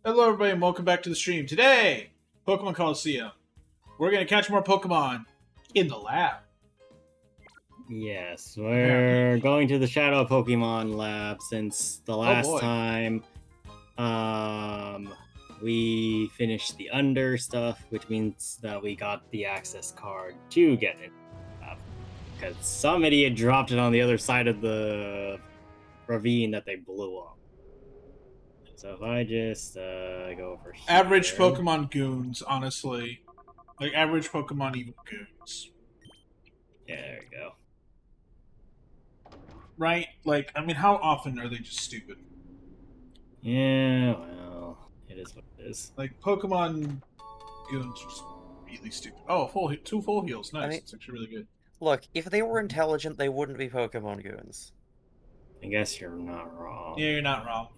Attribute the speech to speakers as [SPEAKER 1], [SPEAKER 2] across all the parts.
[SPEAKER 1] Hello everybody and welcome back to the stream. Today, Pokemon Colosseum. We're going to catch more Pokemon in the lab.
[SPEAKER 2] Yes, we're going to the Shadow Pokemon lab since the last time we finished the Under stuff, which means that we got the access card to get in the lab. Because some idiot dropped it on the other side of the ravine that they blew up. So if I just go over here...
[SPEAKER 1] Average Pokemon goons, honestly. Like, average Pokemon evil goons.
[SPEAKER 2] Yeah, there we go.
[SPEAKER 1] Right? Like, I mean, how often are they just stupid?
[SPEAKER 2] Yeah, well, it is what it is.
[SPEAKER 1] Like, Pokemon goons are just really stupid. Oh, two full heals. Nice. It's actually really good.
[SPEAKER 3] Look, if they were intelligent, they wouldn't be Pokemon goons.
[SPEAKER 2] I guess you're not wrong.
[SPEAKER 1] Yeah, you're not wrong.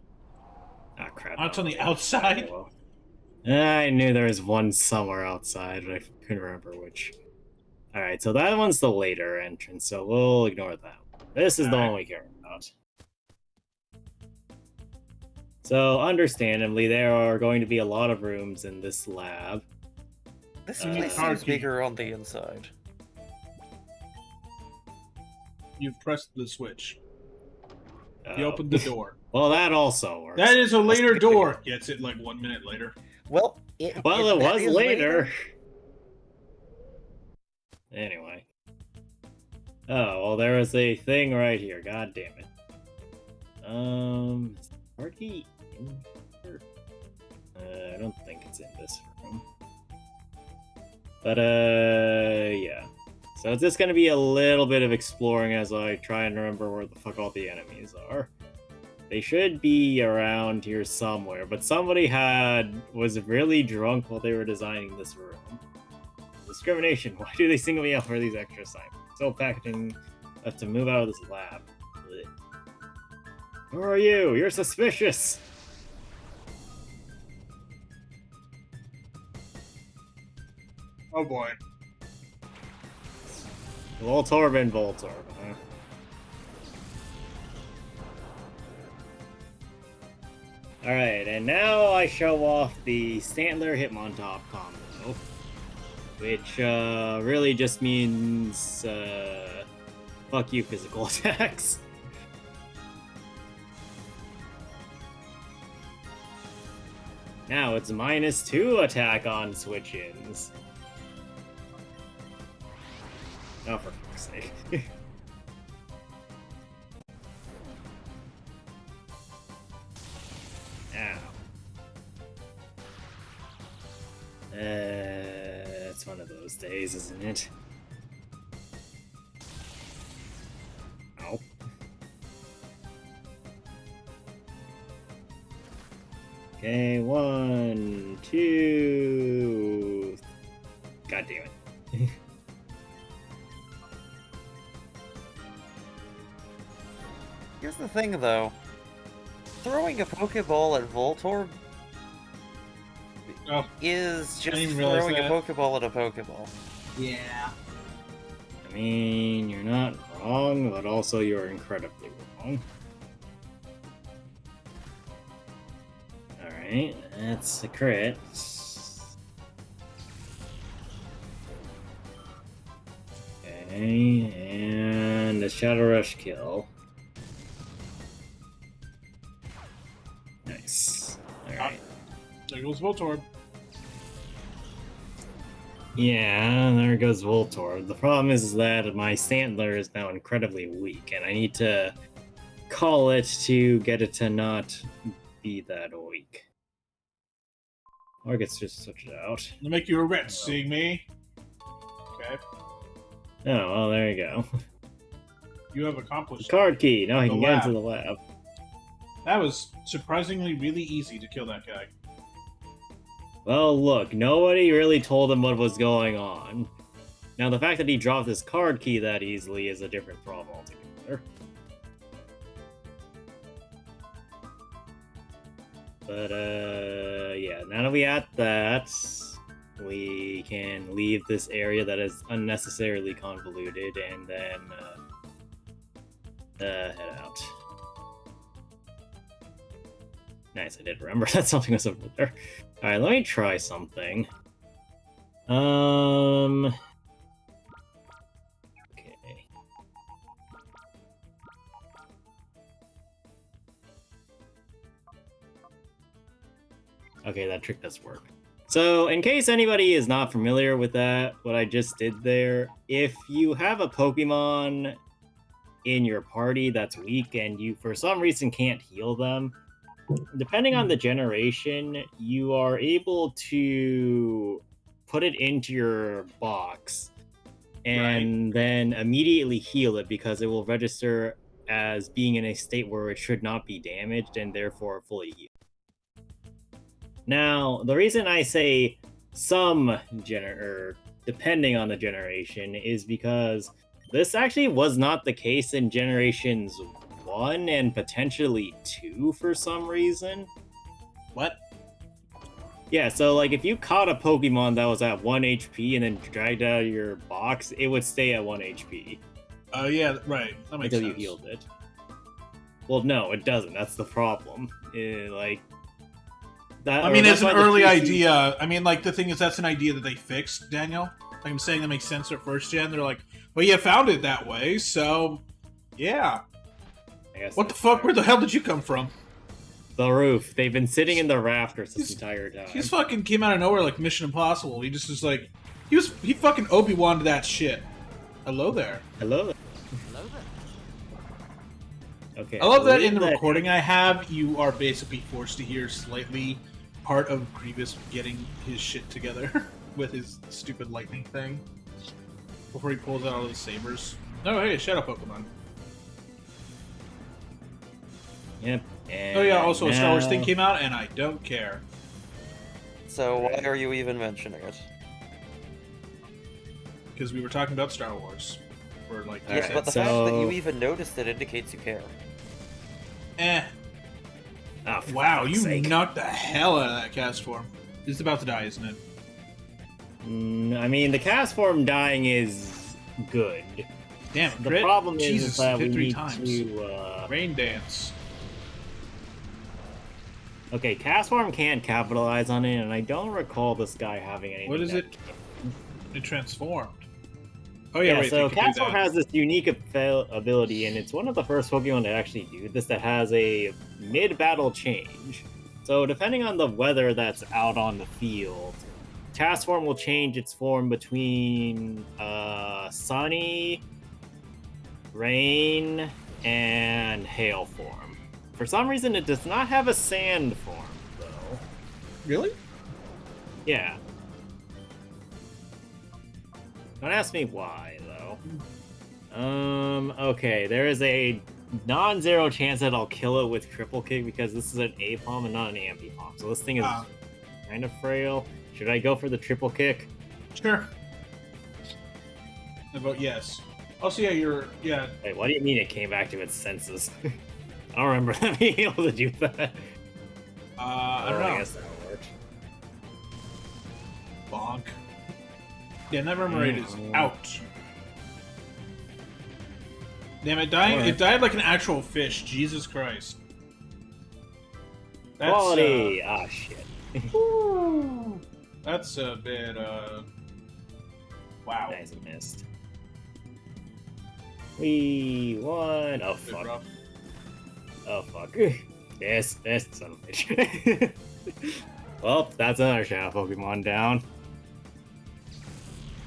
[SPEAKER 2] Ah, crap.
[SPEAKER 1] Oh, it's on the outside?
[SPEAKER 2] I knew there was one somewhere outside, but I couldn't remember which. Alright, so that one's the later entrance, so we'll ignore that one. This is the one we care about. So, understandably, there are going to be a lot of rooms in this lab.
[SPEAKER 3] This place seems bigger on the inside.
[SPEAKER 1] You've pressed the switch. You opened the door.
[SPEAKER 2] Well, that also works.
[SPEAKER 1] That is a later door. Yeah, it's like 1 minute later.
[SPEAKER 3] Well,
[SPEAKER 2] it was later. Anyway. Oh, well, there was a thing right here. God damn it. Is the card key in here? I don't think it's in this room. But, yeah. So it's just gonna be a little bit of exploring as I try and remember where the fuck all the enemies are. They should be around here somewhere, but somebody was really drunk while they were designing this room. Discrimination. Why do they single me out for these extra assignments? So packaging have to move out of this lab. Blech. Who are you? You're suspicious.
[SPEAKER 1] Oh boy.
[SPEAKER 2] Voltorb, huh? Alright, and now I show off the Stantler Hitmontop combo, which really just means fuck you physical attacks. Now it's -2 attack on switch-ins. Oh, for fuck's sake. Ow. It's one of those days, isn't it? Ow. Okay, 1, 2... God damn it.
[SPEAKER 3] Here's the thing, though. Throwing a Pokeball at Voltorb is just throwing a Pokeball at a Pokeball.
[SPEAKER 1] Yeah.
[SPEAKER 2] I mean, you're not wrong, but also you're incredibly wrong. Alright, that's a crit. Okay, and a Shadow Rush kill. Nice. Alright.
[SPEAKER 1] There goes Voltorb.
[SPEAKER 2] Yeah, there goes Voltorb. The problem is that my Stantler is now incredibly weak, and I need to call it to get it to not be that weak. Or I guess just switch it out.
[SPEAKER 1] It'll make you regret seeing me. Okay.
[SPEAKER 2] Oh, well, there you go.
[SPEAKER 1] You have accomplished
[SPEAKER 2] the card key. Now he can get into the lab.
[SPEAKER 1] That was surprisingly really easy to kill that guy.
[SPEAKER 2] Well, look, nobody really told him what was going on. Now, the fact that he dropped his card key that easily is a different problem altogether. But, yeah, now that we at that, we can leave this area that is unnecessarily convoluted and then, head out. Nice, I did remember that something was over there. Alright, let me try something. Okay. Okay, that trick does work. So, in case anybody is not familiar with that, what I just did there, if you have a Pokemon in your party that's weak and you, for some reason, can't heal them, depending on the generation, you are able to put it into your box and then immediately heal it because it will register as being in a state where it should not be damaged and therefore fully healed. Now, the reason I say depending on the generation is because this actually was not the case in generations 1 and potentially 2 for some reason.
[SPEAKER 1] What?
[SPEAKER 2] Yeah, so like if you caught a Pokemon that was at 1 HP and then dragged it out of your box, it would stay at 1 HP.
[SPEAKER 1] Oh, yeah, right. That makes
[SPEAKER 2] until
[SPEAKER 1] sense.
[SPEAKER 2] you healed it. Well, no, it doesn't. That's the problem.
[SPEAKER 1] I mean, it's an early idea. I mean, like, the thing is, that's an idea that they fixed, Daniel. Like I'm saying, that makes sense for first gen. They're like, well, you found it that way, so yeah. What the fuck? Where the hell did you come from?
[SPEAKER 2] The roof. They've been sitting in the rafters this entire time.
[SPEAKER 1] He's fucking came out of nowhere like Mission Impossible. He just was like, he fucking Obi-Wan to that shit. Hello there.
[SPEAKER 2] Hello there.
[SPEAKER 3] Hello there.
[SPEAKER 2] Okay.
[SPEAKER 1] I love that in the recording I have, you are basically forced to hear slightly part of Grievous getting his shit together with his stupid lightning thing before he pulls out all his sabers. Oh, hey, Shadow Pokemon.
[SPEAKER 2] Yep.
[SPEAKER 1] Oh yeah, also a Star Wars thing came out, and I don't care.
[SPEAKER 3] So why are you even mentioning it?
[SPEAKER 1] Because we were talking about Star Wars. For like,
[SPEAKER 3] Yeah, but the fact that you even noticed it indicates you care.
[SPEAKER 2] Oh,
[SPEAKER 1] wow, you knocked the hell out of that cast form. It's about to die, isn't it?
[SPEAKER 2] I mean, the cast form dying is good.
[SPEAKER 1] Damn,
[SPEAKER 2] the
[SPEAKER 1] crit?
[SPEAKER 2] problem
[SPEAKER 1] Jesus,
[SPEAKER 2] is that we need
[SPEAKER 1] times.
[SPEAKER 2] to
[SPEAKER 1] Rain Dance.
[SPEAKER 2] Okay, cast form can't capitalize on it, and I don't recall this guy having anything.
[SPEAKER 1] What is it? It transformed. Oh yeah, wait,
[SPEAKER 2] so cast form has this unique ability, and it's one of the first Pokemon to actually do this that has a mid-battle change. So depending on the weather that's out on the field, cast form will change its form between sunny, rain, and hail form. For some reason, it does not have a sand form, though.
[SPEAKER 1] Really?
[SPEAKER 2] Yeah. Don't ask me why, though. Okay, there is a non-zero chance that I'll kill it with triple kick because this is an A-palm and not an Ampy-palm. So this thing is kind of frail. Should I go for the triple kick?
[SPEAKER 1] Sure. I vote yes. Also, yeah, yeah.
[SPEAKER 2] Wait, what do you mean it came back to its senses? I don't remember that being able to do that.
[SPEAKER 1] I don't know.
[SPEAKER 2] I guess that worked.
[SPEAKER 1] Bonk. Yeah, Never Marade is out. Damn, it died. It died like an actual fish. Jesus Christ. That's,
[SPEAKER 2] quality. Shit.
[SPEAKER 1] That's a bit. Wow.
[SPEAKER 2] Nice, missed. We won. Oh fuck.
[SPEAKER 1] Rough.
[SPEAKER 2] Oh fuck. This son of a bitch. Well, that's another Shadow Pokemon down.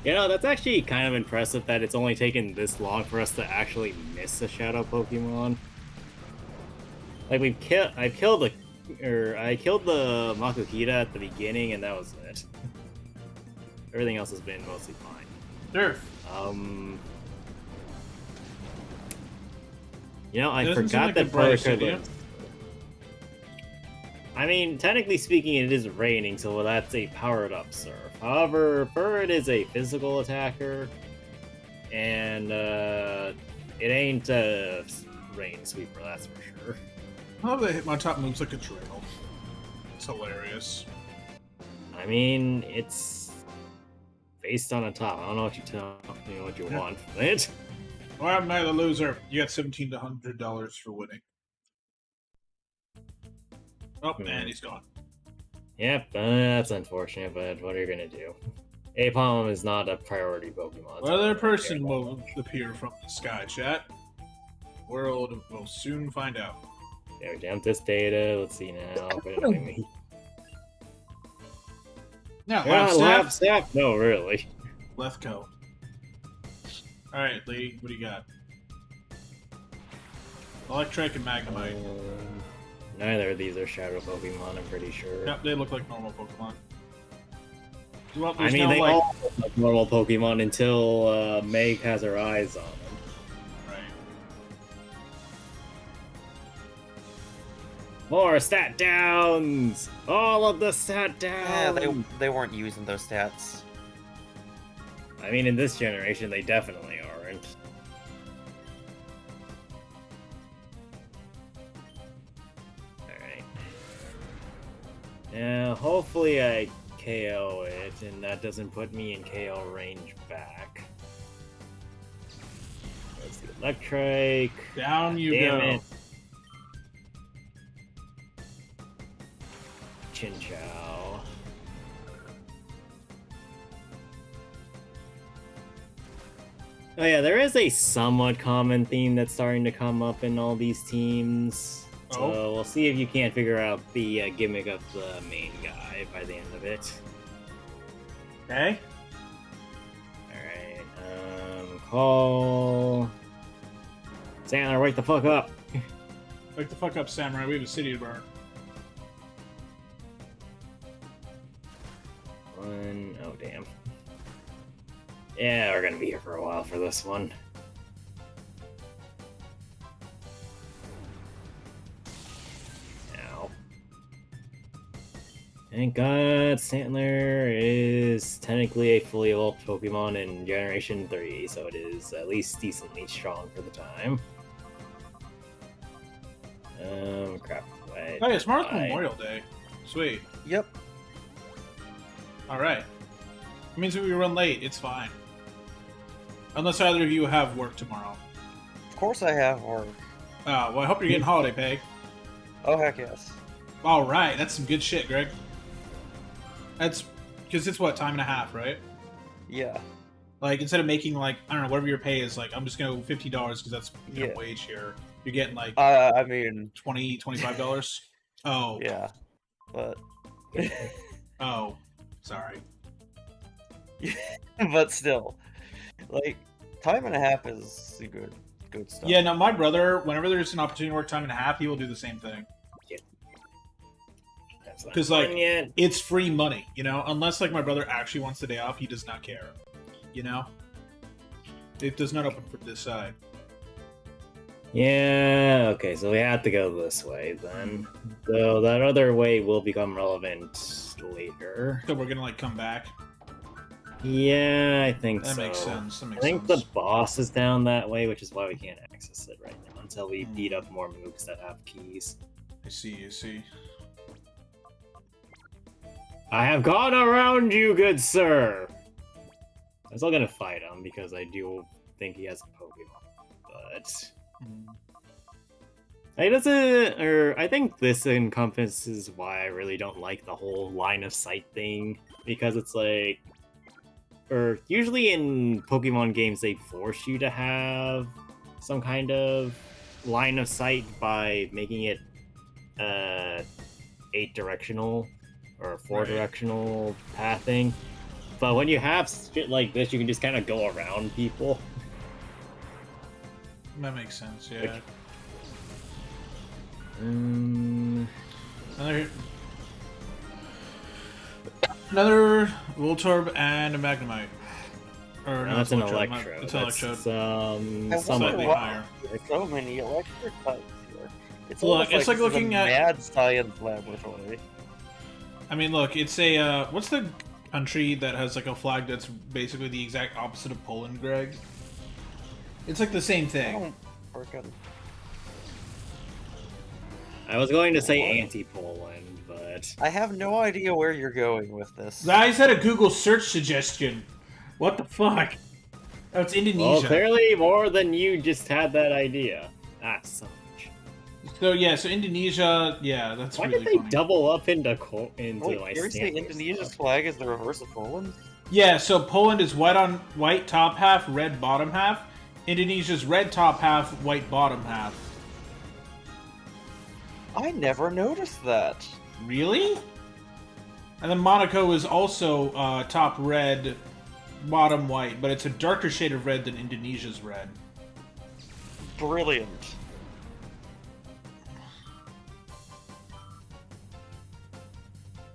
[SPEAKER 2] You know, that's actually kind of impressive that it's only taken this long for us to actually miss a Shadow Pokemon. Like I killed the Makuhita at the beginning, and that was it. Everything else has been mostly fine.
[SPEAKER 1] Sure.
[SPEAKER 2] You know, I forgot that Purr. I mean, technically speaking, it is raining, so that's a powered-up Surf. However, Purr is a physical attacker, and it ain't a Rain Sweeper, that's for sure.
[SPEAKER 1] I love that Hitmontop moves like a drill. It's hilarious.
[SPEAKER 2] I mean, it's based on a top. I don't know what you want from it.
[SPEAKER 1] Well, I'm not a loser. You got $1,700 for winning. Oh, and he's gone.
[SPEAKER 2] Yep, that's unfortunate, but what are you gonna do? Apom is not a priority Pokemon.
[SPEAKER 1] What other person will appear from the sky, chat? World will soon find out.
[SPEAKER 2] There, dump this data. Let's see now. But anyway, me.
[SPEAKER 1] Yeah,
[SPEAKER 2] Lab staff? No, really.
[SPEAKER 1] Lethco. Alright, lady, what do you got? Electric and Magnemite.
[SPEAKER 2] Neither of these are Shadow Pokemon, I'm pretty sure.
[SPEAKER 1] Yep, they look like normal Pokemon. Well,
[SPEAKER 2] I mean, they all look like normal Pokemon until Meg has her eyes on them.
[SPEAKER 1] Right.
[SPEAKER 2] More stat downs! All of the stat downs!
[SPEAKER 3] Yeah, they weren't using those stats.
[SPEAKER 2] I mean, in this generation, they definitely aren't. Alright. Now, hopefully I KO it, and that doesn't put me in KO range back. Let's do Electrike.
[SPEAKER 1] Down you
[SPEAKER 2] Damn
[SPEAKER 1] go.
[SPEAKER 2] it. Chinchou. Oh yeah, there is a somewhat common theme that's starting to come up in all these teams. So we'll see if you can't figure out the gimmick of the main guy by the end of it.
[SPEAKER 1] Okay.
[SPEAKER 2] Alright, call... Sandler, wake the fuck up!
[SPEAKER 1] Wake the fuck up, Samurai. We have a city to burn.
[SPEAKER 2] Oh damn. Yeah, we're gonna be here for a while for this one. Ow. Thank God Sandler is technically a fully evolved Pokemon in Generation 3, so it is at least decently strong for the time. Crap.
[SPEAKER 1] Oh yeah, it's March Memorial Day. Sweet.
[SPEAKER 3] Yep.
[SPEAKER 1] Alright. It means we run late, it's fine. Unless either of you have work tomorrow.
[SPEAKER 3] Of course I have work.
[SPEAKER 1] Well, I hope you're getting holiday pay.
[SPEAKER 3] Oh, heck yes.
[SPEAKER 1] Alright, that's some good shit, Greg. That's... Because it's, what, time and a half, right?
[SPEAKER 3] Yeah.
[SPEAKER 1] Like, instead of making, like, I don't know, whatever your pay is, like, I'm just gonna go $50 because that's
[SPEAKER 3] Yeah.
[SPEAKER 1] wage here. You're getting, like,
[SPEAKER 3] I mean...
[SPEAKER 1] $20, $25? Oh.
[SPEAKER 3] Yeah. But...
[SPEAKER 1] Oh. Sorry.
[SPEAKER 3] but still. Like, time and a half is good stuff.
[SPEAKER 1] Yeah, no, my brother, whenever there's an opportunity to work time and a half, he will do the same thing. Because, like, it's free money, you know? Unless, like, my brother actually wants the day off, he does not care. You know? It does not open for this side.
[SPEAKER 2] Yeah, okay, so we have to go this way then. So that other way will become relevant later.
[SPEAKER 1] So we're gonna, like, come back?
[SPEAKER 2] Yeah, I think
[SPEAKER 1] That
[SPEAKER 2] so.
[SPEAKER 1] makes sense. That makes
[SPEAKER 2] I think
[SPEAKER 1] sense.
[SPEAKER 2] the boss is down that way, which is why we can't access it right now until we beat up more mooks that have keys.
[SPEAKER 1] I see, I see.
[SPEAKER 2] I have gone around you, good sir! I'm still gonna fight him because I do think he has a Pokemon, but... It doesn't, or I think this encompasses why I really don't like the whole line of sight thing, because it's like, or usually in Pokemon games they force you to have some kind of line of sight by making it 8-directional or 4-directional pathing, but when you have shit like this, you can just kind of go around people.
[SPEAKER 1] That makes sense, yeah. Another Voltorb and a Magnemite. Or
[SPEAKER 2] No, that's an
[SPEAKER 1] Voltorb,
[SPEAKER 2] Electro.
[SPEAKER 1] It's
[SPEAKER 2] That's
[SPEAKER 1] Electro.
[SPEAKER 3] wonder
[SPEAKER 1] Slightly
[SPEAKER 3] why
[SPEAKER 1] higher.
[SPEAKER 3] there's so many electric types here. It's
[SPEAKER 1] Look,
[SPEAKER 3] almost
[SPEAKER 1] it's like
[SPEAKER 3] this is
[SPEAKER 1] looking
[SPEAKER 3] a
[SPEAKER 1] at-
[SPEAKER 3] mad science laboratory.
[SPEAKER 1] I mean, look, it's a, what's the country that has, like, a flag that's basically the exact opposite of Poland, Greg? It's like the same
[SPEAKER 3] I
[SPEAKER 1] thing.
[SPEAKER 3] don't freaking...
[SPEAKER 2] I was going to say anti-Poland, but...
[SPEAKER 3] I have no idea where you're going with this.
[SPEAKER 1] I just had a Google search suggestion. What the fuck? Oh, it's Indonesia.
[SPEAKER 2] Well, clearly more than you just had that idea. Ah, so much.
[SPEAKER 1] So yeah, so Indonesia, yeah, that's
[SPEAKER 2] Why
[SPEAKER 1] really
[SPEAKER 2] did they
[SPEAKER 1] funny.
[SPEAKER 2] double up into
[SPEAKER 3] Wait,
[SPEAKER 2] my
[SPEAKER 3] seriously,
[SPEAKER 2] standing
[SPEAKER 3] Indonesia's
[SPEAKER 2] stuff?
[SPEAKER 3] flag is the reverse of Poland's?
[SPEAKER 1] Yeah, so Poland is white top half, red bottom half. Indonesia's red top half, white bottom half.
[SPEAKER 3] I never noticed that.
[SPEAKER 1] Really? And then Monaco is also top red, bottom white, but it's a darker shade of red than Indonesia's red.
[SPEAKER 3] Brilliant.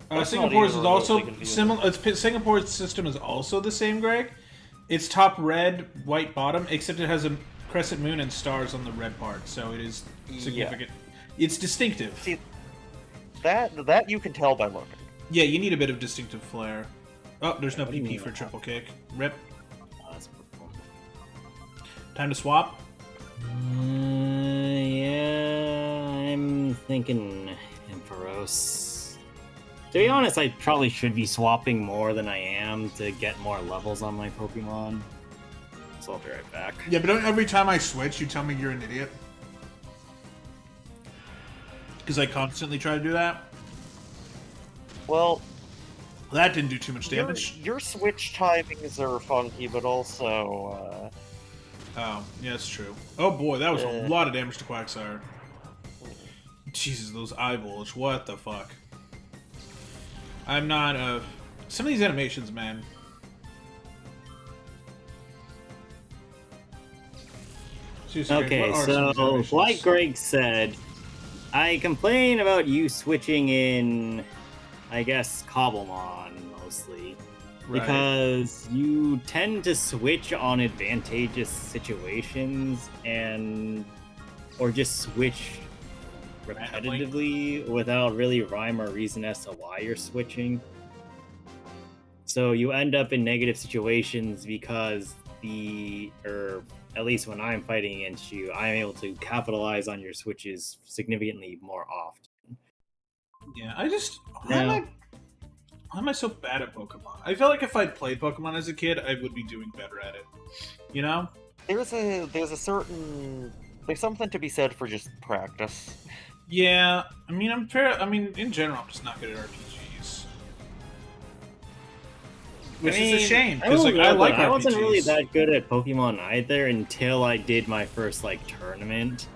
[SPEAKER 3] That's not
[SPEAKER 1] Singapore's
[SPEAKER 3] even
[SPEAKER 1] is also
[SPEAKER 3] remotely confusing.
[SPEAKER 1] similar. Singapore's system is also the same, Greg. It's top red, white bottom, except it has a crescent moon and stars on the red part, so it is significant. It's distinctive.
[SPEAKER 3] See, that you can tell by looking.
[SPEAKER 1] Yeah, you need a bit of distinctive flair. Oh, there's no
[SPEAKER 2] What do you
[SPEAKER 1] PP
[SPEAKER 2] mean?
[SPEAKER 1] for triple kick. Rip.
[SPEAKER 2] Oh, that's purple.
[SPEAKER 1] Time to swap.
[SPEAKER 2] Yeah, I'm thinking Ampharos. To be honest, I probably should be swapping more than I am to get more levels on my Pokemon. So I'll be right back.
[SPEAKER 1] Yeah, but don't every time I switch, you tell me you're an idiot. Because I constantly try to do that.
[SPEAKER 3] Well,
[SPEAKER 1] That didn't do too much
[SPEAKER 3] your,
[SPEAKER 1] damage.
[SPEAKER 3] your switch timings are funky, but also,
[SPEAKER 1] Oh, yeah, that's true. Oh boy, that was a
[SPEAKER 3] Yeah.
[SPEAKER 1] lot of damage to Quagsire. Jesus, those eyeballs. What the fuck? I'm not, some of these animations, man. Seriously, guys,
[SPEAKER 2] Okay,
[SPEAKER 1] what are some of these
[SPEAKER 2] so
[SPEAKER 1] animations?
[SPEAKER 2] like Greg said, I complain about you switching in, I guess, Cobblemon mostly.
[SPEAKER 1] Right.
[SPEAKER 2] Because you tend to switch on advantageous situations or just switch
[SPEAKER 1] Randomly.
[SPEAKER 2] repetitively without really rhyme or reason as to why you're switching. So you end up in negative situations because at least when I'm fighting against you, I'm able to capitalize on your switches significantly more often.
[SPEAKER 1] Yeah, I just
[SPEAKER 2] Now-
[SPEAKER 1] why am I so bad at Pokemon? I feel like if I'd played Pokemon as a kid, I would be doing better at it. You know?
[SPEAKER 3] there's something to be said for just practice.
[SPEAKER 1] Yeah, I mean, in general, I'm just not good at RPGs. Which is a shame, because
[SPEAKER 2] don't
[SPEAKER 1] like I
[SPEAKER 2] know,
[SPEAKER 1] like
[SPEAKER 2] but I wasn't really
[SPEAKER 1] RPGs.
[SPEAKER 2] that good at Pokemon either until I did my first tournament,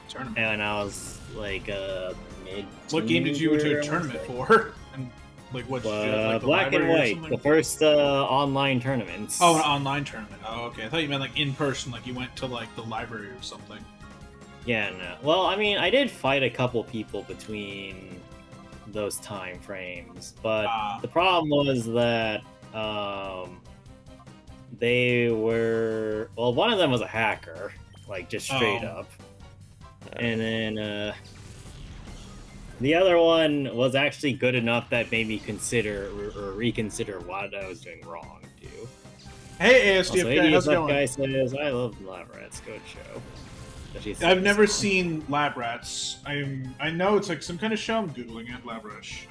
[SPEAKER 1] Tournament.
[SPEAKER 2] and I was like mid.
[SPEAKER 1] What game did you go to a tournament for? And like what? Did you have, like, the
[SPEAKER 2] Black and
[SPEAKER 1] library or
[SPEAKER 2] White,
[SPEAKER 1] something?
[SPEAKER 2] the first online tournaments.
[SPEAKER 1] Oh, an online tournament. Oh, okay. I thought you meant like in person, like you went to like the library or something.
[SPEAKER 2] Yeah, no. Well, I mean, I did fight a couple people between those time frames, but the problem was that they were one of them was a hacker, like just straight
[SPEAKER 1] Oh.
[SPEAKER 2] up, and then the other one was actually good enough that made me consider or reconsider what I was doing wrong too.
[SPEAKER 1] Hey,
[SPEAKER 2] Also,
[SPEAKER 1] ASDF guy, how's it going?
[SPEAKER 2] guy says, "I love Lab Rats. Good show." But she said
[SPEAKER 1] I've never
[SPEAKER 2] this-
[SPEAKER 1] seen Lab Rats. I know it's like some kind of show. I'm googling it. Lab Rats show.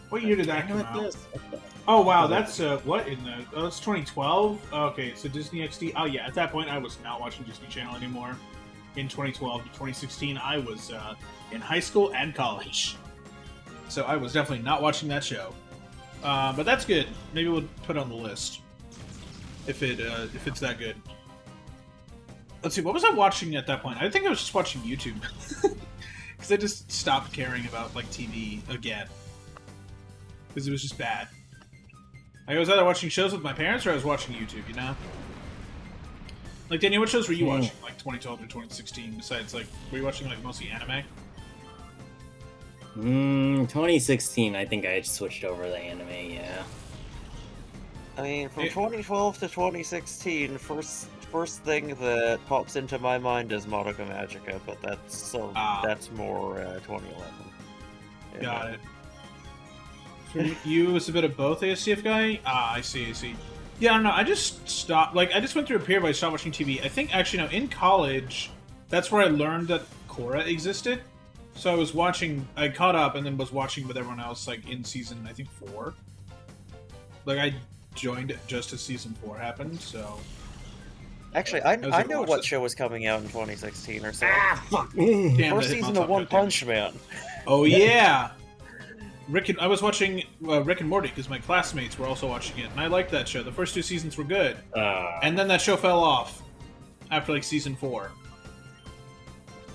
[SPEAKER 1] What year did that come
[SPEAKER 2] With
[SPEAKER 1] out?
[SPEAKER 2] this? What the-
[SPEAKER 1] Oh wow, that's what in the? Oh, it's 2012. Okay, so Disney XD. Oh yeah, at that point I was not watching Disney Channel anymore. In 2012 to 2016, I was in high school and college, so I was definitely not watching that show. But that's good. Maybe we'll put it on the list if it's that good. Let's see. What was I watching at that point? I think I was just watching YouTube because I just stopped caring about like TV again because it was just bad. I was either watching shows with my parents or I was watching YouTube, you know? Like, Daniel, what shows were you watching, like, 2012 to 2016, besides, like, were you watching, like, mostly anime?
[SPEAKER 2] 2016, I think I switched over the anime, yeah.
[SPEAKER 3] I mean, from
[SPEAKER 1] Yeah.
[SPEAKER 3] 2012 to 2016, first thing that pops into my mind is Madoka Magica, but that's more 2011. Yeah.
[SPEAKER 1] Got it. For you, it's a bit of both, ASCF guy? Ah, I see. Yeah, I don't know, I just stopped, like, I just went through a period where I stopped watching TV. I think, actually, no, in college, that's where I learned that Korra existed. So I caught up and then was watching with everyone else, like, in season, I think, 4. Like, I joined just as season 4 happened, so...
[SPEAKER 3] Actually, I
[SPEAKER 1] was
[SPEAKER 3] I
[SPEAKER 1] gonna
[SPEAKER 3] know
[SPEAKER 1] watch
[SPEAKER 3] what
[SPEAKER 1] it.
[SPEAKER 3] show was coming out in 2016 or so.
[SPEAKER 2] Fuck!
[SPEAKER 1] Damn,
[SPEAKER 3] First
[SPEAKER 1] the
[SPEAKER 3] season
[SPEAKER 1] Hitmon's
[SPEAKER 3] of
[SPEAKER 1] up,
[SPEAKER 3] One
[SPEAKER 1] goddammit.
[SPEAKER 3] Punch Man.
[SPEAKER 1] Oh yeah, I was watching Rick and Morty because my classmates were also watching it, and I liked that show. The first 2 seasons were good, and then that show fell off after like season 4.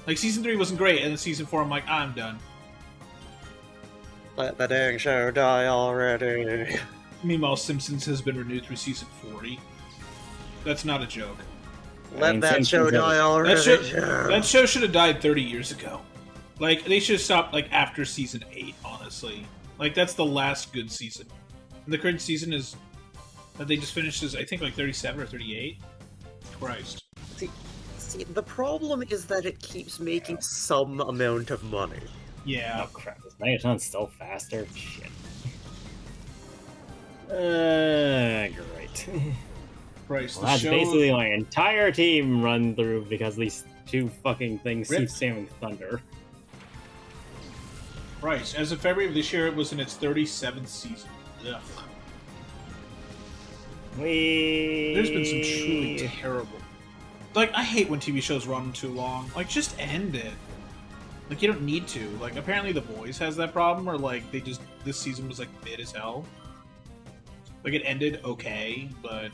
[SPEAKER 1] Like season 3 wasn't great, and then season 4, I'm like, I'm done.
[SPEAKER 3] Let the dang show die already.
[SPEAKER 1] Meanwhile, Simpsons has been renewed through season 40. That's not a joke.
[SPEAKER 3] Let that
[SPEAKER 2] Simpsons
[SPEAKER 3] show
[SPEAKER 2] have
[SPEAKER 3] die
[SPEAKER 2] a-
[SPEAKER 3] already.
[SPEAKER 1] That show should have died 30 years ago. Like, they should have stopped, like, after season 8, honestly. Like, that's the last good season. And the current season is... that they just finished is, I think, like, 37 or 38? Christ.
[SPEAKER 3] See, the problem is that it keeps making some amount of money.
[SPEAKER 1] Yeah.
[SPEAKER 2] Oh crap, is Megaton's still faster? Shit. Great.
[SPEAKER 1] Christ,
[SPEAKER 2] Well,
[SPEAKER 1] the
[SPEAKER 2] that's
[SPEAKER 1] show...
[SPEAKER 2] basically my entire team run through because these 2 fucking things
[SPEAKER 1] Rip.
[SPEAKER 2] keep spamming thunder.
[SPEAKER 1] Christ. As of February of this year, it was in its 37th season. Ugh. There's been some truly terrible... Like, I hate when TV shows run too long. Like, just end it. Like, you don't need to. Like, apparently The Boys has that problem, or, like, they just... This season was, like, mid as hell. Like, it ended okay, but...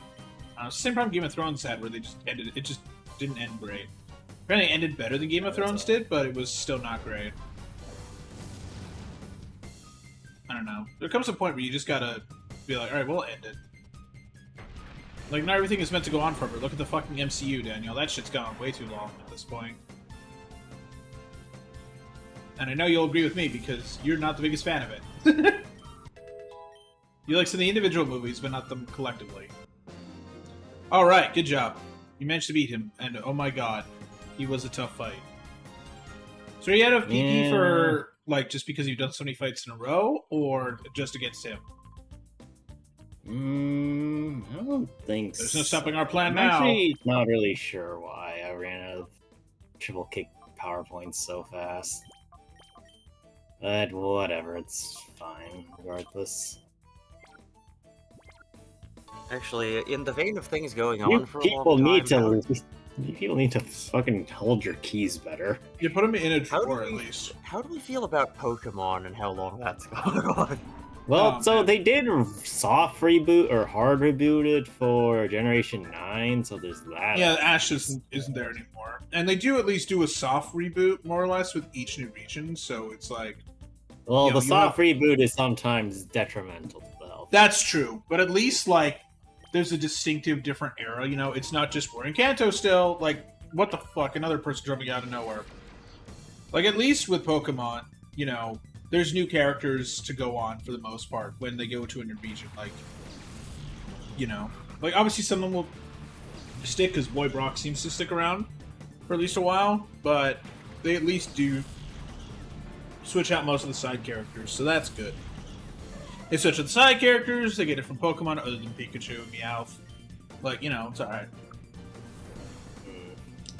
[SPEAKER 1] same problem Game of Thrones had, where they just ended... It just didn't end great. Apparently it ended better than Game of Thrones did, but it was still not great. I don't know. There comes a point where you just gotta be like, alright, we'll end it. Like, not everything is meant to go on forever. Look at the fucking MCU, Daniel. That shit's gone way too long at this point. And I know you'll agree with me, because you're not the biggest fan of it. You like some of the individual movies, but not them collectively. Alright, good job. You managed to beat him, and oh my god, he was a tough fight. So are you out of PP for, like, just because you've done so many fights in a row, or just against him?
[SPEAKER 2] I don't think
[SPEAKER 1] There's no stopping our plan
[SPEAKER 2] I'm
[SPEAKER 1] now.
[SPEAKER 2] actually not really sure why I ran out of triple kick PowerPoints so fast. But whatever, it's fine regardless.
[SPEAKER 3] Actually, in the vein of things going
[SPEAKER 2] You
[SPEAKER 3] on for a
[SPEAKER 2] people
[SPEAKER 3] long time
[SPEAKER 2] need
[SPEAKER 3] now,
[SPEAKER 2] to you people need to fucking hold your keys better.
[SPEAKER 1] You put him in a
[SPEAKER 3] How do
[SPEAKER 1] drawer, at
[SPEAKER 3] we-
[SPEAKER 1] least.
[SPEAKER 3] how do we feel about Pokemon and how long that's going on?
[SPEAKER 2] Well,
[SPEAKER 1] Oh,
[SPEAKER 2] so
[SPEAKER 1] man.
[SPEAKER 2] they did soft reboot or hard reboot it for Generation 9, so there's that.
[SPEAKER 1] Yeah, Ash isn't there anymore. And they do at least do a soft reboot, more or less, with each new region, so it's like...
[SPEAKER 2] Well,
[SPEAKER 1] you know,
[SPEAKER 2] the
[SPEAKER 1] you
[SPEAKER 2] soft
[SPEAKER 1] have-
[SPEAKER 2] reboot is sometimes detrimental to the health.
[SPEAKER 1] That's true, but at least, like, there's a distinctive different era, you know? It's not just we're in Kanto still, like, what the fuck, another person jumping out of nowhere. Like, at least with Pokemon, you know, there's new characters to go on, for the most part, when they go to a new region, like, you know. Like, obviously some of them will stick, because Boy Brock seems to stick around for at least a while, but they at least do switch out most of the side characters, so that's good. They switch out the side characters, they get it from Pokemon other than Pikachu and Meowth. Like, you know, it's alright.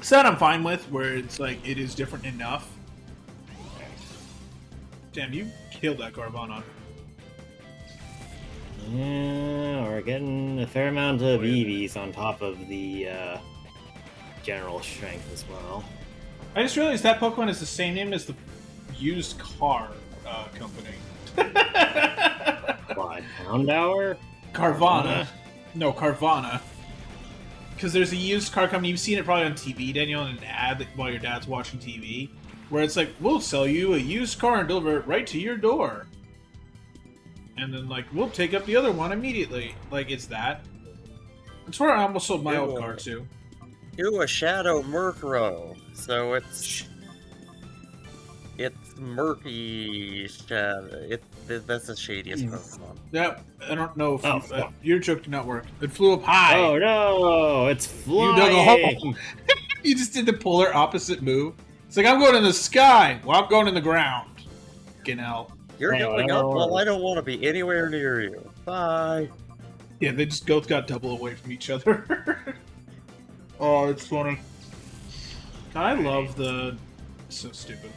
[SPEAKER 1] So that I'm fine with, where it's like, it is different enough. Damn, you killed that Carvana.
[SPEAKER 2] Yeah, we're getting a fair amount of EVs on top of the general strength as well.
[SPEAKER 1] I just realized that Pokemon is the same name as the used car company.
[SPEAKER 2] What, Pound Hour?
[SPEAKER 1] Carvana. No, Carvana. Because there's a used car company. You've seen it probably on TV, Daniel, in an ad while your dad's watching TV, where it's like, we'll sell you a used car and deliver it right to your door. And then, like, we'll take up the other one immediately. Like, it's that. That's where I almost sold my old car too.
[SPEAKER 3] Do a Shadow Murkrow, so it's Murky Shadow. That's the shadiest Pokemon.
[SPEAKER 1] Yeah, I don't know if
[SPEAKER 2] Oh,
[SPEAKER 1] you,
[SPEAKER 2] fuck.
[SPEAKER 1] your joke did not work. It flew up high.
[SPEAKER 2] Oh no, it's flying!
[SPEAKER 1] dug a hole. You just did the polar opposite move. It's like, I'm going in the sky. Well, I'm going in the ground. Fucking hell.
[SPEAKER 3] You're
[SPEAKER 2] Hey,
[SPEAKER 3] going
[SPEAKER 2] I
[SPEAKER 3] up?
[SPEAKER 2] don't
[SPEAKER 3] Well,
[SPEAKER 2] know.
[SPEAKER 3] I don't want to be anywhere near you. Bye.
[SPEAKER 1] Yeah, they just both got double away from each other. Oh, it's funny. I love the... So stupid.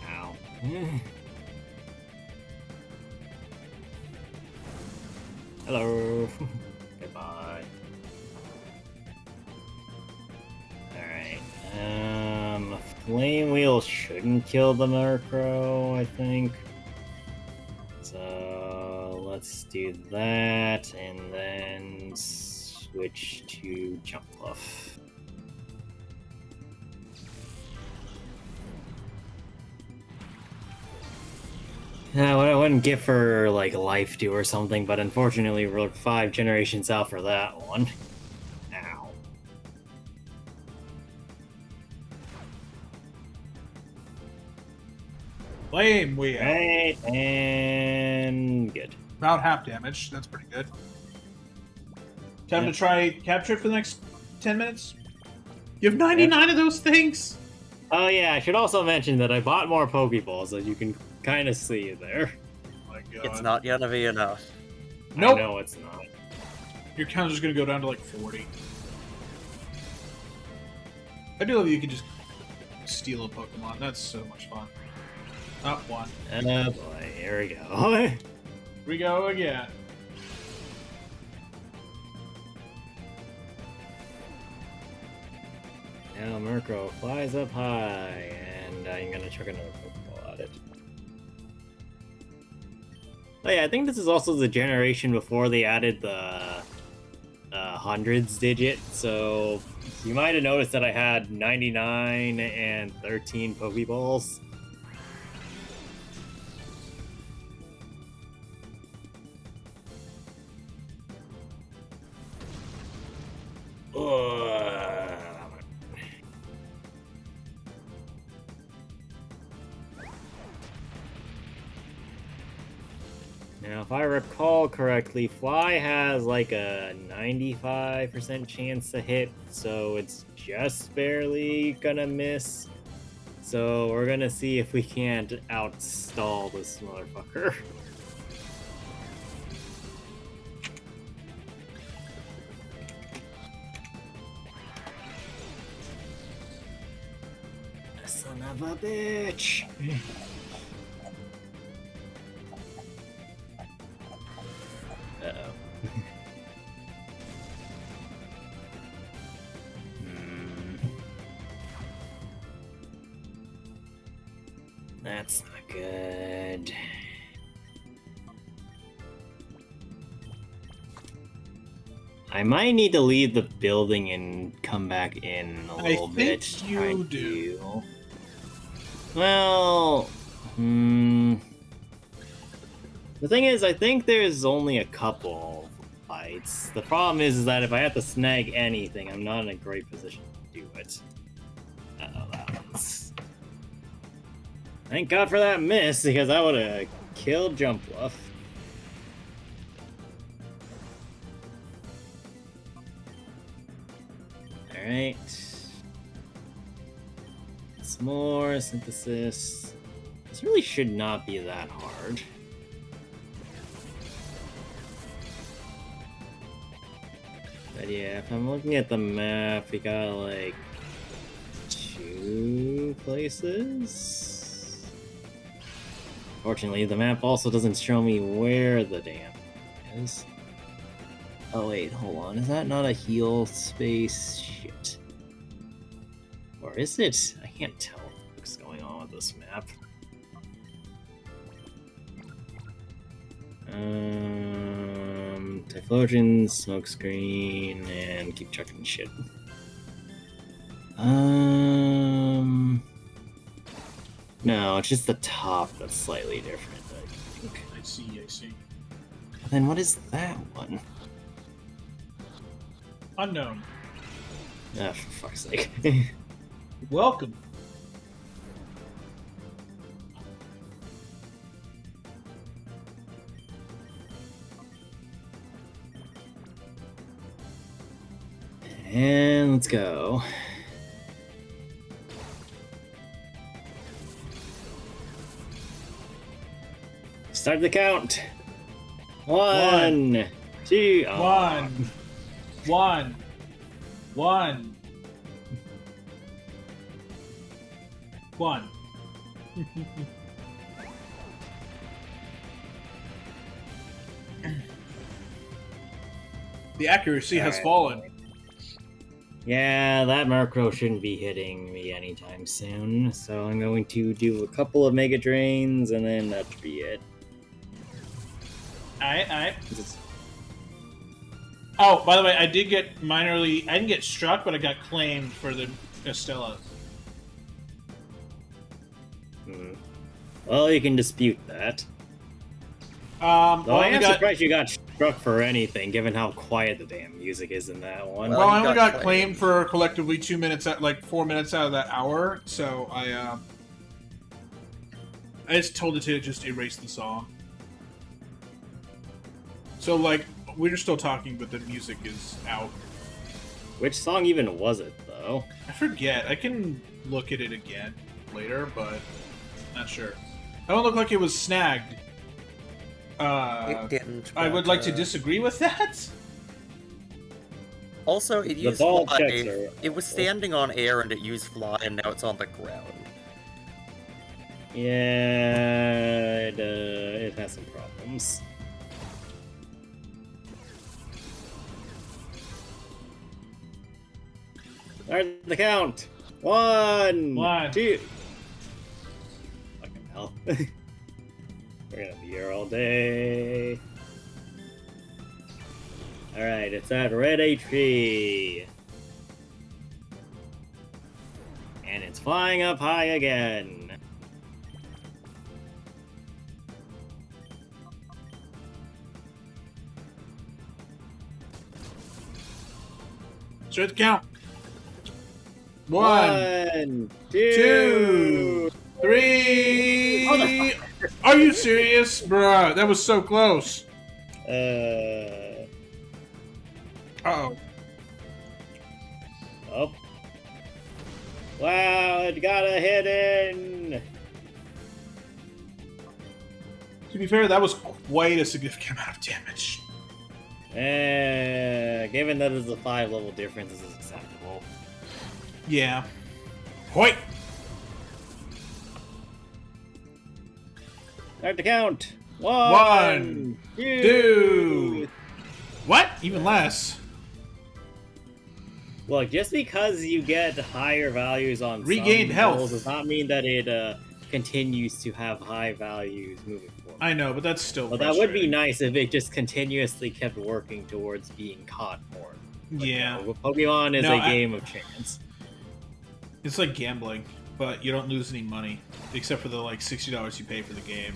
[SPEAKER 2] Ow. Hello. Goodbye. Alright. Flame Wheel shouldn't kill the Murkrow, I think. So let's do that and then switch to Jumpluff. Yeah, I wouldn't give her like Life Dew or something, but unfortunately we're 5 generations out for that one. Ow.
[SPEAKER 1] Flame Wheel.
[SPEAKER 2] Right, and good.
[SPEAKER 1] About half damage. That's pretty good. Time to try capture it for the next 10 minutes. You have 99 of those things.
[SPEAKER 2] Oh yeah, I should also mention that I bought more Pokeballs, as you can kind of see there.
[SPEAKER 1] Oh my God.
[SPEAKER 3] It's not gonna be enough.
[SPEAKER 1] Nope.
[SPEAKER 2] No, it's not.
[SPEAKER 1] Your count is going to go down to like 40. I do love that you can just steal a Pokemon. That's so much fun. Not one.
[SPEAKER 2] Oh boy, here we go.
[SPEAKER 1] Here we go again.
[SPEAKER 2] Now Murkrow flies up high, and I'm gonna chuck another Pokeball at it. Oh yeah, I think this is also the generation before they added the hundreds digit, so you might have noticed that I had 99 and 13 Pokeballs. Now, if I recall correctly, Fly has like a 95% chance to hit, so it's just barely gonna miss. So we're gonna see if we can't outstall this motherfucker. Son of a bitch! Uh-oh. That's not good. I might need to leave the building and come back in a little bit.
[SPEAKER 1] I think you do.
[SPEAKER 2] Well, the thing is, I think there's only a couple fights. The problem is that if I have to snag anything, I'm not in a great position to do it. Uh-oh, that one's... Thank God for that miss, because I would have killed Jumpluff. Alright. Some more synthesis. This really should not be that hard. But yeah, if I'm looking at the map, we got like 2 places. Fortunately, the map also doesn't show me where the damn is. Oh wait, hold on. Is that not a heal space? Shit. Or is it? I can't tell what's going on with this map. Typhlosion, smokescreen, and keep chucking shit. No, it's just the top that's slightly different, I think.
[SPEAKER 1] I see.
[SPEAKER 2] Then what is that one?
[SPEAKER 1] Unknown.
[SPEAKER 2] Ah, for fuck's sake.
[SPEAKER 1] Welcome.
[SPEAKER 2] And let's go. Start the count. 1, 2, oh.
[SPEAKER 1] 1. The accuracy has
[SPEAKER 2] Alright.
[SPEAKER 1] fallen.
[SPEAKER 2] Yeah, that Murkrow shouldn't be hitting me anytime soon, so I'm going to do a couple of Mega Drains, and then that should be it.
[SPEAKER 1] Alright. Oh, by the way, I did get minorly... I didn't get struck, but I got claimed for the Estella.
[SPEAKER 2] Well, you can dispute that. Though I am surprised you got struck for anything, given how quiet the damn music is in that one.
[SPEAKER 1] Well, I only got claimed for collectively 2 minutes, like 4 minutes out of that hour, so I just told it to just erase the song. So, like, we're still talking, but the music is out.
[SPEAKER 2] Which song even was it, though?
[SPEAKER 1] I forget. I can look at it again later, but not sure. I don't look like it was snagged.
[SPEAKER 3] It didn't.
[SPEAKER 1] I would like to disagree with that.
[SPEAKER 3] Also, it used
[SPEAKER 2] ball
[SPEAKER 3] fly.
[SPEAKER 2] checks are
[SPEAKER 3] It was standing on air and it used fly, and now it's on the ground.
[SPEAKER 2] Yeah, it has some problems. Start the count. 1, 2. Fucking hell. We're gonna be here all day. Alright, it's at red HP. And it's flying up high again.
[SPEAKER 1] Start the count.
[SPEAKER 2] 1, 2,
[SPEAKER 1] 3. Are you serious? Bruh, that was so close. Uh-oh.
[SPEAKER 2] Oh. Wow, it got a hidden.
[SPEAKER 1] To be fair, that was quite a significant amount of damage.
[SPEAKER 2] Given that it's a 5-level difference, this is acceptable.
[SPEAKER 1] Yeah. Hoit!
[SPEAKER 2] Start to count.
[SPEAKER 1] 1,
[SPEAKER 2] 2.
[SPEAKER 1] 2. What? Even less.
[SPEAKER 2] Look, just because you get higher values on
[SPEAKER 1] Regained
[SPEAKER 2] some
[SPEAKER 1] health
[SPEAKER 2] levels does not mean that it continues to have high values moving forward.
[SPEAKER 1] I know, but that's still
[SPEAKER 2] Well, that would be nice if it just continuously kept working towards being caught more. But
[SPEAKER 1] Yeah.
[SPEAKER 2] no, Pokemon is a game of chance.
[SPEAKER 1] It's like gambling, but you don't lose any money, except for the, like, $60 you pay for the game.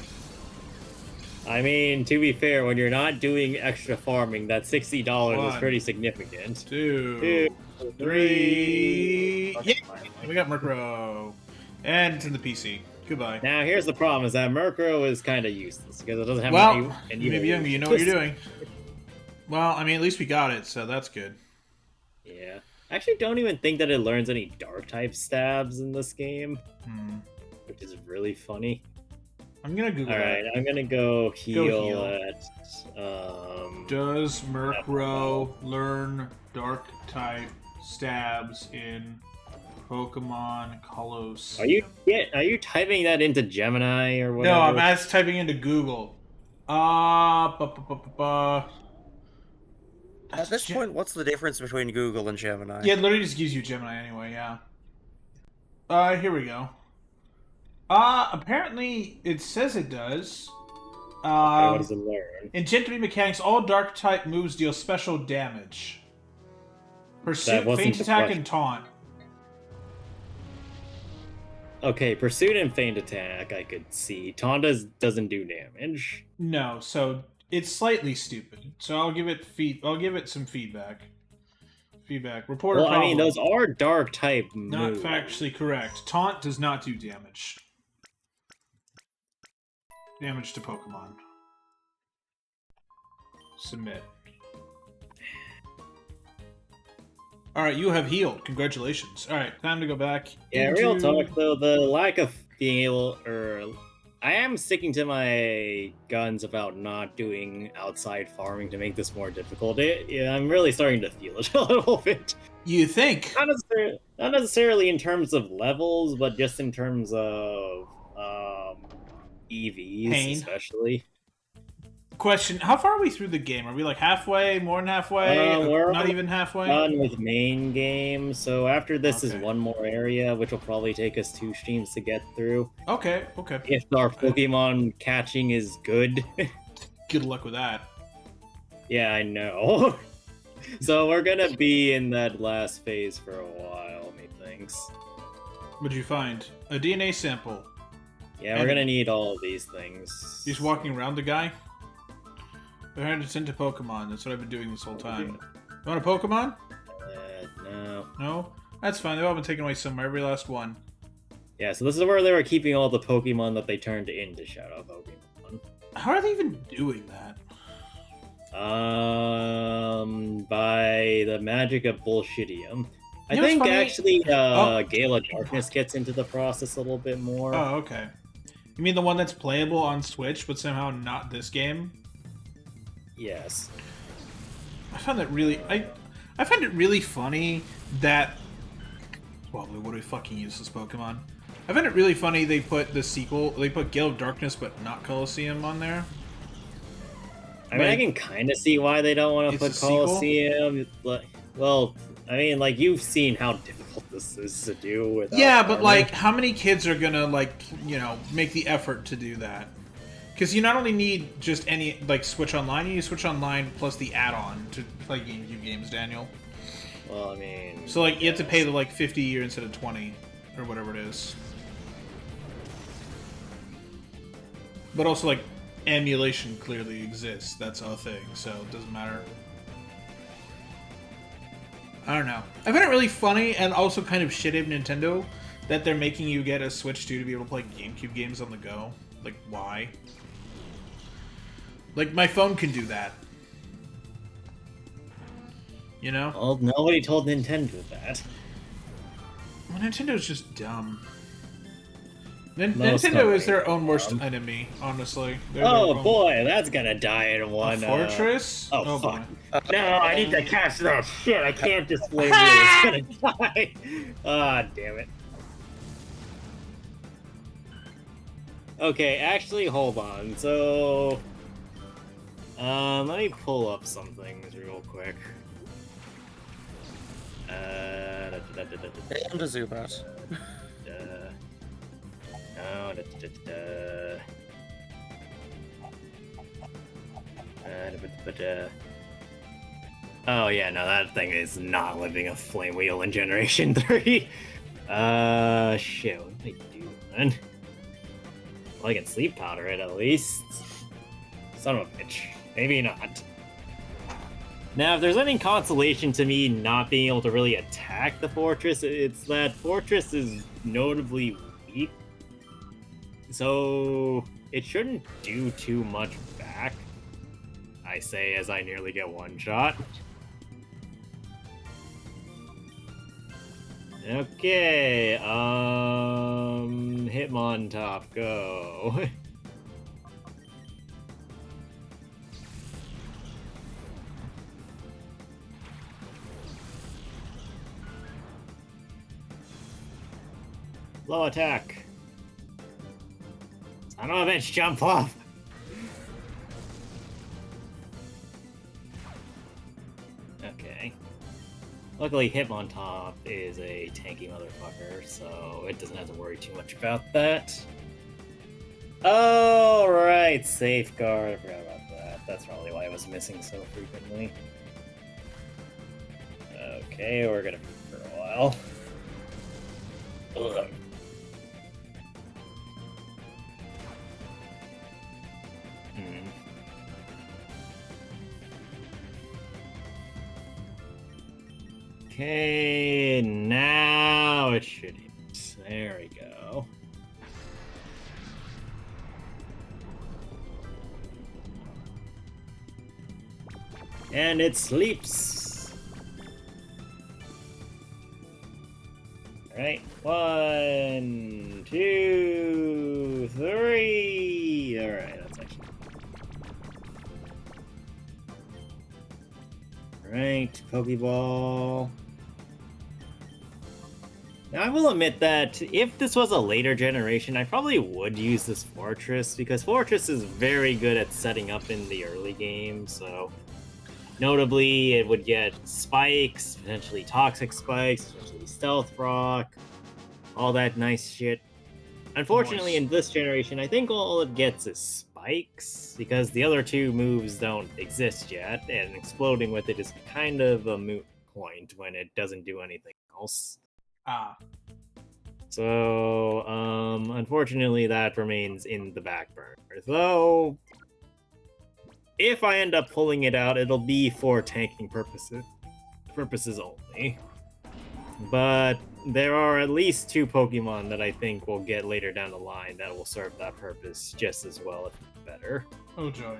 [SPEAKER 2] I mean, to be fair, when you're not doing extra farming, that $60 is
[SPEAKER 1] 1,
[SPEAKER 2] pretty significant.
[SPEAKER 1] 2, 3. Yeah, we got Murkrow. And it's in the PC. Goodbye.
[SPEAKER 2] Now, here's the problem, is that Murkrow is kind of useless, because it doesn't have any
[SPEAKER 1] maybe you know what you're doing. Well, I mean, at least we got it, so that's good.
[SPEAKER 2] Yeah. I actually don't even think that it learns any Dark-type stabs in this game, which is really funny.
[SPEAKER 1] I'm gonna Google
[SPEAKER 2] Alright, I'm gonna go heal at...
[SPEAKER 1] Does Murkrow learn Dark-type stabs in Pokemon Colosseum?
[SPEAKER 2] Are you typing that into Gemini or whatever?
[SPEAKER 1] No, I'm just typing into Google.
[SPEAKER 3] At this point, what's the difference between Google and Gemini?
[SPEAKER 1] Yeah, it literally just gives you Gemini anyway, yeah. Here we go. Apparently it says it does.
[SPEAKER 2] Okay, what does it learn?
[SPEAKER 1] In Gen 3 mechanics, all Dark-type moves deal special damage. Pursuit, Feint Attack, and Taunt.
[SPEAKER 2] Okay, Pursuit and Feint Attack I could see. Taunt doesn't do damage.
[SPEAKER 1] No, so it's slightly stupid. So I'll give it some feedback. Reporter
[SPEAKER 2] Well,
[SPEAKER 1] problem.
[SPEAKER 2] I mean, those are Dark-type
[SPEAKER 1] Not
[SPEAKER 2] moves.
[SPEAKER 1] factually correct. Taunt does not do damage. Damage to Pokemon. Submit. Alright, you have healed. Congratulations. Alright, time to go back.
[SPEAKER 2] Yeah, real talk, though, the lack of being able... I am sticking to my guns about not doing outside farming to make this more difficult. Yeah, I'm really starting to feel it a little bit.
[SPEAKER 1] You think?
[SPEAKER 2] Not necessarily in terms of levels, but just in terms of EVs,
[SPEAKER 1] Pain.
[SPEAKER 2] especially.
[SPEAKER 1] Question: how far are we through the game? Are we like halfway, more than halfway,
[SPEAKER 2] we're
[SPEAKER 1] not even halfway?
[SPEAKER 2] done with main game, so after this is
[SPEAKER 1] Okay.
[SPEAKER 2] one more area, which will probably take us 2 streams to get through.
[SPEAKER 1] Okay.
[SPEAKER 2] If our Pokemon catching is good.
[SPEAKER 1] Good luck with that.
[SPEAKER 2] Yeah, I know. So we're gonna be in that last phase for a while, methinks.
[SPEAKER 1] What'd you find? A DNA sample.
[SPEAKER 2] Yeah, we're gonna need all of these things.
[SPEAKER 1] He's walking around the guy? Behind it's into Pokemon. That's what I've been doing this whole time. You want a Pokemon?
[SPEAKER 2] No.
[SPEAKER 1] No? That's fine. They've all been taken away somewhere. Every last one.
[SPEAKER 2] Yeah, so this is where they were keeping all the Pokemon that they turned into Shadow Pokemon.
[SPEAKER 1] How are they even doing that?
[SPEAKER 2] By the magic of Bullshitium. I
[SPEAKER 1] You know what's
[SPEAKER 2] think
[SPEAKER 1] funny?
[SPEAKER 2] actually
[SPEAKER 1] Oh.
[SPEAKER 2] Gale of Darkness gets into the process a little bit more.
[SPEAKER 1] Oh, okay. You mean the one that's playable on Switch, but somehow not this game?
[SPEAKER 2] Yes.
[SPEAKER 1] I found that really... I find it really funny that... Well, what do we fucking use this Pokemon? I find it really funny they put the sequel... They put Gale of Darkness, but not Colosseum on there.
[SPEAKER 2] I mean, I can kind of see why they don't want to
[SPEAKER 1] It's
[SPEAKER 2] put
[SPEAKER 1] a sequel?
[SPEAKER 2] Colosseum. Well, I mean, like, you've seen how difficult this is to do with.
[SPEAKER 1] Yeah, but, like, how many kids are gonna, like, you know, make the effort to do that? Because you not only need just any, like, Switch Online, you need Switch Online plus the add-on to play GameCube games, Daniel.
[SPEAKER 2] Well, I mean...
[SPEAKER 1] So, like, you have to pay the, like, 50 a year instead of 20, or whatever it is. But also, like, emulation clearly exists. That's a thing, so it doesn't matter. I don't know. I find it really funny and also kind of shitty of Nintendo that they're making you get a Switch 2 to be able to play GameCube games on the go. Like, why? Like, my phone can do that. You know?
[SPEAKER 2] Well, nobody told Nintendo that.
[SPEAKER 1] Well, Nintendo's just dumb.
[SPEAKER 2] Most
[SPEAKER 1] Nintendo is their
[SPEAKER 2] companies
[SPEAKER 1] own worst
[SPEAKER 2] dumb.
[SPEAKER 1] enemy, honestly. They're their
[SPEAKER 2] Oh
[SPEAKER 1] own-
[SPEAKER 2] boy, that's gonna die in one.
[SPEAKER 1] A fortress?
[SPEAKER 2] Oh,
[SPEAKER 1] boy.
[SPEAKER 2] fuck. No, I need to catch that shit. I can't display me. It's gonna die. Ah, damn it. Okay, actually, hold on. So, let me pull up some things real quick.
[SPEAKER 3] And a Zubat.
[SPEAKER 2] Oh yeah, no, that thing is not living a flame wheel in Generation 3. Shit, what did I do, man? Well, I can sleep powder it at least. Son of a bitch. Maybe not. Now, if there's any consolation to me not being able to really attack the fortress, it's that fortress is notably weak. So, it shouldn't do too much back, I say as I nearly get one shot. Okay, Hitmontop, go. Low attack. Son of a bitch, jump off! Okay. Luckily, Hitmontop is a tanky motherfucker, so it doesn't have to worry too much about that. Oh, right, Safeguard. I forgot about that. That's probably why I was missing so frequently. Okay, we're gonna be for a while. Ugh. Okay, now it should hit. There we go. And it sleeps. Alright, 1, 2, 3. Alright, that's actually. Alright, Pokeball. Now, I will admit that if this was a later generation, I probably would use this Fortress, because Fortress is very good at setting up in the early game, so... Notably, it would get spikes, potentially toxic spikes, potentially stealth rock, all that nice shit. Unfortunately,
[SPEAKER 1] Nice.
[SPEAKER 2] in this generation, I think all it gets is spikes, because the other two moves don't exist yet, and exploding with it is kind of a moot point when it doesn't do anything else.
[SPEAKER 1] Ah.
[SPEAKER 2] So, unfortunately, that remains in the back burner. Though, if I end up pulling it out, it'll be for tanking purposes only. But there are at least 2 Pokemon that I think we'll get later down the line that will serve that purpose just as well, if not better.
[SPEAKER 1] Oh, joy.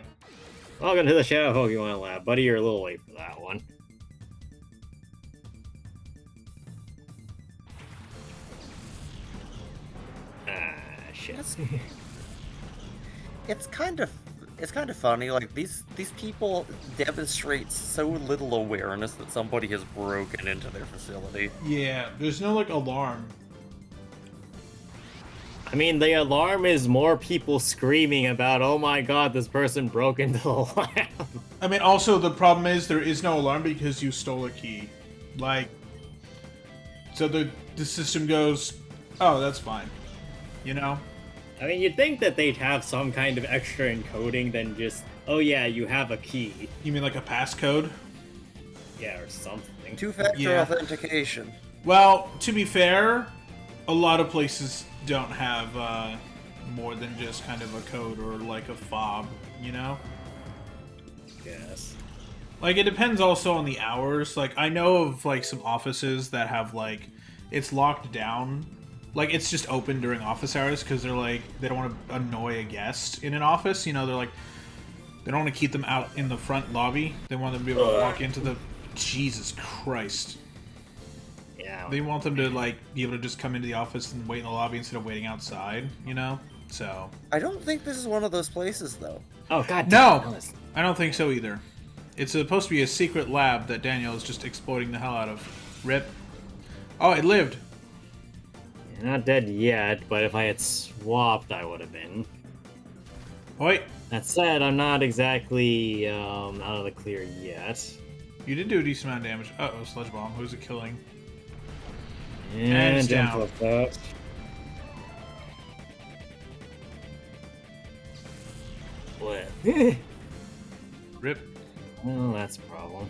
[SPEAKER 2] Welcome to the Shadow Pokemon Lab. Buddy, you're a little late for that one. Shit.
[SPEAKER 3] It's kind of funny. Like these people demonstrate so little awareness that somebody has broken into their facility.
[SPEAKER 1] Yeah, there's no, like, alarm.
[SPEAKER 2] I mean, the alarm is more people screaming about, oh my god, this person broke into the lab.
[SPEAKER 1] I mean, also, the problem is there is no alarm because you stole a key. Like, so the system goes, oh, that's fine. You know?
[SPEAKER 2] I mean, you'd think that they'd have some kind of extra encoding than just, oh yeah, you have a key.
[SPEAKER 1] You mean like a passcode?
[SPEAKER 2] Yeah, or something.
[SPEAKER 3] Two-factor
[SPEAKER 1] Yeah.
[SPEAKER 3] authentication.
[SPEAKER 1] Well, to be fair, a lot of places don't have more than just kind of a code or like a fob, you know?
[SPEAKER 2] Yes.
[SPEAKER 1] Like, it depends also on the hours. Like, I know of, like, some offices that have, like, it's locked down. Like, it's just open during office hours because they're, like, they don't want to annoy a guest in an office. You know, they're, like, they don't want to keep them out in the front lobby. They want them to be able to walk into the... Jesus Christ.
[SPEAKER 2] Yeah.
[SPEAKER 1] They want them to, like, be able to just come into the office and wait in the lobby instead of waiting outside, you know? So...
[SPEAKER 3] I don't think this is one of those places, though.
[SPEAKER 2] Oh, god
[SPEAKER 1] No!
[SPEAKER 2] damn it.
[SPEAKER 1] I don't think so either. It's supposed to be a secret lab that Daniel is just exploiting the hell out of. Rip. Oh, it lived.
[SPEAKER 2] Not dead yet, but if I had swapped, I would have been.
[SPEAKER 1] Wait,
[SPEAKER 2] That said, I'm not exactly out of the clear yet.
[SPEAKER 1] you did do a decent amount of damage. Uh-oh, Sludge Bomb. Who's it killing?
[SPEAKER 2] And
[SPEAKER 1] it's
[SPEAKER 2] jump
[SPEAKER 1] down.
[SPEAKER 2] up that. What?
[SPEAKER 1] Rip.
[SPEAKER 2] Well, that's a problem.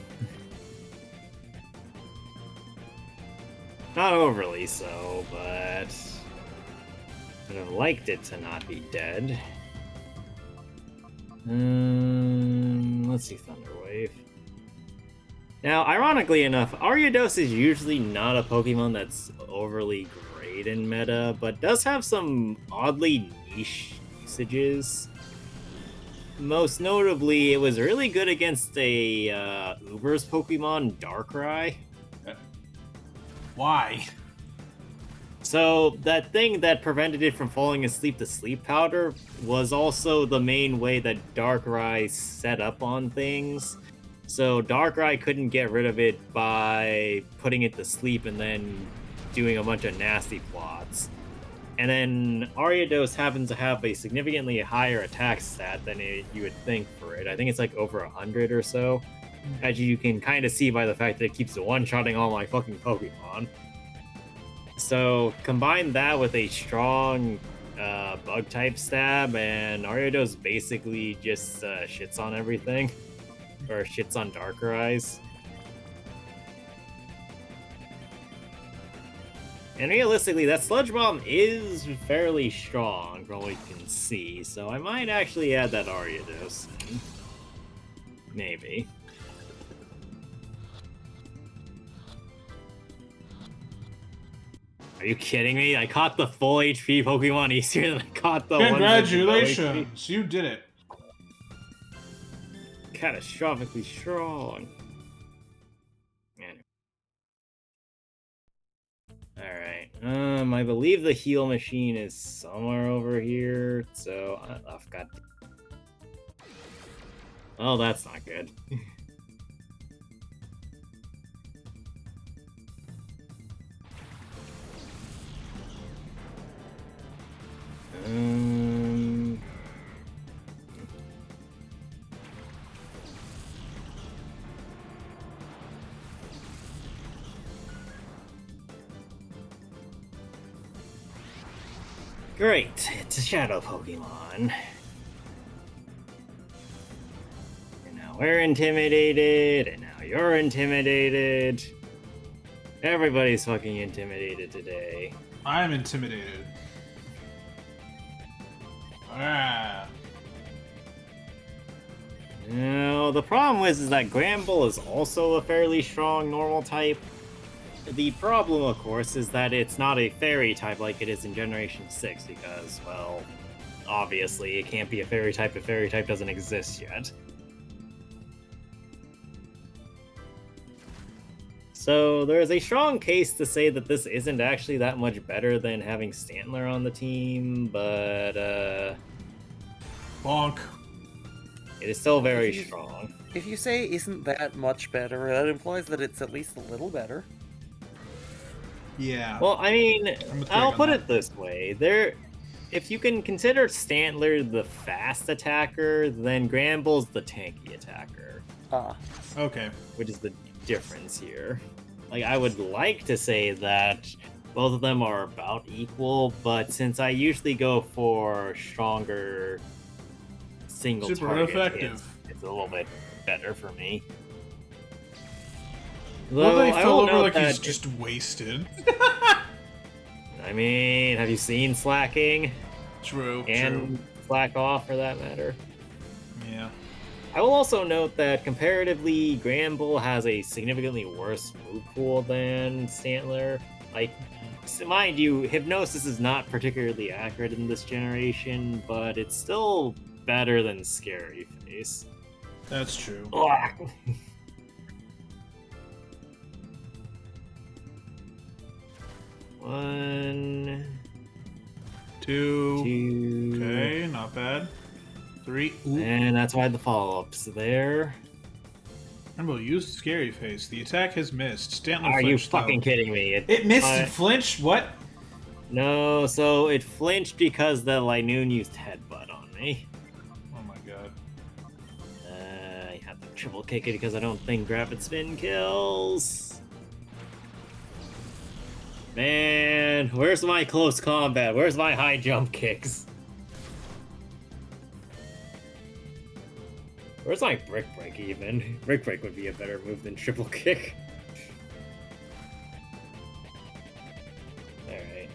[SPEAKER 2] Not overly so, but would have liked it to not be dead. Let's see, Thunder Wave. Now, ironically enough, Ariados is usually not a Pokemon that's overly great in meta, but does have some oddly niche usages. Most notably, it was really good against a Uber's Pokemon, Darkrai.
[SPEAKER 1] Why?
[SPEAKER 2] So, that thing that prevented it from falling asleep, the sleep powder, was also the main way that Darkrai set up on things. So, Darkrai couldn't get rid of it by putting it to sleep and then doing a bunch of nasty plots. And then Ariados happens to have a significantly higher attack stat than you would think for it. I think it's like over 100 or so. As you can kind of see by the fact that it keeps one-shotting all my fucking Pokemon. So combine that with a strong bug-type stab, and Ariados basically just shits on everything. Or shits on Darkrai's. And realistically, that Sludge Bomb is fairly strong, from what you can see, so I might actually add that Ariados in. Maybe. Are you kidding me? I caught the full HP Pokemon easier than I caught the one that's low HP.
[SPEAKER 1] Congratulations! You did it.
[SPEAKER 2] Catastrophically strong. Anyway. Alright. I believe the heal machine is somewhere over here, so I've got... Oh, that's not good. Great, it's a shadow Pokemon. And now we're intimidated, and now you're intimidated. Everybody's fucking intimidated today.
[SPEAKER 1] I'm intimidated. Ah.
[SPEAKER 2] Now, the problem is that Gramble is also a fairly strong normal type. The problem, of course, is that it's not a fairy type like it is in Generation 6, because, well, obviously it can't be a fairy type if fairy type doesn't exist yet. So there's a strong case to say that this isn't actually that much better than having Stantler on the team, but
[SPEAKER 1] Bonk.
[SPEAKER 2] it is still very strong.
[SPEAKER 3] If you say isn't that much better, that implies that it's at least a little better.
[SPEAKER 1] Yeah.
[SPEAKER 2] Well, I mean,
[SPEAKER 1] I'm with Greg
[SPEAKER 2] I'll
[SPEAKER 1] on
[SPEAKER 2] put
[SPEAKER 1] that.
[SPEAKER 2] it this way. If you can consider Stantler the fast attacker, then Gramble's the tanky attacker,
[SPEAKER 3] Ah.
[SPEAKER 1] Okay.
[SPEAKER 2] which is the difference here. Like, I would like to say that both of them are about equal, but since I usually go for stronger single
[SPEAKER 1] Super
[SPEAKER 2] target
[SPEAKER 1] effective.
[SPEAKER 2] hits, it's a little bit better for me.
[SPEAKER 1] Well,
[SPEAKER 2] Though
[SPEAKER 1] they
[SPEAKER 2] I
[SPEAKER 1] fell
[SPEAKER 2] will
[SPEAKER 1] over
[SPEAKER 2] note
[SPEAKER 1] like he's
[SPEAKER 2] that-
[SPEAKER 1] just wasted.
[SPEAKER 2] I mean, have you seen slacking?
[SPEAKER 1] True.
[SPEAKER 2] And slack off, for that matter.
[SPEAKER 1] True. Yeah.
[SPEAKER 2] I will also note that comparatively, Gramble has a significantly worse move pool than Stantler. Like, mind you, Hypnosis is not particularly accurate in this generation, but it's still better than Scary Face.
[SPEAKER 1] That's true.
[SPEAKER 2] Ugh. One,
[SPEAKER 1] Two.
[SPEAKER 2] two,
[SPEAKER 1] Okay, not bad. Three. Ooh.
[SPEAKER 2] and that's why the follow-up's there.
[SPEAKER 1] Remember, use Scary Face. The attack has missed. Stantler
[SPEAKER 2] Are you
[SPEAKER 1] flinched, though.
[SPEAKER 2] fucking kidding me?
[SPEAKER 1] It missed
[SPEAKER 2] I-
[SPEAKER 1] and flinched? What?
[SPEAKER 2] No, so it flinched because the Linoon used Headbutt on me.
[SPEAKER 1] Oh my god.
[SPEAKER 2] I have to triple kick it because I don't think Rapid Spin kills. Man, where's my close combat? Where's my high jump kicks? Where's my Brick Break even? Brick Break would be a better move than triple kick. Alright.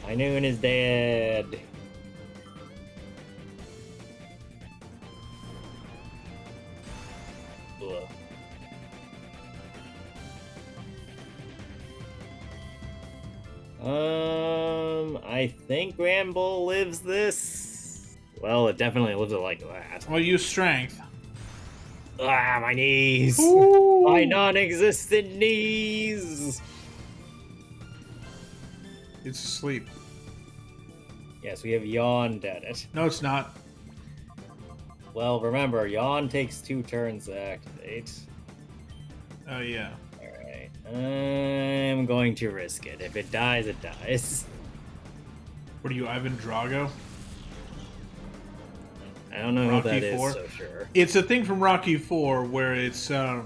[SPEAKER 2] Linoon is dead. Ugh. I think Gramble lives this. Well, it definitely lives it like that.
[SPEAKER 1] Well, use Strength.
[SPEAKER 2] Ah, my knees!
[SPEAKER 1] Ooh.
[SPEAKER 2] My non-existent knees!
[SPEAKER 1] It's asleep.
[SPEAKER 2] Yes, we have yawned at it.
[SPEAKER 1] No, it's not.
[SPEAKER 2] Well, remember, yawn takes 2 turns to activate.
[SPEAKER 1] Oh, yeah.
[SPEAKER 2] Alright. I'm going to risk it. If it dies, it dies.
[SPEAKER 1] What are you, Ivan Drago?
[SPEAKER 2] I don't know
[SPEAKER 1] Rocky
[SPEAKER 2] who that is,
[SPEAKER 1] 4?
[SPEAKER 2] so sure.
[SPEAKER 1] It's a thing from Rocky 4 where it's a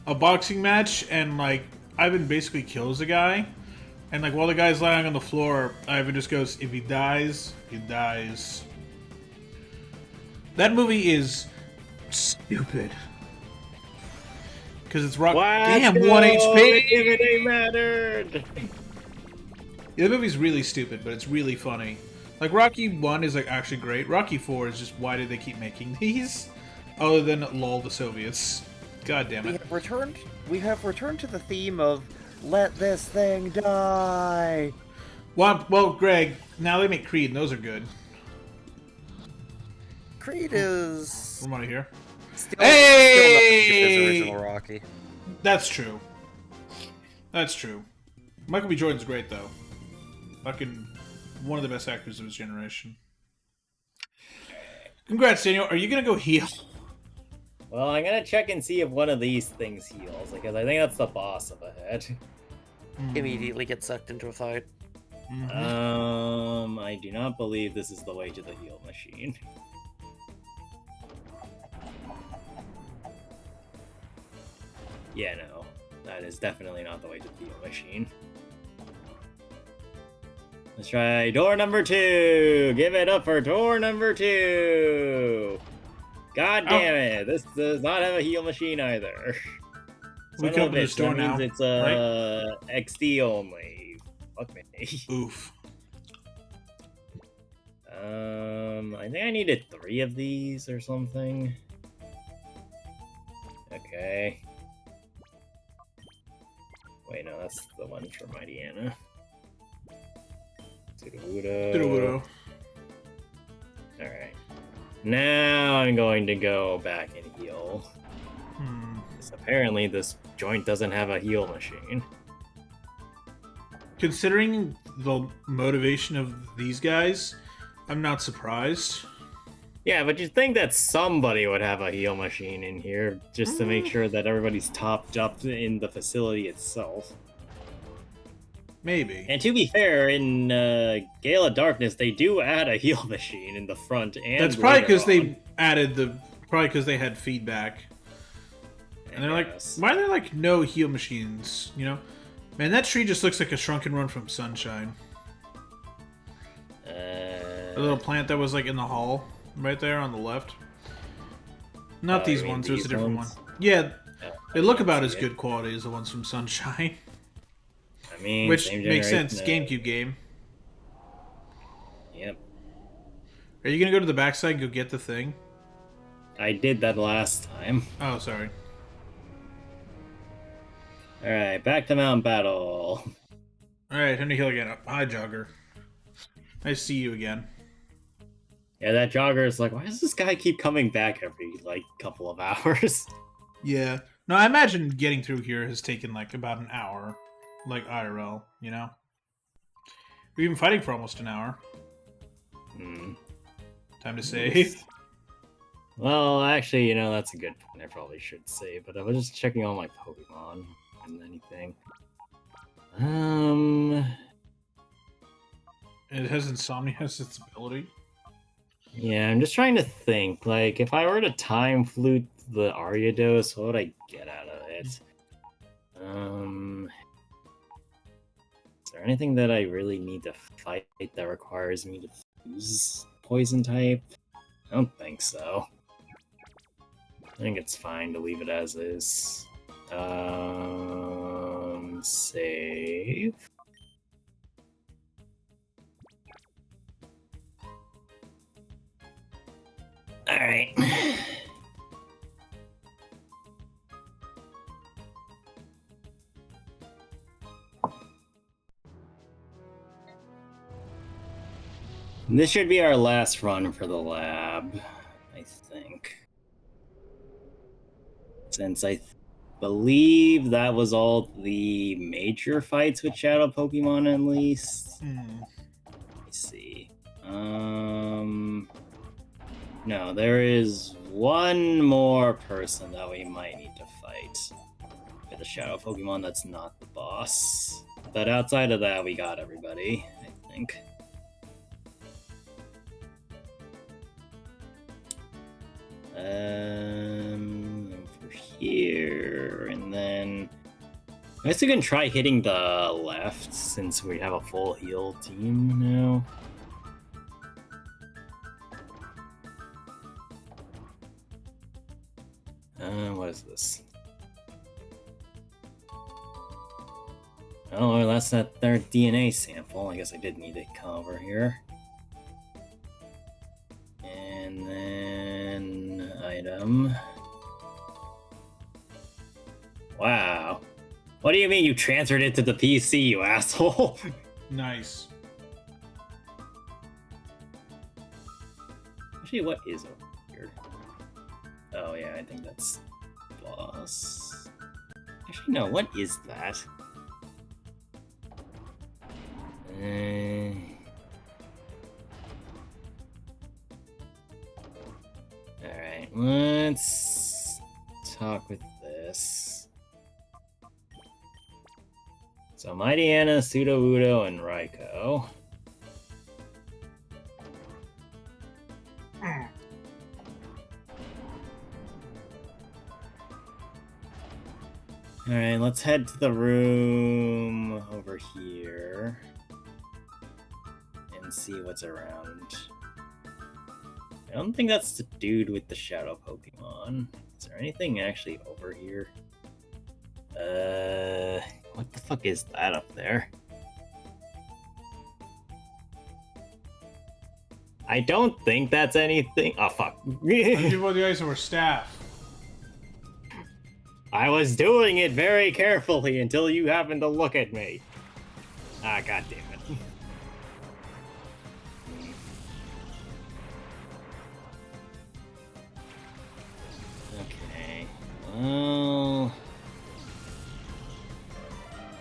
[SPEAKER 1] boxing match and, like, Ivan basically kills a guy. And, like, while the guy's lying on the floor, Ivan just goes, if he dies, he dies. That movie is stupid. Because it's Rocky. Damn, 1 HP!
[SPEAKER 2] It mattered!
[SPEAKER 1] Yeah, the movie's really stupid, but it's really funny. Like, Rocky 1 is, like, actually great. Rocky 4 is just, why did they keep making these? Other than lol the Soviets. God damn it.
[SPEAKER 3] We have returned to the theme of let this thing die.
[SPEAKER 1] Well, Greg, now they make Creed, and those are good.
[SPEAKER 3] Creed is
[SPEAKER 1] From what I hear.
[SPEAKER 3] still,
[SPEAKER 1] Hey!
[SPEAKER 3] still not as good as original Rocky.
[SPEAKER 1] That's true. That's true. Michael B. Jordan's great, though. Fucking one of the best actors of his generation. Congrats, Daniel. Are you gonna go heal?
[SPEAKER 2] Well, I'm gonna check and see if one of these things heals, because I think that's the boss up ahead.
[SPEAKER 3] Immediately get sucked into a fight.
[SPEAKER 2] I do not believe this is the way to the heal machine. Yeah, no. That is definitely not the way to the heal machine. Let's try door number 2. Give it up for door number 2. God damn it! This does not have a heal machine either.
[SPEAKER 1] We
[SPEAKER 2] Son
[SPEAKER 1] can
[SPEAKER 2] of
[SPEAKER 1] open
[SPEAKER 2] a
[SPEAKER 1] this
[SPEAKER 2] bitch,
[SPEAKER 1] door
[SPEAKER 2] that means
[SPEAKER 1] now,
[SPEAKER 2] it's
[SPEAKER 1] right?
[SPEAKER 2] XD only. Fuck me.
[SPEAKER 1] Oof.
[SPEAKER 2] I think I needed 3 of these or something. Okay. Wait, no, that's the one for Mighty Anna.
[SPEAKER 1] Doodle-doodle.
[SPEAKER 2] Alright. Now I'm going to go back and heal. Because apparently this joint doesn't have a heal machine.
[SPEAKER 1] Considering the motivation of these guys, I'm not surprised.
[SPEAKER 2] Yeah, but you'd think that somebody would have a heal machine in here, just to make sure that everybody's topped up in the facility itself.
[SPEAKER 1] Maybe.
[SPEAKER 2] And to be fair, in Gale of Darkness, they do add a heal machine in the front and
[SPEAKER 1] That's probably because
[SPEAKER 2] later on.
[SPEAKER 1] they added the... Probably because they had feedback. And they're like,
[SPEAKER 2] Yes.
[SPEAKER 1] why are there like no heal machines, you know? Man, that tree just looks like a shrunken run from Sunshine. A little plant that was like in the hall, right there on the left. Not these
[SPEAKER 2] you mean
[SPEAKER 1] ones, there's a
[SPEAKER 2] these
[SPEAKER 1] different
[SPEAKER 2] ones?
[SPEAKER 1] one. Yeah,
[SPEAKER 2] Oh,
[SPEAKER 1] they look
[SPEAKER 2] I
[SPEAKER 1] about
[SPEAKER 2] see
[SPEAKER 1] as
[SPEAKER 2] it.
[SPEAKER 1] good quality as the ones from Sunshine.
[SPEAKER 2] I mean,
[SPEAKER 1] Which
[SPEAKER 2] same
[SPEAKER 1] makes
[SPEAKER 2] generation
[SPEAKER 1] sense,
[SPEAKER 2] of-
[SPEAKER 1] GameCube game.
[SPEAKER 2] Yep.
[SPEAKER 1] Are you gonna go to the backside and go get the thing?
[SPEAKER 2] I did that last time.
[SPEAKER 1] Oh, sorry.
[SPEAKER 2] Alright, back to Mount Battle.
[SPEAKER 1] Alright, time to heal again. Hi, Jogger. Nice to see you again.
[SPEAKER 2] Yeah, that jogger is like, why does this guy keep coming back every, like, couple of hours?
[SPEAKER 1] Yeah. No, I imagine getting through here has taken like about an hour. Like IRL, you know? We've been fighting for almost an hour. Time to save.
[SPEAKER 2] Well, actually, you know, that's a good point. I probably should say, but I was just checking all my Pokemon and anything.
[SPEAKER 1] It has insomnia as its ability.
[SPEAKER 2] Yeah, I'm just trying to think. Like, if I were to time flute the Ariados, what would I get out of it? Is there anything that I really need to fight that requires me to use poison type? I don't think so. I think it's fine to leave it as is. Save. Alright. This should be our last run for the lab, I think. Since I believe that was all the major fights with Shadow Pokemon, at least. Let me see. No, there is one more person that we might need to fight with a Shadow Pokemon that's not the boss. But outside of that, we got everybody, I think. Over here, and then I guess we can try hitting the left since we have a full heal team now. What is this? Oh, that's that their DNA sample. I guess I did need to come over here. And then item. Wow. What do you mean you transferred it to the PC, you asshole?
[SPEAKER 1] Nice.
[SPEAKER 2] Actually, what is over here? Oh yeah, I think that's boss. Actually, no, what is that? Alright, let's talk with this. So Mighty Anna, Sudowoodo, and Raikou. Alright, let's head to the room over here. and see what's around. I don't think that's the dude with the shadow Pokemon. Is there anything actually over here? What the fuck is that up there? I don't think that's anything. Oh, fuck.
[SPEAKER 1] Give all the ice over staff.
[SPEAKER 2] I was doing it very carefully until you happened to look at me. Ah, god damn it. Okay. Well...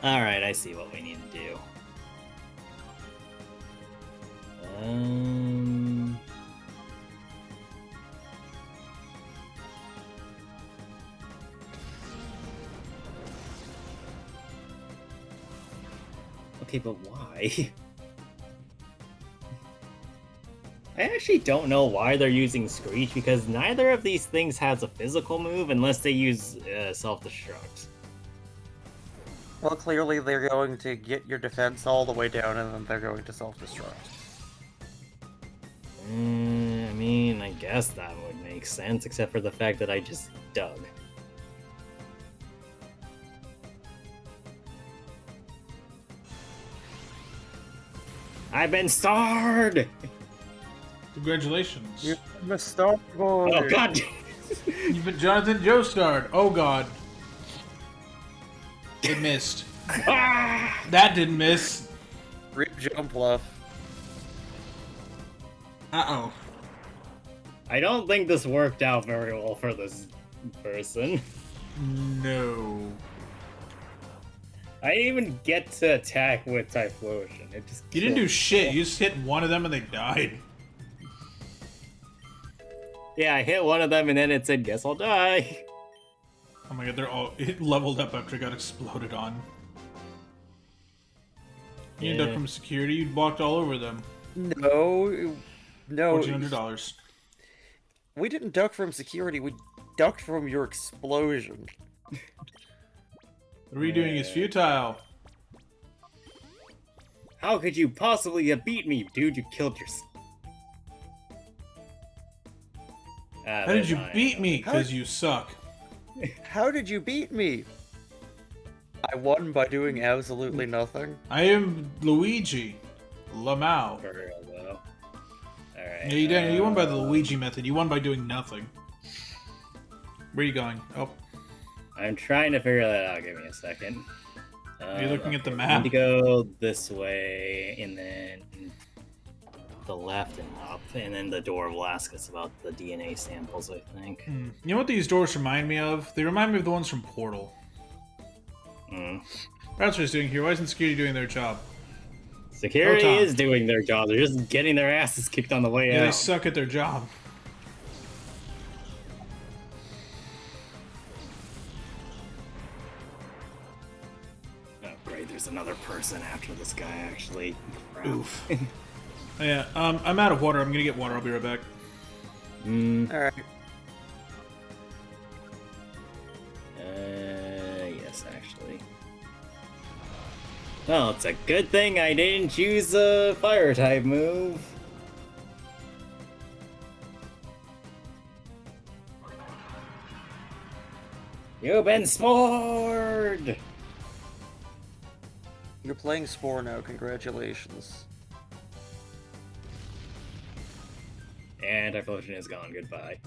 [SPEAKER 2] Alright, I see what we need to do. Okay, but why? I actually don't know why they're using Screech, because neither of these things has a physical move unless they use self-destruct.
[SPEAKER 3] Well, clearly they're going to get your defense all the way down, and then they're going to self-destruct.
[SPEAKER 2] I mean, I guess that would make sense, except for the fact that I just dug. I've been starred!
[SPEAKER 1] Congratulations.
[SPEAKER 3] You're the star boy!
[SPEAKER 2] Oh god!
[SPEAKER 1] You've been Jonathan Joe starred. Oh god. It missed. That didn't miss.
[SPEAKER 3] Rip jump left.
[SPEAKER 1] Uh-oh.
[SPEAKER 2] I don't think this worked out very well for this person.
[SPEAKER 1] No.
[SPEAKER 2] I didn't even get to attack with Typhlosion. It just
[SPEAKER 1] You didn't do shit. You just hit one of them and they died.
[SPEAKER 2] Yeah, I hit one of them and then it said, guess I'll die.
[SPEAKER 1] Oh my god, they're all it leveled up after it got exploded on. You ducked from security, you walked all over them.
[SPEAKER 3] No.
[SPEAKER 1] $1,400.
[SPEAKER 3] We didn't duck from security, we ducked from your explosion.
[SPEAKER 1] What are we doing is futile.
[SPEAKER 2] How could you possibly have beat me, dude? You killed yourself.
[SPEAKER 1] How did you beat me? Because you suck.
[SPEAKER 3] How did you beat me? I won by doing absolutely nothing.
[SPEAKER 1] I am Luigi. Lamau.
[SPEAKER 2] For real, though. Alright.
[SPEAKER 1] Yeah, you didn't. You won by the Luigi method. You won by doing nothing. Where are you going? Oh.
[SPEAKER 2] I'm trying to figure that out. Give me a second.
[SPEAKER 1] Are you looking at the
[SPEAKER 2] I
[SPEAKER 1] map?
[SPEAKER 2] need to go this way, and then the left and up, and then the door will ask us about the DNA samples, I think.
[SPEAKER 1] You know what these doors remind me of? They remind me of the ones from Portal. That's what he's doing here. Why isn't security doing their job?
[SPEAKER 2] Security is doing their job. They're just getting their asses kicked on the way out.
[SPEAKER 1] They suck at their job.
[SPEAKER 2] Oh, great. There's another person after this guy, actually.
[SPEAKER 1] Oof. Oh, yeah, I'm out of water. I'm gonna get water. I'll be right back.
[SPEAKER 3] Alright.
[SPEAKER 2] Yes, actually. Well, it's a good thing I didn't choose a fire type move. You've been spored!
[SPEAKER 3] You're playing Spore now, congratulations.
[SPEAKER 2] And our potion is gone, goodbye.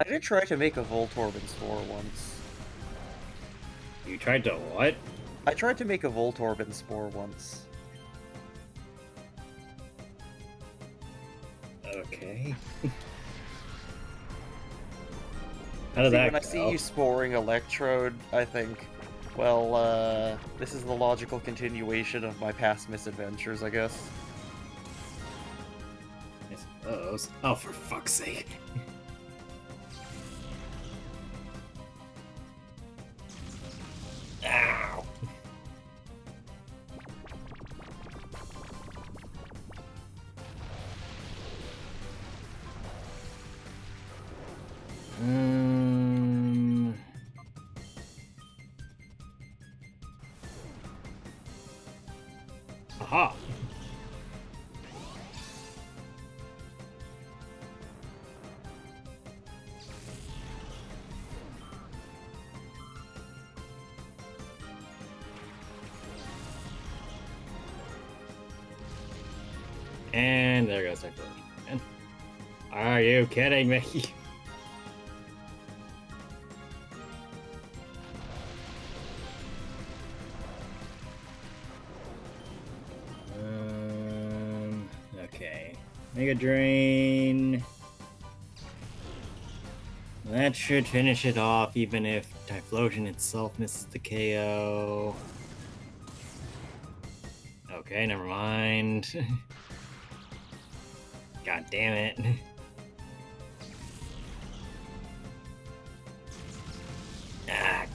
[SPEAKER 3] I did try to make a Voltorb in Spore once.
[SPEAKER 2] You tried to what?
[SPEAKER 3] I tried to make a Voltorb in Spore once.
[SPEAKER 2] Okay. How did that
[SPEAKER 3] When I see you sporing Electrode, I think, well, this is the logical continuation of my past misadventures, I guess.
[SPEAKER 2] I suppose. Oh, for fuck's sake. Ow! Aha! And there goes Typhlosion. Are you kidding me? Okay. Mega Drain. That should finish it off, even if Typhlosion itself misses the KO. Okay, never mind. God damn it. Ah.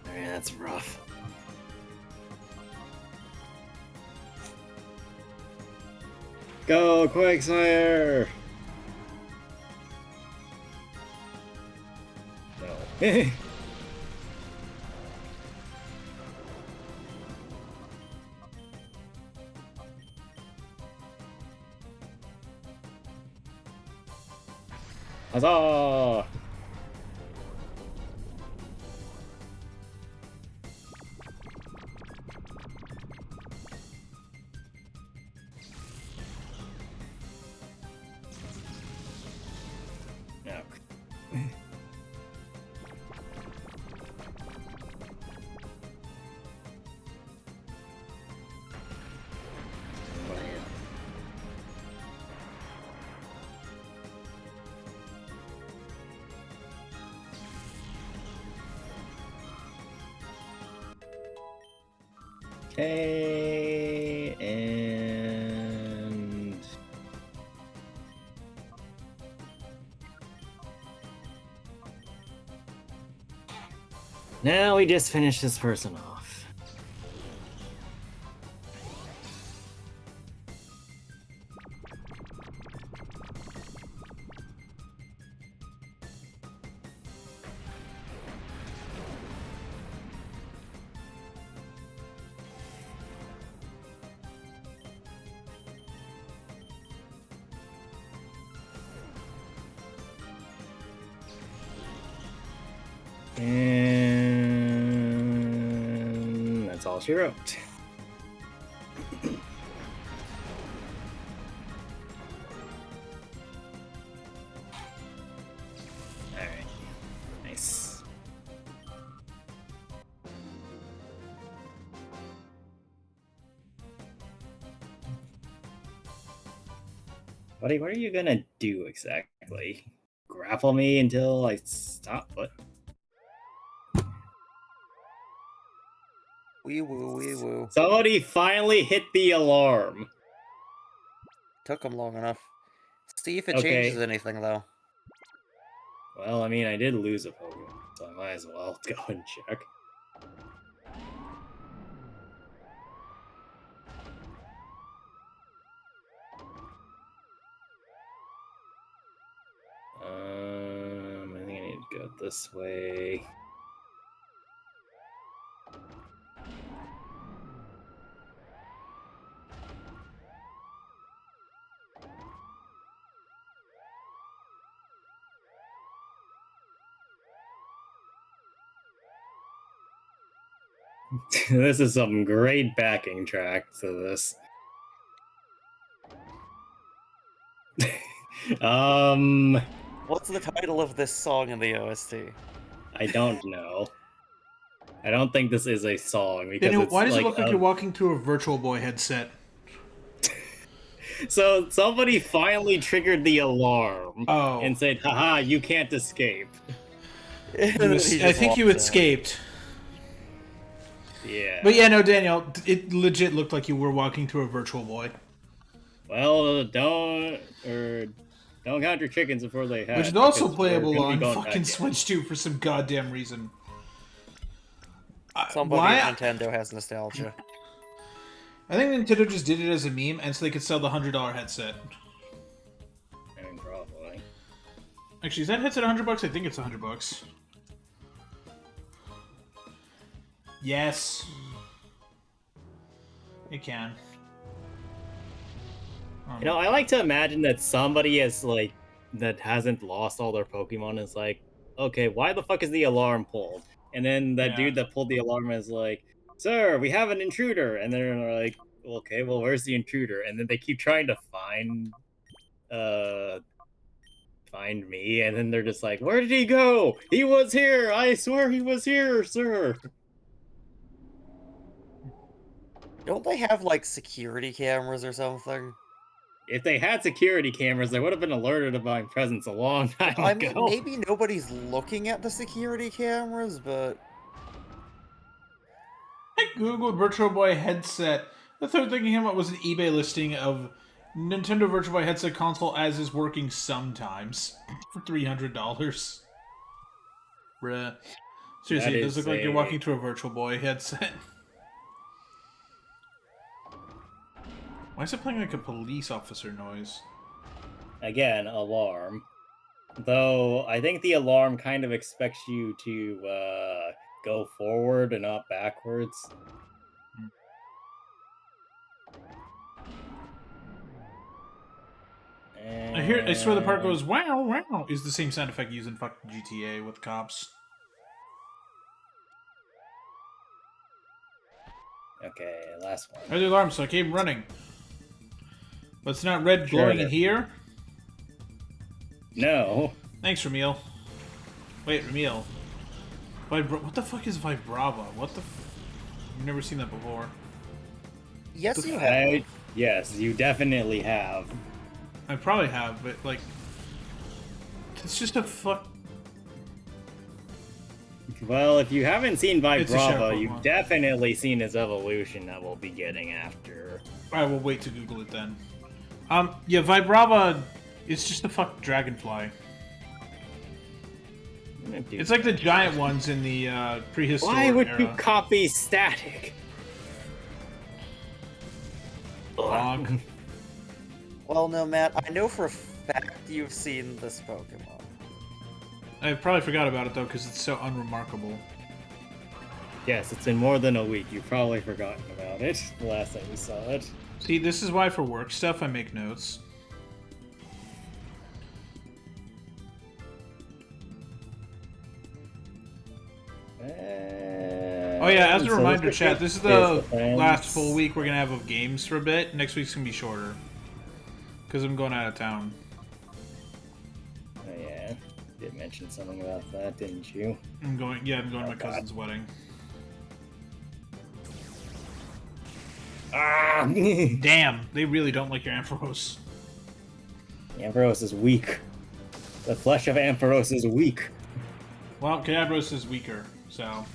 [SPEAKER 2] Alright, that's rough. Go, Quagsire! No. Huzzah! Okay, and now we just finish this person off. And that's all she wrote. Alright. Nice. Buddy, what are you gonna do exactly? Grapple me until I stop? What?
[SPEAKER 3] Wee woo, wee woo.
[SPEAKER 2] Somebody finally hit the alarm.
[SPEAKER 3] Took him long enough. See if it
[SPEAKER 2] Okay.
[SPEAKER 3] changes anything, though.
[SPEAKER 2] Well, I mean, I did lose a Pokemon, so I might as well go and check. I think I need to go this way. This is some great backing track to this.
[SPEAKER 3] What's the title of this song in the OST?
[SPEAKER 2] I don't know. I don't think this is a song because
[SPEAKER 1] Daniel,
[SPEAKER 2] it's
[SPEAKER 1] why does
[SPEAKER 2] like
[SPEAKER 1] it look like you're walking through a Virtual Boy headset?
[SPEAKER 2] So somebody finally triggered the alarm and said, "Haha, you can't escape."
[SPEAKER 1] I think you escaped.
[SPEAKER 2] Yeah.
[SPEAKER 1] But yeah, no, Daniel, it legit looked like you were walking through a Virtual Boy.
[SPEAKER 2] Well, don't count your chickens before they hatch.
[SPEAKER 1] Which is also
[SPEAKER 2] because
[SPEAKER 1] playable
[SPEAKER 2] we're gonna be
[SPEAKER 1] on
[SPEAKER 2] going
[SPEAKER 1] fucking
[SPEAKER 2] back
[SPEAKER 1] Switch too for some goddamn reason.
[SPEAKER 3] Somebody at Nintendo has nostalgia.
[SPEAKER 1] I think Nintendo just did it as a meme, and so they could sell the $100 headset.
[SPEAKER 2] I mean, probably.
[SPEAKER 1] Actually, is that headset $100? I think it's $100. Yes. It can.
[SPEAKER 2] You know, I like to imagine that somebody is like that hasn't lost all their Pokemon is like, okay, why the fuck is the alarm pulled? And then that dude that pulled the alarm is like, Sir, we have an intruder. And they're like, okay, well, where's the intruder? And then they keep trying to find me, and then they're just like, where did he go? He was here! I swear he was here, sir!
[SPEAKER 3] Don't they have, like, security cameras or something?
[SPEAKER 2] If they had security cameras, they would have been alerted of my presence a long time ago.
[SPEAKER 3] I mean, maybe nobody's looking at the security cameras, but...
[SPEAKER 1] I googled Virtual Boy headset. The third thing came up was an eBay listing of Nintendo Virtual Boy headset console as is working sometimes for $300. Bruh. Seriously, it does look like you're walking through a Virtual Boy headset. Why is it playing like a police officer noise?
[SPEAKER 2] Again, alarm. Though, I think the alarm kind of expects you to go forward and not backwards.
[SPEAKER 1] I swear the part goes wow wow is the same sound effect used in fucking GTA with cops.
[SPEAKER 2] Okay, last one.
[SPEAKER 1] I heard the alarm, so I came running. But it's not red glowing in here?
[SPEAKER 2] No.
[SPEAKER 1] Thanks, Ramil. Wait, Ramil. What the fuck is Vibrava? What the I've never seen that before.
[SPEAKER 3] Yes, you have.
[SPEAKER 2] Yes, you definitely have.
[SPEAKER 1] I probably have, but, like... It's just a fuck...
[SPEAKER 2] Well, if you haven't seen Vibrava, you've definitely seen his evolution that we'll be getting after.
[SPEAKER 1] I will wait to Google it then. Yeah, Vibrava is just a fuck dragonfly. It's like the giant ones in the prehistoric era.
[SPEAKER 2] Why would you copy static?
[SPEAKER 1] Ugh.
[SPEAKER 3] Well, no, Matt, I know for a fact you've seen this Pokemon.
[SPEAKER 1] I probably forgot about it, though, because it's so unremarkable.
[SPEAKER 2] Yes, it's been more than a week. You've probably forgotten about it the last time you saw it.
[SPEAKER 1] See, this is why for work stuff I make notes. Oh yeah, as a reminder, chat, this is the last full week we're going to have of games for a bit. Next week's going to be shorter. Because I'm going out of town.
[SPEAKER 2] Oh yeah, you did mention something about that, didn't you?
[SPEAKER 1] I'm going to my cousin's wedding.
[SPEAKER 2] Ah!
[SPEAKER 1] Damn, they really don't like your Ampharos.
[SPEAKER 2] Ampharos is weak. The flesh of Ampharos is weak.
[SPEAKER 1] Well, Kadabros is weaker, so...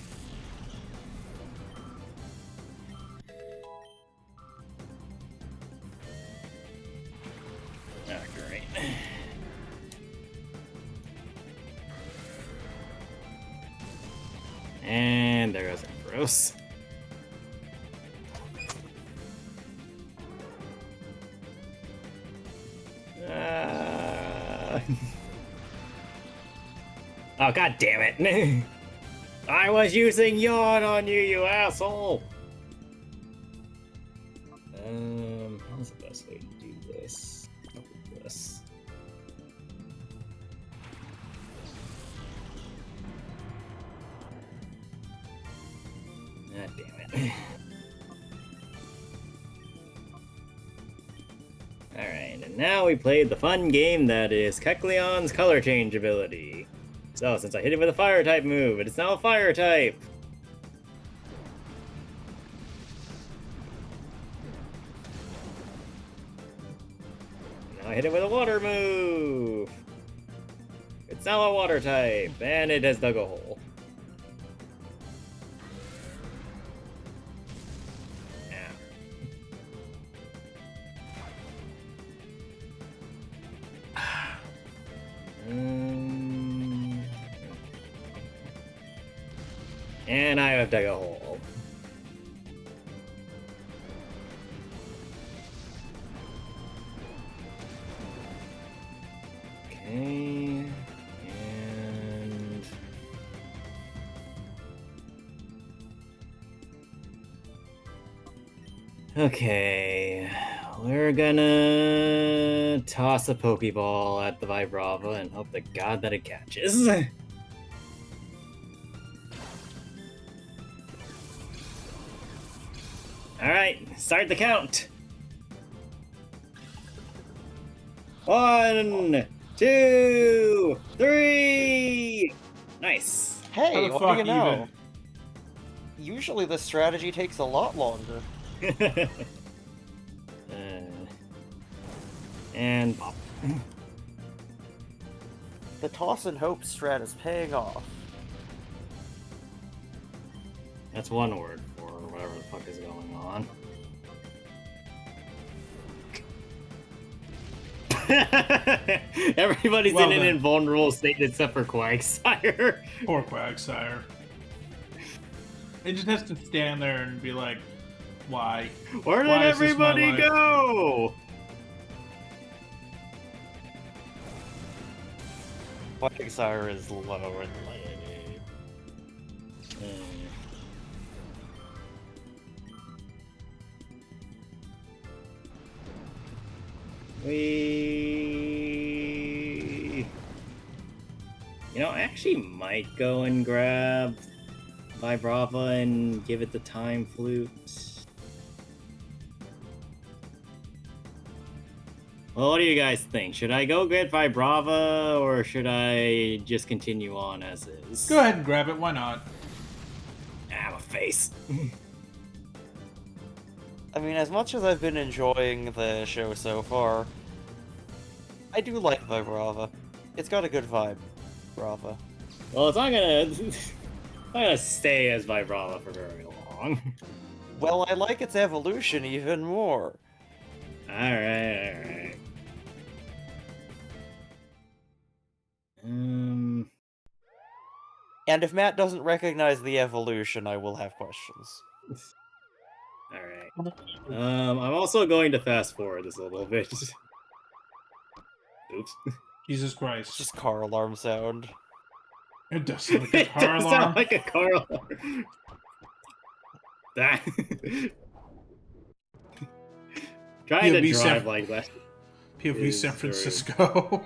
[SPEAKER 2] And there goes Ampharos. Oh, god damn it. I was using yawn on you, you asshole. How's the best way to do this? Look at this. God damn it. Alright, and now we played the fun game that is Kecleon's color change ability. So, since I hit it with a fire type move, it is now a fire type. Now I hit it with a water move. It's now a water type, and it has dug a hole. And I have dug a hole. Okay, and... Okay, we're gonna toss a Pokeball at the Vibrava and hope to God that it catches. Alright, start the count. 1, 2, 3. Nice.
[SPEAKER 1] How
[SPEAKER 3] Hey,
[SPEAKER 1] the
[SPEAKER 3] what do
[SPEAKER 1] fuck
[SPEAKER 3] you know?
[SPEAKER 1] even?
[SPEAKER 3] Usually this strategy takes a lot longer.
[SPEAKER 2] And pop.
[SPEAKER 3] The toss and hope strat is paying off.
[SPEAKER 2] That's one word for whatever the fuck is going on. Everybody's
[SPEAKER 1] Well
[SPEAKER 2] in an
[SPEAKER 1] then.
[SPEAKER 2] invulnerable state except for Quagsire.
[SPEAKER 1] Poor Quagsire. It just has to stand there and be like, why?
[SPEAKER 2] Where did
[SPEAKER 1] Why is this my
[SPEAKER 2] everybody
[SPEAKER 1] life?
[SPEAKER 2] go?
[SPEAKER 3] Quagsire is low and lady.
[SPEAKER 2] You know, I actually might go and grab Vibrava and give it the time flute. Well, what do you guys think? Should I go get Vibrava or should I just continue on as is?
[SPEAKER 1] Go ahead and grab it, why not?
[SPEAKER 2] Ah, my face.
[SPEAKER 3] I mean, as much as I've been enjoying the show so far, I do like Vibrava. It's got a good vibe, Brava.
[SPEAKER 2] Well, it's not gonna stay as Vibrava for very long.
[SPEAKER 3] Well, I like its evolution even more.
[SPEAKER 2] Alright.
[SPEAKER 3] And if Matt doesn't recognize the evolution, I will have questions.
[SPEAKER 2] Alright. I'm also going to fast forward this a little bit. Oops.
[SPEAKER 1] Jesus Christ.
[SPEAKER 3] Just car alarm sound.
[SPEAKER 1] It does sound like a
[SPEAKER 2] It
[SPEAKER 1] car
[SPEAKER 2] does
[SPEAKER 1] alarm.
[SPEAKER 2] sound like a car alarm. That. Trying to
[SPEAKER 1] POV
[SPEAKER 2] drive like that.
[SPEAKER 1] POV
[SPEAKER 2] is
[SPEAKER 1] San
[SPEAKER 2] very-
[SPEAKER 1] Francisco.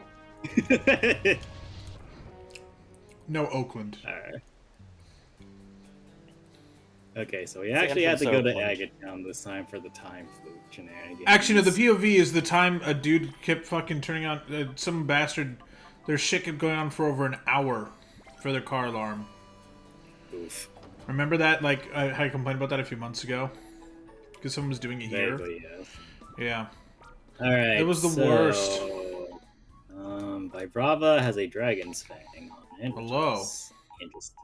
[SPEAKER 1] No Oakland.
[SPEAKER 2] Alright. Okay, so we actually had to go to Agatown this time for the time flute shenanigans.
[SPEAKER 1] Actually, no, the POV is the time a dude kept fucking turning on... some bastard... Their shit kept going on for over an hour for their car alarm.
[SPEAKER 2] Oof.
[SPEAKER 1] Remember that? Like, I complained about that a few months ago? Because someone was doing it here.
[SPEAKER 2] Vaguely, yes.
[SPEAKER 1] Yeah.
[SPEAKER 2] Alright,
[SPEAKER 1] It was the worst.
[SPEAKER 2] Vibrava has a dragon's fang on it.
[SPEAKER 1] Hello.
[SPEAKER 2] Interesting.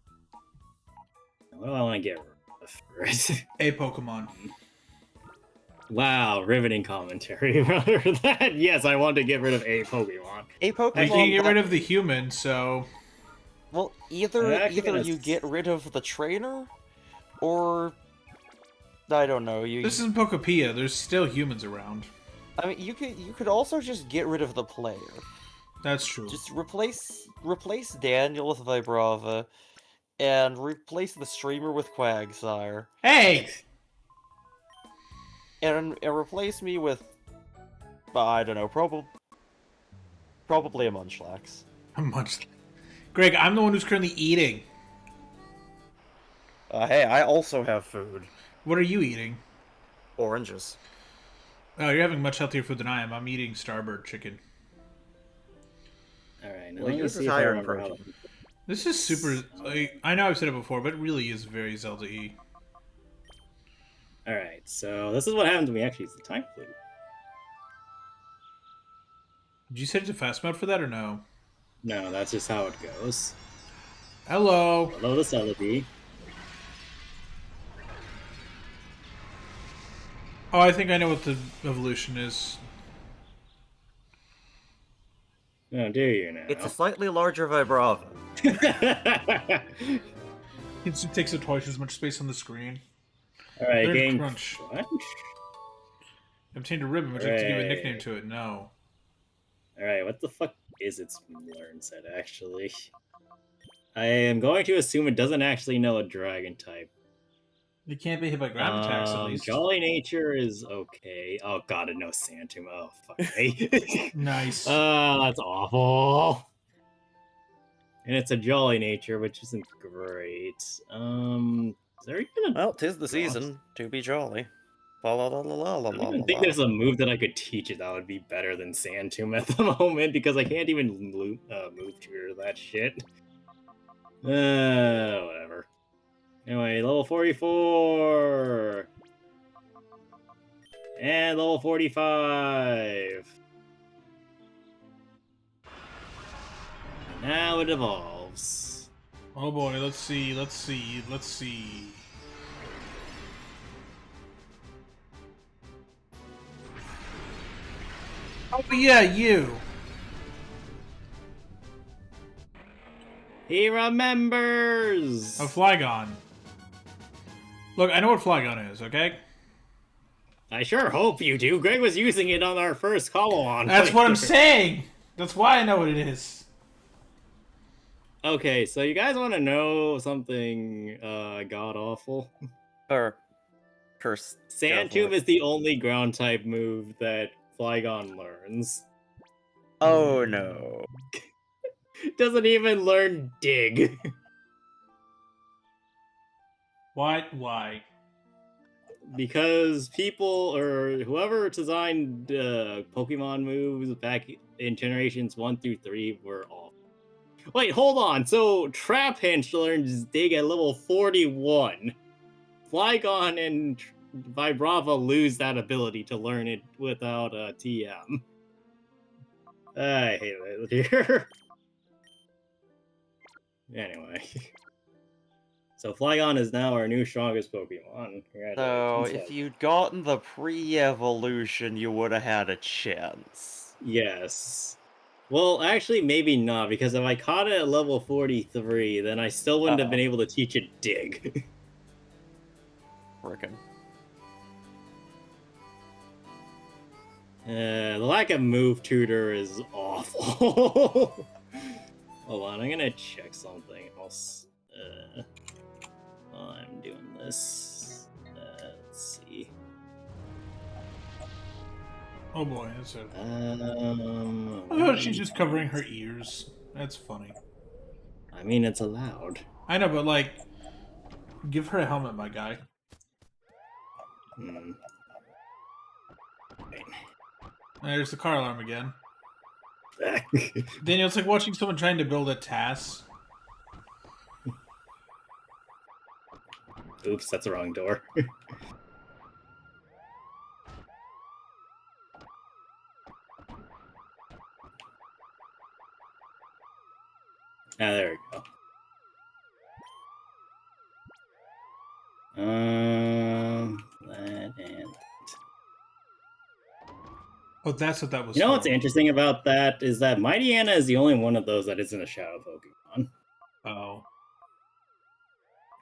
[SPEAKER 2] What do I want to get rid of first?
[SPEAKER 1] A Pokemon.
[SPEAKER 2] Wow, riveting commentary about that. Yes, I want to get rid of a Pokemon.
[SPEAKER 3] A Pokemon.
[SPEAKER 1] You can't get rid of the human, so...
[SPEAKER 3] Well, either
[SPEAKER 2] Actually,
[SPEAKER 3] you get rid of the trainer, or I don't know.
[SPEAKER 1] This isn't Pokepia. There's still humans around.
[SPEAKER 3] I mean, you could also just get rid of the player.
[SPEAKER 1] That's true.
[SPEAKER 3] Just replace Daniel with Vibrava, and replace the streamer with Quagsire,
[SPEAKER 1] Hey!
[SPEAKER 3] and replace me with I don't know, probably a Munchlax.
[SPEAKER 1] Much. Greg, I'm the one who's currently eating.
[SPEAKER 3] Hey, I also have food.
[SPEAKER 1] What are you eating?
[SPEAKER 3] Oranges.
[SPEAKER 1] Oh, you're having much healthier food than I am. I'm eating Starbird chicken.
[SPEAKER 2] Alright, now
[SPEAKER 3] Well,
[SPEAKER 2] let me
[SPEAKER 3] yours
[SPEAKER 2] see
[SPEAKER 3] is
[SPEAKER 2] if I
[SPEAKER 3] higher in
[SPEAKER 2] remember how
[SPEAKER 3] protein.
[SPEAKER 1] This is super... Like, I know I've said it before, but it really is very Zelda-y.
[SPEAKER 2] Alright, so this is what happens when we actually use the time flute.
[SPEAKER 1] Did you set it to fast mode for that or no?
[SPEAKER 2] No, that's just how it goes.
[SPEAKER 1] Hello.
[SPEAKER 2] Hello, the Celebi.
[SPEAKER 1] Oh, I think I know what the evolution is.
[SPEAKER 2] Oh, do you now?
[SPEAKER 3] It's a slightly larger Vibrava.
[SPEAKER 1] It takes up twice as much space on the screen.
[SPEAKER 2] Alright,
[SPEAKER 1] Learn
[SPEAKER 2] game
[SPEAKER 1] Crunch.
[SPEAKER 2] Crunch.
[SPEAKER 1] Obtained a ribbon. Would you like to give a
[SPEAKER 2] Hooray.
[SPEAKER 1] nickname to it? No.
[SPEAKER 2] Alright, what the fuck is its learn set, actually? I am going to assume it doesn't actually know a dragon type.
[SPEAKER 1] It can't be hit by ground attacks, at least.
[SPEAKER 2] Jolly Nature is okay. Oh god, it knows Santum. Oh, fuck me.
[SPEAKER 1] Nice.
[SPEAKER 2] That's awful. And it's a Jolly Nature, which isn't great. Is there even a...
[SPEAKER 3] Well, 'tis the season to be jolly. La la la la la la
[SPEAKER 2] I don't
[SPEAKER 3] la
[SPEAKER 2] even think
[SPEAKER 3] la.
[SPEAKER 2] there's a move that I could teach it that would be better than Sand Tomb at the moment because I can't even move tutor that shit. Whatever. Anyway, level 44! And level 45! Now it evolves.
[SPEAKER 1] Oh boy, let's see, let's see, let's see. Oh yeah, you.
[SPEAKER 2] He remembers!
[SPEAKER 1] A Flygon. Look, I know what Flygon is, okay?
[SPEAKER 2] I sure hope you do. Greg was using it on our first call-on.
[SPEAKER 1] That's what I'm saying! That's why I know what it is.
[SPEAKER 2] Okay, so you guys want to know something god-awful?
[SPEAKER 3] Curse.
[SPEAKER 2] Sand Tomb is the only ground-type move that Flygon learns.
[SPEAKER 3] Oh no.
[SPEAKER 2] Doesn't even learn Dig.
[SPEAKER 1] Why?
[SPEAKER 2] Because people, or whoever designed Pokemon moves back in Generations 1 through 3 were awful. Wait, hold on. So Trapinch learns Dig at level 41. Flygon and Vibrava lose that ability to learn it without TM. I hate it here. Anyway. So Flygon is now our new strongest Pokemon.
[SPEAKER 3] So, if you'd gotten the pre-evolution, you would have had a chance.
[SPEAKER 2] Yes. Well, actually, maybe not, because if I caught it at level 43, then I still wouldn't have been able to teach it Dig.
[SPEAKER 3] Frickin'.
[SPEAKER 2] The lack of move tutor is awful. Hold on, I'm gonna check something else. While I'm doing this. Let's see.
[SPEAKER 1] Oh boy, that's it.
[SPEAKER 2] Oh,
[SPEAKER 1] She's just covering her ears. That's funny.
[SPEAKER 2] I mean, it's allowed.
[SPEAKER 1] I know, but like, give her a helmet, my guy. There's the car alarm again. Daniel, it's like watching someone trying to build a TAS.
[SPEAKER 2] Oops, that's the wrong door. There we go. That and...
[SPEAKER 1] Oh, that's what that was.
[SPEAKER 2] You know what's interesting about that is that Mighty Anna is the only one of those that isn't a Shadow Pokemon.
[SPEAKER 1] Oh.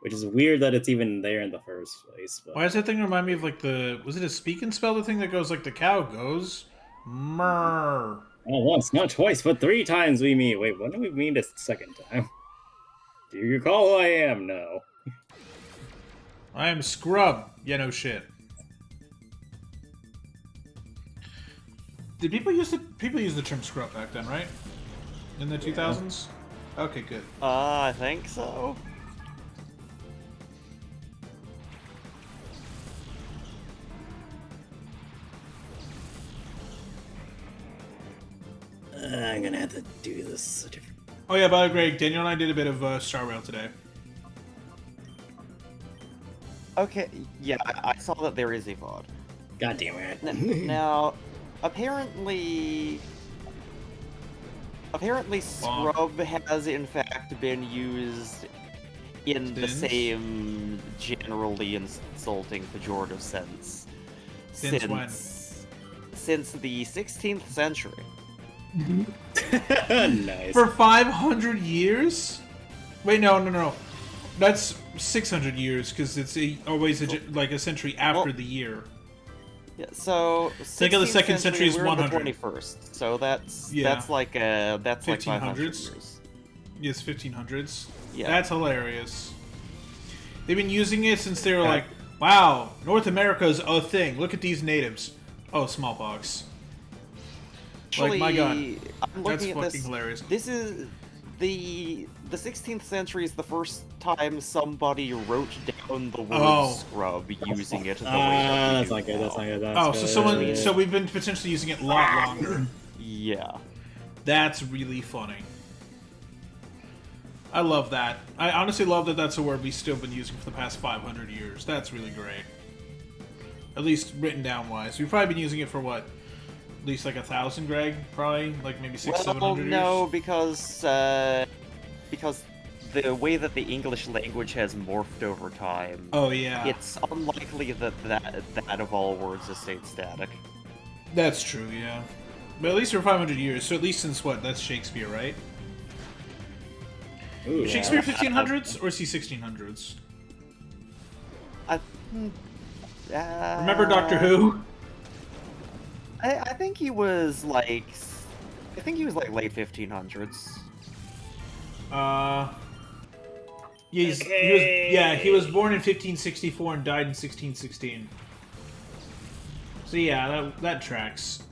[SPEAKER 2] Which is weird that it's even there in the first place. But...
[SPEAKER 1] Why does that thing remind me of like the... Was it a speak and spell? The thing that goes like the cow goes? Murr.
[SPEAKER 2] Not once, not twice, but 3 times we meet. Wait, when did we meet a second time? Do you recall who I am? No.
[SPEAKER 1] I am Scrub. Yeah, no shit. Did people use the term scrub back then, right? In the 2000s? Okay, good.
[SPEAKER 3] I think so.
[SPEAKER 2] I'm gonna have to do this.
[SPEAKER 1] Oh yeah, by the way, Daniel and I did a bit of Star Rail today.
[SPEAKER 3] Okay, yeah, I saw that there is a VOD.
[SPEAKER 2] God damn it.
[SPEAKER 3] Now, apparently Scrub has in fact been used in the same generally insulting pejorative sense since the 16th century.
[SPEAKER 2] Nice.
[SPEAKER 1] For 500 years? Wait, no. That's 600 years because it's always like a century after the year.
[SPEAKER 3] Yeah, so
[SPEAKER 1] think of the second century as 100.
[SPEAKER 3] We're in the 21st, so that's like
[SPEAKER 1] 1500s.
[SPEAKER 3] 500 years.
[SPEAKER 1] Yes, 1500s.
[SPEAKER 3] Yeah,
[SPEAKER 1] that's hilarious. They've been using it since they were like, "Wow, North America's a thing. Look at these natives." Oh, smallpox.
[SPEAKER 3] Actually,
[SPEAKER 1] like my god,
[SPEAKER 3] I'm
[SPEAKER 1] that's
[SPEAKER 3] looking at
[SPEAKER 1] fucking
[SPEAKER 3] this.
[SPEAKER 1] hilarious.
[SPEAKER 3] This is the 16th century is the first time somebody wrote down the word
[SPEAKER 1] Oh.
[SPEAKER 3] scrub using it the way that we
[SPEAKER 2] That's
[SPEAKER 3] do
[SPEAKER 2] not good.
[SPEAKER 3] now.
[SPEAKER 2] That's not good.
[SPEAKER 1] Oh,
[SPEAKER 2] That's
[SPEAKER 1] so
[SPEAKER 2] good.
[SPEAKER 1] someone. So we've been potentially using it a lot longer.
[SPEAKER 3] Yeah.
[SPEAKER 1] That's really funny. I love that. I honestly love that that's a word we've still been using for the past 500 years. That's really great. At least written down wise. We've probably been using it for what? At least like 1,000, Greg? Probably? Like maybe 700 years?
[SPEAKER 3] No, because the way that the English language has morphed over time,
[SPEAKER 1] Oh, yeah.
[SPEAKER 3] it's unlikely that of all words has stayed static.
[SPEAKER 1] That's true, yeah. But at least for 500 years. So at least since what? That's Shakespeare, right?
[SPEAKER 2] Ooh,
[SPEAKER 1] Is Shakespeare 1500s or is he 1600s? Remember Doctor Who?
[SPEAKER 3] I think he was like late 1500s.
[SPEAKER 1] Yeah, he was born in 1564 and died in 1616. So yeah, that tracks.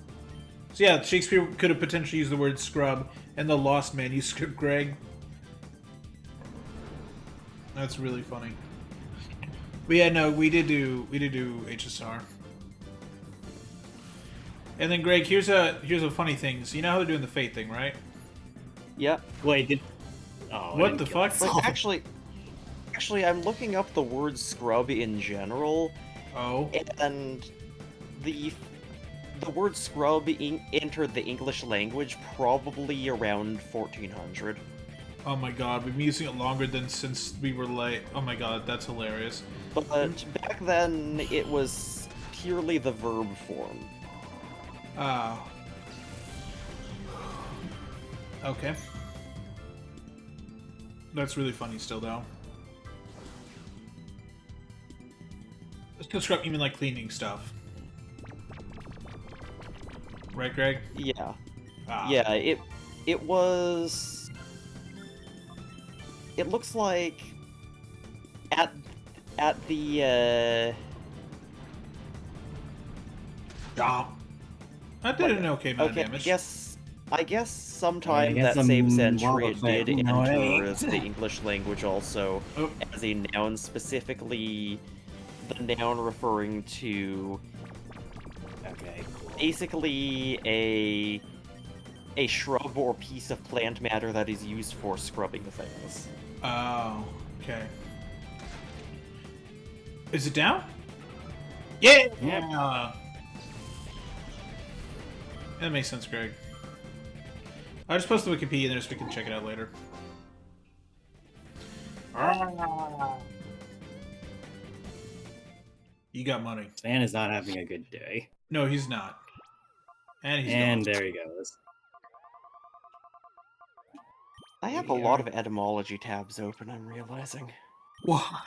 [SPEAKER 1] So yeah, Shakespeare could have potentially used the word scrub in the lost manuscript, Greg. That's really funny. But yeah, no, we did do HSR. And then Greg, here's a funny thing. So you know how they're doing the fate thing, right?
[SPEAKER 3] Yep.
[SPEAKER 2] Wait, did... Oh,
[SPEAKER 1] What the fuck?
[SPEAKER 3] But actually, I'm looking up the word scrub in general,
[SPEAKER 1] Oh.
[SPEAKER 3] and the word scrub entered the English language probably around 1400.
[SPEAKER 1] Oh my god, we've been using it longer than since we were late. Oh my god, that's hilarious.
[SPEAKER 3] But back then, it was purely the verb form.
[SPEAKER 1] Okay. That's really funny still, though. Scrub, you mean like cleaning stuff? Right, Greg?
[SPEAKER 3] Yeah.
[SPEAKER 1] Ah.
[SPEAKER 3] Yeah, it was... It looks like at the
[SPEAKER 1] That did an okay amount of
[SPEAKER 3] okay,
[SPEAKER 1] damage.
[SPEAKER 3] I guess sometime that same century it did enter the English language also as a noun, specifically the noun referring to basically a shrub or piece of plant matter that is used for scrubbing things.
[SPEAKER 1] Oh, okay. Is it down? Yeah!
[SPEAKER 2] Yep.
[SPEAKER 1] That makes sense, Greg. I'll just post the Wikipedia there so we can check it out later. You got money.
[SPEAKER 2] Stan is not having a good day.
[SPEAKER 1] No, he's not. And he's
[SPEAKER 2] And
[SPEAKER 1] gone.
[SPEAKER 2] there he goes.
[SPEAKER 3] I have a lot of etymology tabs open, I'm realizing.
[SPEAKER 1] Why?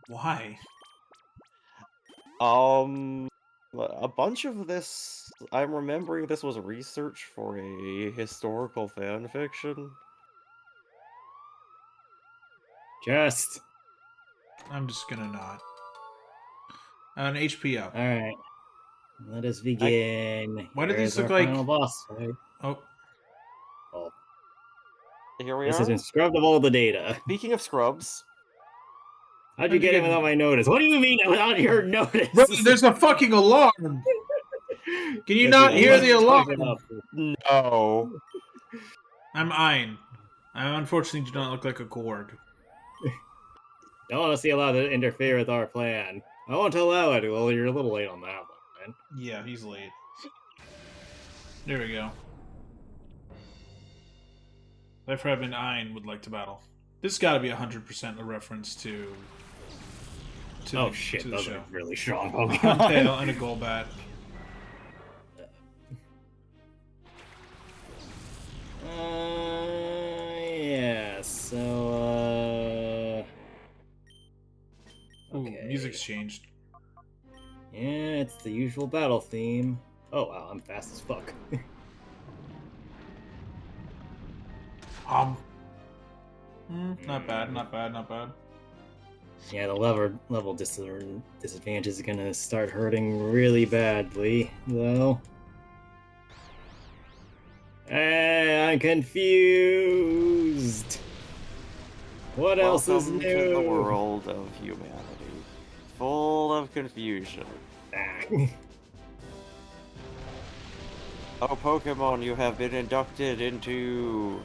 [SPEAKER 1] Why?
[SPEAKER 3] A bunch of this, I'm remembering this was research for a historical fanfiction.
[SPEAKER 1] I'm just gonna not. An HP up.
[SPEAKER 2] Alright. Let us begin.
[SPEAKER 1] Why do
[SPEAKER 2] Here's
[SPEAKER 1] these look
[SPEAKER 2] our
[SPEAKER 1] like...
[SPEAKER 2] final boss fight.
[SPEAKER 1] Oh.
[SPEAKER 3] Here we
[SPEAKER 2] This
[SPEAKER 3] are.
[SPEAKER 2] has been scrubbed of all the data.
[SPEAKER 3] Speaking of scrubs,
[SPEAKER 2] How'd you get it without my notice? What do you mean without your notice?
[SPEAKER 1] Bro, there's a fucking alarm! Can you not hear the alarm?
[SPEAKER 3] no.
[SPEAKER 1] I'm Ein. I unfortunately do not look like a gourd.
[SPEAKER 2] Don't want to see allowed to interfere with our plan. I won't allow it. Well, you're a little late on that one, man.
[SPEAKER 1] Yeah, he's late. There we go. Therefore, I've Ein would like to battle. This has got to be 100% a reference to
[SPEAKER 2] oh
[SPEAKER 1] the,
[SPEAKER 2] shit,
[SPEAKER 1] to the
[SPEAKER 2] those
[SPEAKER 1] show.
[SPEAKER 2] are really strong
[SPEAKER 1] A
[SPEAKER 2] Pokemon.
[SPEAKER 1] tail and a Golbat.
[SPEAKER 2] Yeah, so,
[SPEAKER 1] Ooh,
[SPEAKER 2] okay.
[SPEAKER 1] music's changed.
[SPEAKER 2] Yeah, it's the usual battle theme. Oh wow, I'm fast as fuck.
[SPEAKER 1] Not bad, not bad, not bad.
[SPEAKER 2] Yeah, the level disadvantage is gonna start hurting really badly, though. I'm confused. What else is
[SPEAKER 3] Welcome
[SPEAKER 2] new?
[SPEAKER 3] to the world of humanity, full of confusion. Oh, Pokemon, you have been inducted into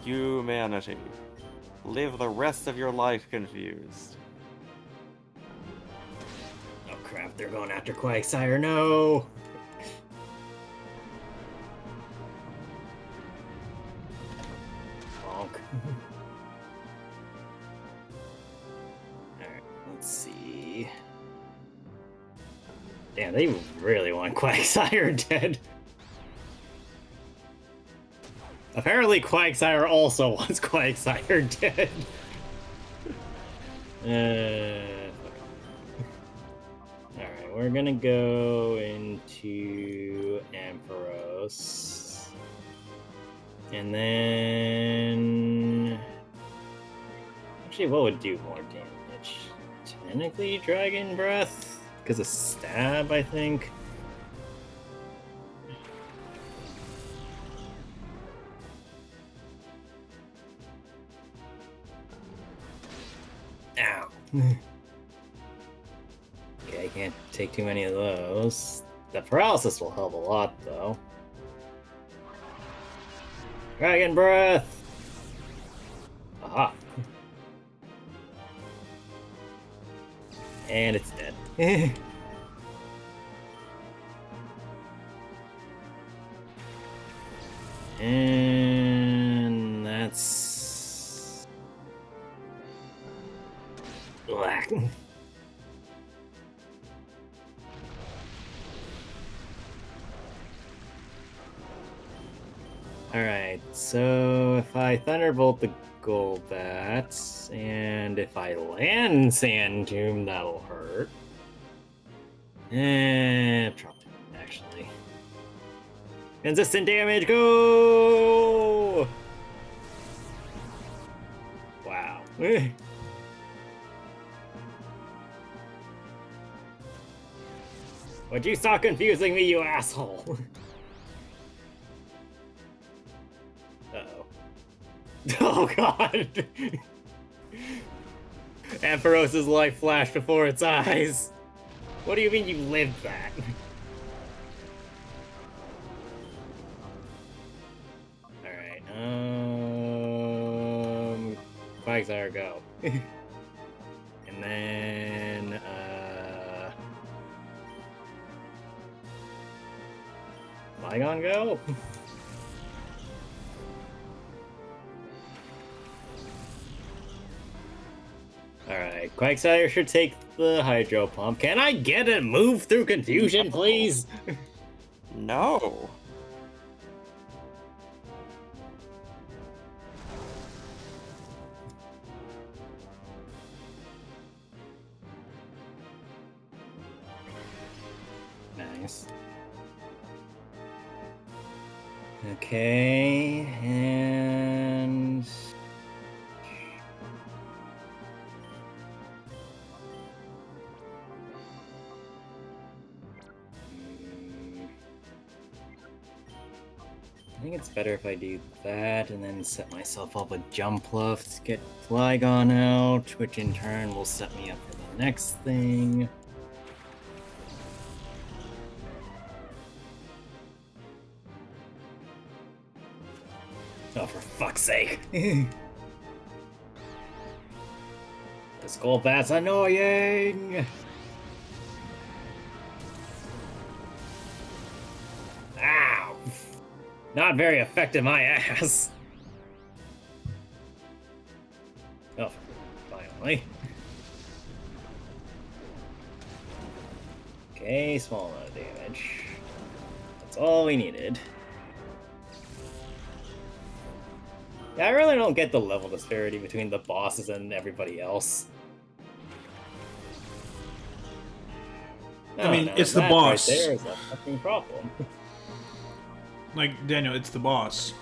[SPEAKER 3] humanity. Live the rest of your life confused.
[SPEAKER 2] Oh crap, they're going after Quagsire, no! Bonk. Alright, let's see. Damn, they really want Quagsire dead. Apparently Quagsire also wants Quagsire dead. Alright, we're gonna go into Ampharos. And then... Actually, what would do more damage? Technically Dragon Breath? Because of Stab, I think. Ow. Okay, I can't take too many of those. The paralysis will help a lot, though. Dragon Breath! Aha. And it's dead. And that's... Black. Alright, so if I Thunderbolt the Golbat, and if I land Sand Tomb, that'll hurt. Probably, actually. Consistent damage, go! Wow. Would you stop confusing me, you asshole? Uh-oh. Oh god! Ampharos' life flashed before its eyes. What do you mean you lived that? Alright, Quagsire, go. And then, Flygon, go? Alright, Quagsire should take the Hydro Pump. Can I get a move through confusion, please?
[SPEAKER 3] No.
[SPEAKER 2] Nice. Okay, and... I think it's better if I do that and then set myself up with Jumpluff to get Flygon out, which in turn will set me up for the next thing. Oh, for fuck's sake! This Golbat's annoying! Ow! Not very effective, my ass! Oh, finally. Okay, small amount of damage. That's all we needed. Yeah, I really don't get the level disparity between the bosses and everybody else.
[SPEAKER 1] I mean, it's the boss.
[SPEAKER 2] Right there is a fucking problem.
[SPEAKER 1] Like, Daniel, it's the boss.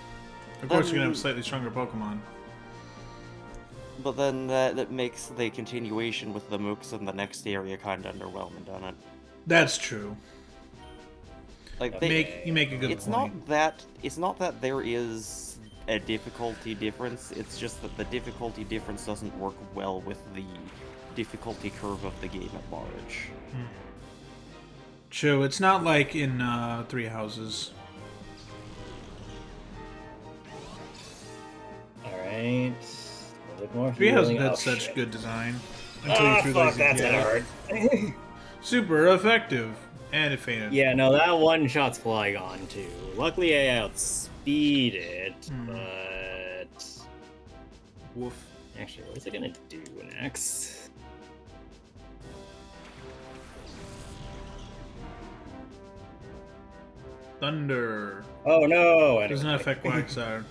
[SPEAKER 1] Of course you're gonna have slightly stronger Pokemon.
[SPEAKER 3] But then that makes the continuation with the mooks in the next area kind of underwhelming, doesn't it?
[SPEAKER 1] That's true.
[SPEAKER 3] Like
[SPEAKER 1] You make a good
[SPEAKER 3] it's
[SPEAKER 1] point.
[SPEAKER 3] it's not that there is a difficulty difference. It's just that the difficulty difference doesn't work well with the difficulty curve of the game at large.
[SPEAKER 1] True, it's not like in Three Houses.
[SPEAKER 2] Alright. A bit more
[SPEAKER 1] Three Houses
[SPEAKER 2] healing.
[SPEAKER 1] had such good design. Until you threw
[SPEAKER 2] fuck,
[SPEAKER 1] lazy
[SPEAKER 2] that's gonna hurt.
[SPEAKER 1] Super effective. And it fainted.
[SPEAKER 2] Yeah, no, that one shot's Flygon too. Luckily I outspeed it, but...
[SPEAKER 1] Woof.
[SPEAKER 2] Actually, what is it gonna do next?
[SPEAKER 1] Thunder.
[SPEAKER 2] Oh no! Anyway.
[SPEAKER 1] Doesn't affect Quagsire.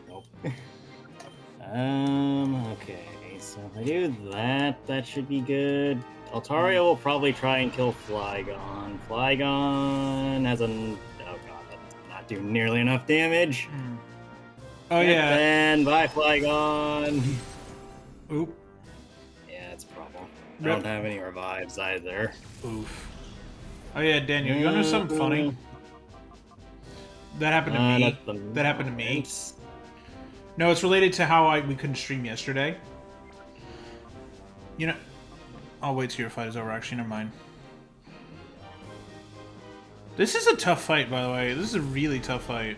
[SPEAKER 2] Nope. Okay, so if I do that, that should be good. Altaria will probably try and kill Flygon. Flygon has an... Oh god, that's not doing nearly enough damage.
[SPEAKER 1] Oh yeah.
[SPEAKER 2] And bye, Flygon.
[SPEAKER 1] Oop.
[SPEAKER 2] Yeah, it's a problem. I don't have any revives either.
[SPEAKER 1] Oof. Oh yeah, Daniel, you wanna know something funny? That happened to me. That happened to me. No, it's related to how we couldn't stream yesterday. You know, I'll wait till your fight is over. Actually, never mind. This is a tough fight, by the way. This is a really tough fight.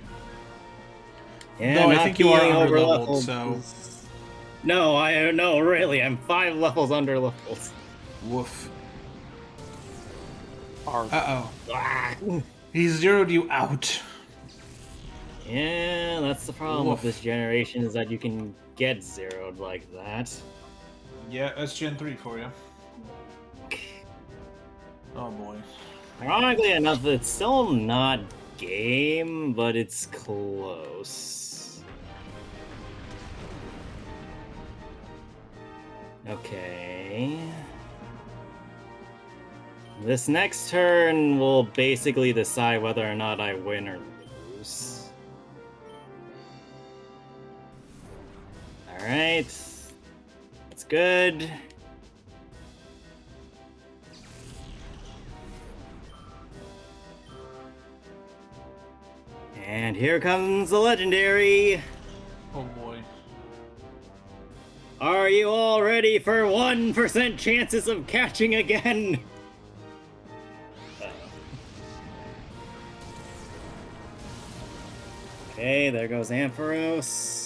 [SPEAKER 2] Yeah,
[SPEAKER 1] though I think you are under leveled, so.
[SPEAKER 2] No, really, I'm 5 levels under levels.
[SPEAKER 1] Woof.
[SPEAKER 3] Uh-oh.
[SPEAKER 1] He zeroed you out.
[SPEAKER 2] Yeah, that's the problem with this generation, is that you can get zeroed like that.
[SPEAKER 1] Yeah, that's Gen 3 for you. Oh boy.
[SPEAKER 2] Ironically enough, it's still not game, but it's close. Okay. This next turn will basically decide whether or not I win or lose. Alright. That's good. And here comes the legendary.
[SPEAKER 1] Oh boy.
[SPEAKER 2] Are you all ready for 1% chances of catching again? Okay, there goes Ampharos.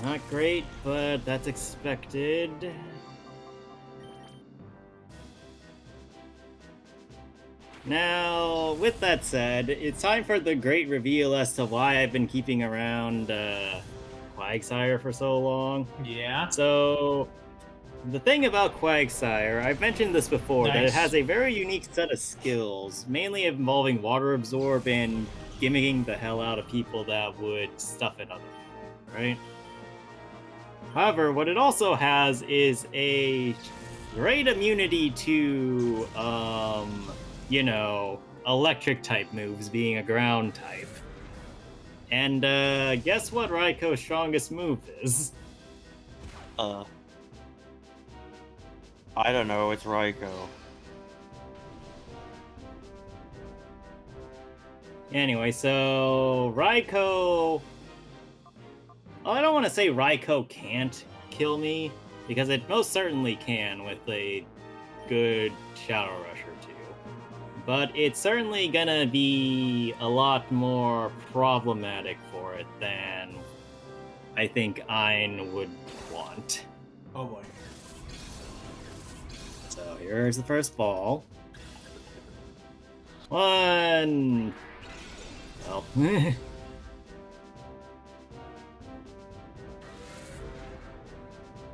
[SPEAKER 2] Not great, but that's expected. Now, with that said, it's time for the great reveal as to why I've been keeping around Quagsire for so long.
[SPEAKER 1] Yeah.
[SPEAKER 2] So, the thing about Quagsire, I've mentioned this before, that it has a very unique set of skills, mainly involving Water Absorb and gimmicking the hell out of people that would stuff it other, right? However, what it also has is a great immunity to, you know, electric type moves, being a ground type. And guess what Raikou strongest move is?
[SPEAKER 3] I don't know, it's Raikou.
[SPEAKER 2] Anyway, so Raikou... Well, I don't want to say Raikou can't kill me, because it most certainly can with a good Shadow Rush or two. But it's certainly gonna be a lot more problematic for it than I think Ein would want.
[SPEAKER 1] Oh boy.
[SPEAKER 2] So here's the first ball. One. Well.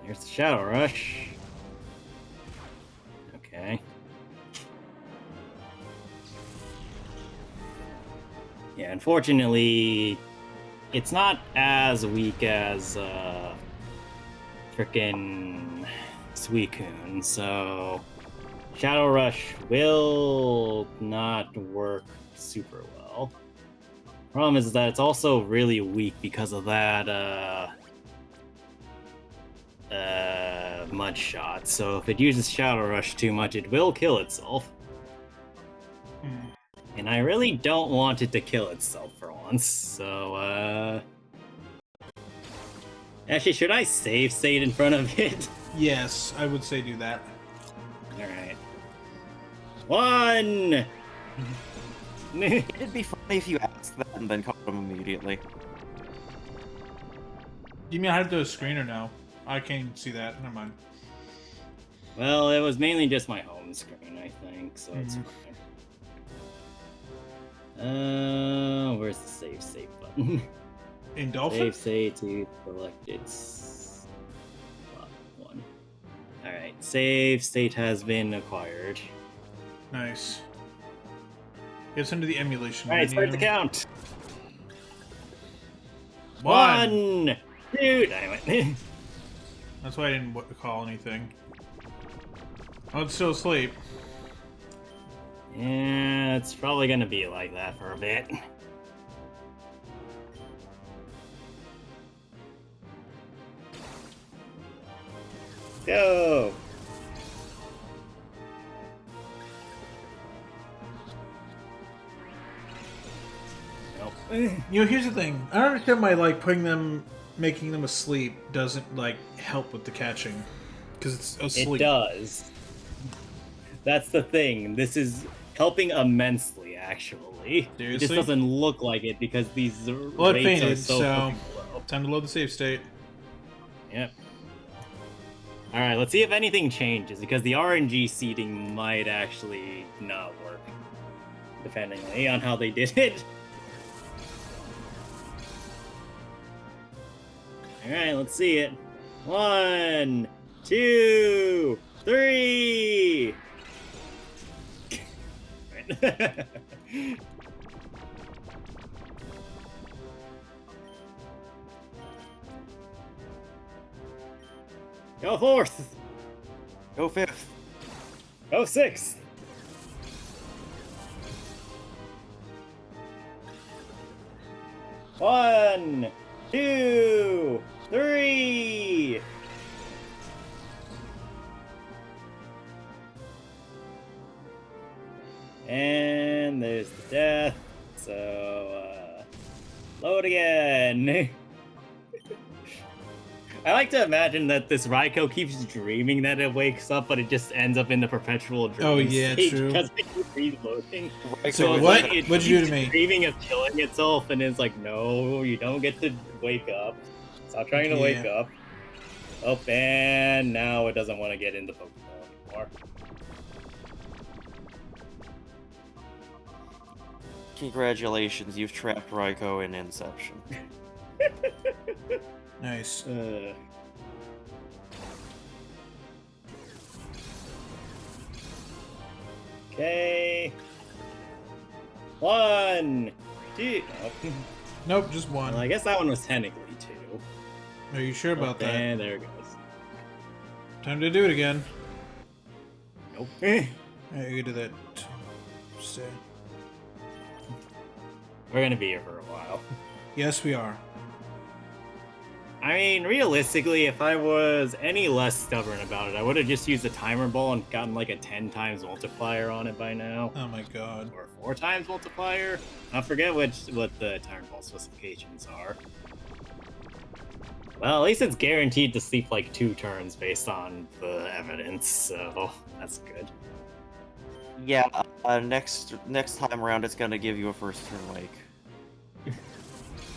[SPEAKER 2] Here's the Shadow Rush. Okay. Yeah, unfortunately, it's not as weak as frickin' Suicune, so Shadow Rush will not work super well. Problem is that it's also really weak because of that Mud Shot, so if it uses Shadow Rush too much, it will kill itself. And I really don't want it to kill itself for once, so, Actually, should I save state in front of it?
[SPEAKER 1] Yes, I would say do that.
[SPEAKER 2] Alright. 1!
[SPEAKER 3] It'd be funny if you asked that and then caught him immediately.
[SPEAKER 1] You mean I have to do a screener now? I can't see that. Never mind.
[SPEAKER 2] Well, it was mainly just my home screen, I think, so it's fine. Where's the save state button?
[SPEAKER 1] In Dolphin?
[SPEAKER 2] Save state to selected slot 1. Alright, save state has been acquired.
[SPEAKER 1] Nice. Gets into the emulation.
[SPEAKER 2] Alright, start the count.
[SPEAKER 1] 1!
[SPEAKER 2] 2! Damn it.
[SPEAKER 1] That's why I didn't call anything. Oh, it's still asleep.
[SPEAKER 2] Yeah, it's probably gonna be like that for a bit. Go! Nope.
[SPEAKER 1] You know, here's the thing. I don't understand why, like, making them asleep doesn't, like, help with the catching. Because it's asleep.
[SPEAKER 2] It does. That's the thing. This is helping immensely, actually.
[SPEAKER 1] Seriously?
[SPEAKER 2] It just doesn't look like it because these
[SPEAKER 1] Well, it
[SPEAKER 2] rates are
[SPEAKER 1] fainted,
[SPEAKER 2] so
[SPEAKER 1] so
[SPEAKER 2] fucking low.
[SPEAKER 1] time to load the save state.
[SPEAKER 2] Yep. Alright, let's see if anything changes, because the RNG seeding might actually not work, depending on how they did it. Alright, let's see it. 1, 2, 3! Go 4th!
[SPEAKER 3] Go 5th.
[SPEAKER 2] Go 6th! One, 2, 3! And there's the death, so, load again! I like to imagine that this Raikou keeps dreaming that it wakes up, but it just ends up in the perpetual dream.
[SPEAKER 1] Oh, yeah,
[SPEAKER 2] state
[SPEAKER 1] true.
[SPEAKER 2] Because it keeps reloading.
[SPEAKER 1] So
[SPEAKER 2] it's
[SPEAKER 1] what?
[SPEAKER 2] like it
[SPEAKER 1] What'd you do
[SPEAKER 2] keeps
[SPEAKER 1] to me?
[SPEAKER 2] Dreaming of killing itself, and it's like, no, you don't get to wake up. Stop trying to wake up. Oh, and now it doesn't want to get into Pokemon anymore.
[SPEAKER 3] Congratulations, you've trapped Raikou in Inception.
[SPEAKER 1] Nice.
[SPEAKER 2] Okay. 1, 2. Oh.
[SPEAKER 1] Nope, just one.
[SPEAKER 2] Well, I guess that one was technically 2.
[SPEAKER 1] Are you sure about that?
[SPEAKER 2] And there it goes.
[SPEAKER 1] Time to do it again.
[SPEAKER 2] Nope.
[SPEAKER 1] Alright, you can do that. Stay.
[SPEAKER 2] We're gonna be here for a while.
[SPEAKER 1] Yes, we are.
[SPEAKER 2] I mean, realistically, if I was any less stubborn about it, I would have just used the timer ball and gotten like a 10 times multiplier on it by now.
[SPEAKER 1] Oh my god.
[SPEAKER 2] Or 4 times multiplier. I forget what the timer ball specifications are. Well, at least it's guaranteed to sleep like 2 turns based on the evidence, so that's good.
[SPEAKER 3] Yeah, next time around it's gonna give you a first turn wake.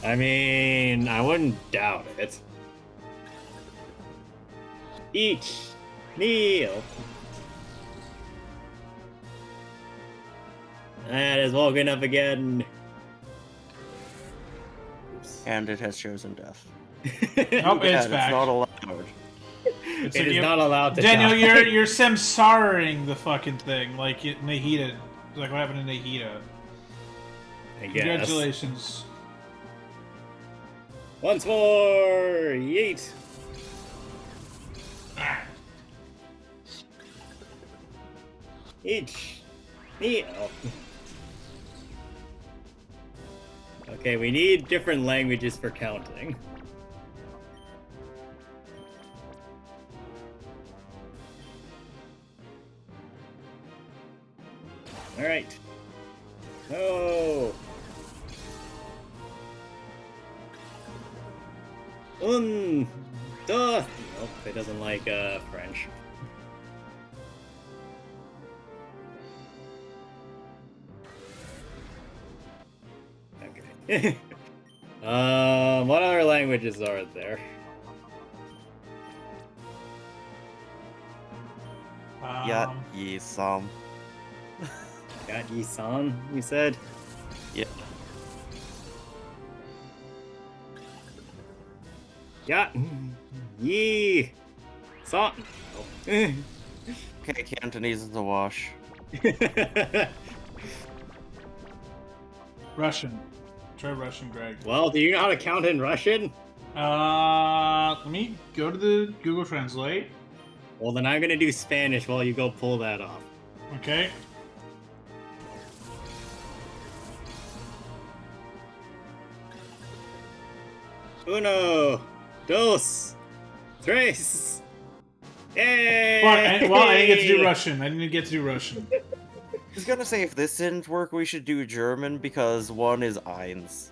[SPEAKER 2] I mean, I wouldn't doubt it. Each kneel. That is woken up again. Oops.
[SPEAKER 3] And it has chosen death.
[SPEAKER 1] Oh, it's back.
[SPEAKER 3] It's not allowed.
[SPEAKER 1] It's
[SPEAKER 2] It
[SPEAKER 1] like
[SPEAKER 2] is
[SPEAKER 1] you-
[SPEAKER 2] not allowed to
[SPEAKER 1] Daniel,
[SPEAKER 2] die.
[SPEAKER 1] you're samsaraing the fucking thing, like Nahida, like what happened to Nahida.
[SPEAKER 2] I guess.
[SPEAKER 1] Congratulations.
[SPEAKER 2] Once more! Yeet! Each. Kneel. Okay, we need different languages for counting. Alright. No! Duh! Nope, it doesn't like, French. Okay. What other languages are there?
[SPEAKER 3] Yeah, some.
[SPEAKER 2] Got Yi-san, you said?
[SPEAKER 3] Yeah.
[SPEAKER 2] Yeah. Yi. San.
[SPEAKER 3] Okay, Cantonese is a wash.
[SPEAKER 1] Russian. Try Russian, Greg.
[SPEAKER 2] Well, do you know how to count in Russian?
[SPEAKER 1] Let me go to the Google Translate.
[SPEAKER 2] Well, then I'm gonna do Spanish while you go pull that off.
[SPEAKER 1] Okay.
[SPEAKER 2] Uno, dos, tres. Yay!
[SPEAKER 1] Well, I didn't get to do Russian. I didn't get to do Russian.
[SPEAKER 3] I was gonna say, if this didn't work, we should do German, because one is eins.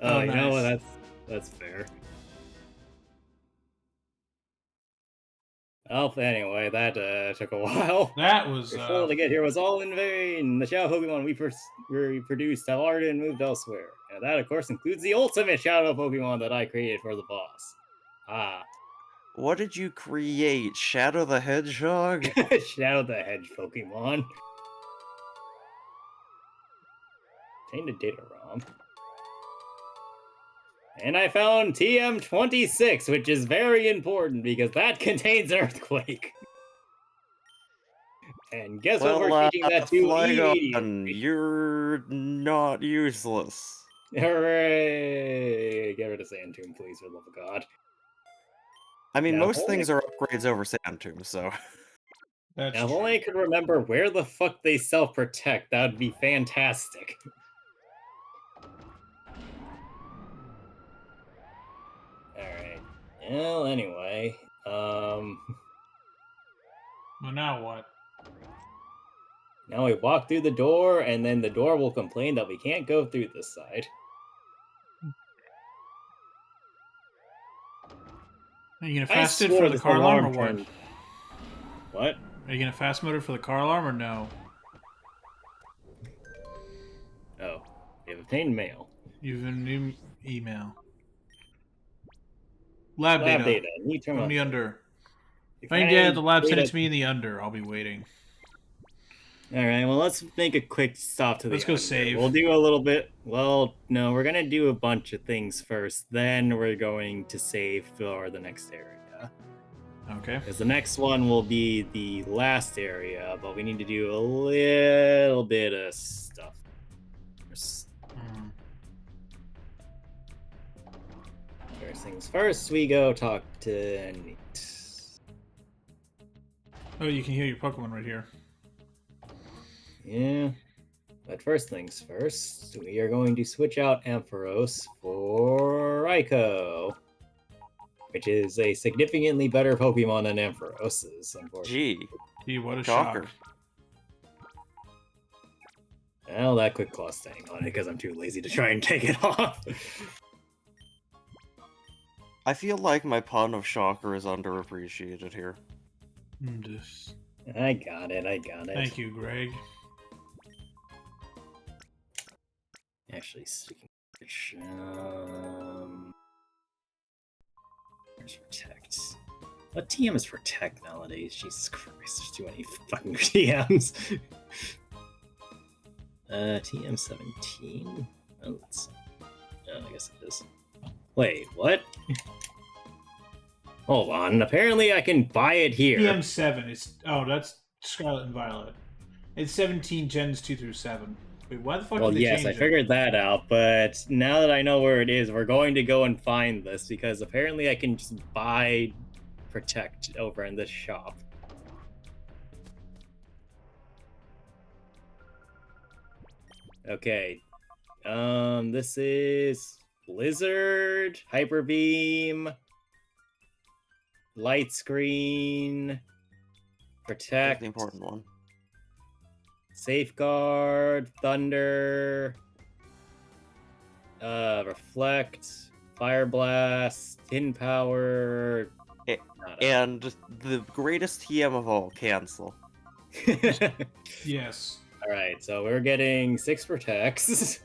[SPEAKER 2] Oh, you know
[SPEAKER 1] nice.
[SPEAKER 2] what? That's fair. Well, anyway, that took a while.
[SPEAKER 1] That was
[SPEAKER 2] Your struggle to get here was all in vain. The Shadow Pokemon we produced have already been moved elsewhere. And that, of course, includes the ultimate Shadow Pokemon that I created for the boss. Ah.
[SPEAKER 3] What did you create? Shadow the Hedgehog?
[SPEAKER 2] Shadow the Hedge Pokemon. Obtained a data ROM. And I found TM26, which is very important because that contains Earthquake. And guess what we're teaching that to immediately?
[SPEAKER 3] You're not useless.
[SPEAKER 2] Hooray! Get rid of Sand Tomb, please, for the love of God.
[SPEAKER 3] I mean,
[SPEAKER 2] Now,
[SPEAKER 3] most things are upgrades over Sand Tomb, so...
[SPEAKER 1] That's
[SPEAKER 2] Now, if
[SPEAKER 1] true.
[SPEAKER 2] only I could remember where the fuck they self-protect, that would be fantastic. Alright. Well, anyway,
[SPEAKER 1] Well, now what?
[SPEAKER 2] now we walk through the door, and then the door will complain that we can't go through this side.
[SPEAKER 1] Are you gonna fast it for the car alarm or what?
[SPEAKER 2] What?
[SPEAKER 1] Are you gonna fast mode it for the car alarm or no?
[SPEAKER 2] Oh, we have obtained mail.
[SPEAKER 1] You've a new email. Lab data.
[SPEAKER 2] You turn
[SPEAKER 1] Put
[SPEAKER 2] on
[SPEAKER 1] me under.
[SPEAKER 2] You
[SPEAKER 1] If I can get the lab, send
[SPEAKER 2] data-
[SPEAKER 1] it to me in the under. I'll be waiting.
[SPEAKER 2] Alright, well, let's make a quick stop to the
[SPEAKER 1] Let's go
[SPEAKER 2] under.
[SPEAKER 1] save.
[SPEAKER 2] We'll do a little bit... Well, no, we're gonna do a bunch of things first. Then we're going to save for the next area.
[SPEAKER 1] Okay.
[SPEAKER 2] Because the next one will be the last area, but we need to do a little bit of stuff first. First things first, we go talk to Neat.
[SPEAKER 1] Oh, you can hear your Pokemon right here.
[SPEAKER 2] Yeah. But first things first, we are going to switch out Ampharos for Raikou, which is a significantly better Pokemon than Ampharos is, unfortunately.
[SPEAKER 3] Gee,
[SPEAKER 1] what a
[SPEAKER 3] shocker.
[SPEAKER 1] shock.
[SPEAKER 2] Well, that quick claw staying on it because I'm too lazy to try and take it off.
[SPEAKER 3] I feel like my pun of shocker is underappreciated here.
[SPEAKER 2] I got it.
[SPEAKER 1] Thank you, Greg.
[SPEAKER 2] Actually, speaking of which, where's Protect? What TM is Protect nowadays? Jesus Christ, there's too many fucking TMs. TM 17? Oh, I guess it is. Wait, what? Hold on, apparently I can buy it here.
[SPEAKER 1] TM7. That's Scarlet and Violet. It's 17 gens 2 through 7. Wait, why the fuck
[SPEAKER 2] Well,
[SPEAKER 1] did they
[SPEAKER 2] yes,
[SPEAKER 1] change
[SPEAKER 2] I
[SPEAKER 1] it?
[SPEAKER 2] figured that out, but now that I know where it is, we're going to go and find this, because apparently I can just buy Protect over in this shop. Okay. This is Blizzard, Hyper Beam, Light Screen,
[SPEAKER 3] That's
[SPEAKER 2] Protect.
[SPEAKER 3] the important one.
[SPEAKER 2] Safeguard, Thunder, Reflect, Fire Blast, Tin Power,
[SPEAKER 3] and the greatest TM of all, Cancel.
[SPEAKER 1] Yes.
[SPEAKER 2] Alright, so we're getting 6 protects.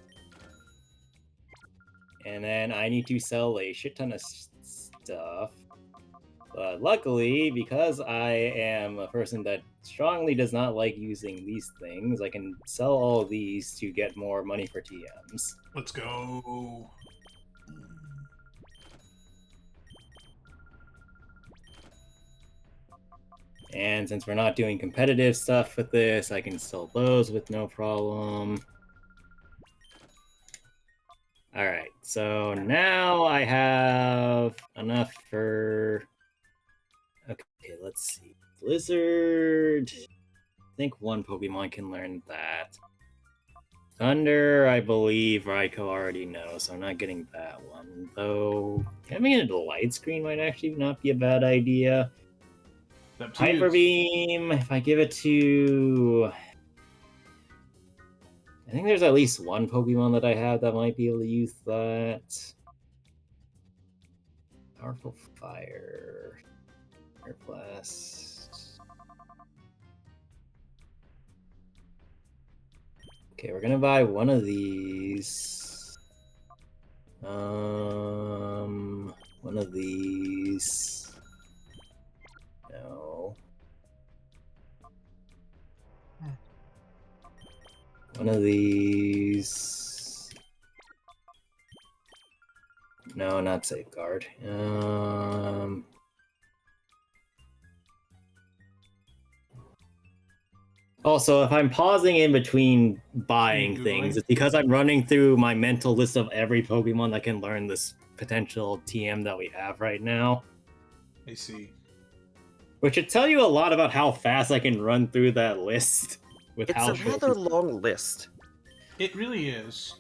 [SPEAKER 2] And then I need to sell a shit ton of stuff. But luckily, because I am a person that strongly does not like using these things, I can sell all of these to get more money for TMs.
[SPEAKER 1] Let's go.
[SPEAKER 2] And since we're not doing competitive stuff with this, I can sell those with no problem. Alright, so now I have enough for... Okay, let's see. Blizzard... I think one Pokemon can learn that. Thunder, I believe Raikou already knows, so I'm not getting that one. Though, having it a light screen might actually not be a bad idea. Hyper Beam, if I give it to... I think there's at least one Pokemon that I have that might be able to use that. Powerful Fire. Air Blast. Okay, we're gonna buy one of these. One of these. No. One of these. No, not Safeguard. Also, if I'm pausing in between buying things, it's because I'm running through my mental list of every Pokemon that can learn this potential TM that we have right now.
[SPEAKER 1] I see.
[SPEAKER 2] Which should tell you a lot about how fast I can run through that list. With
[SPEAKER 3] It's a rather long list.
[SPEAKER 1] It really is.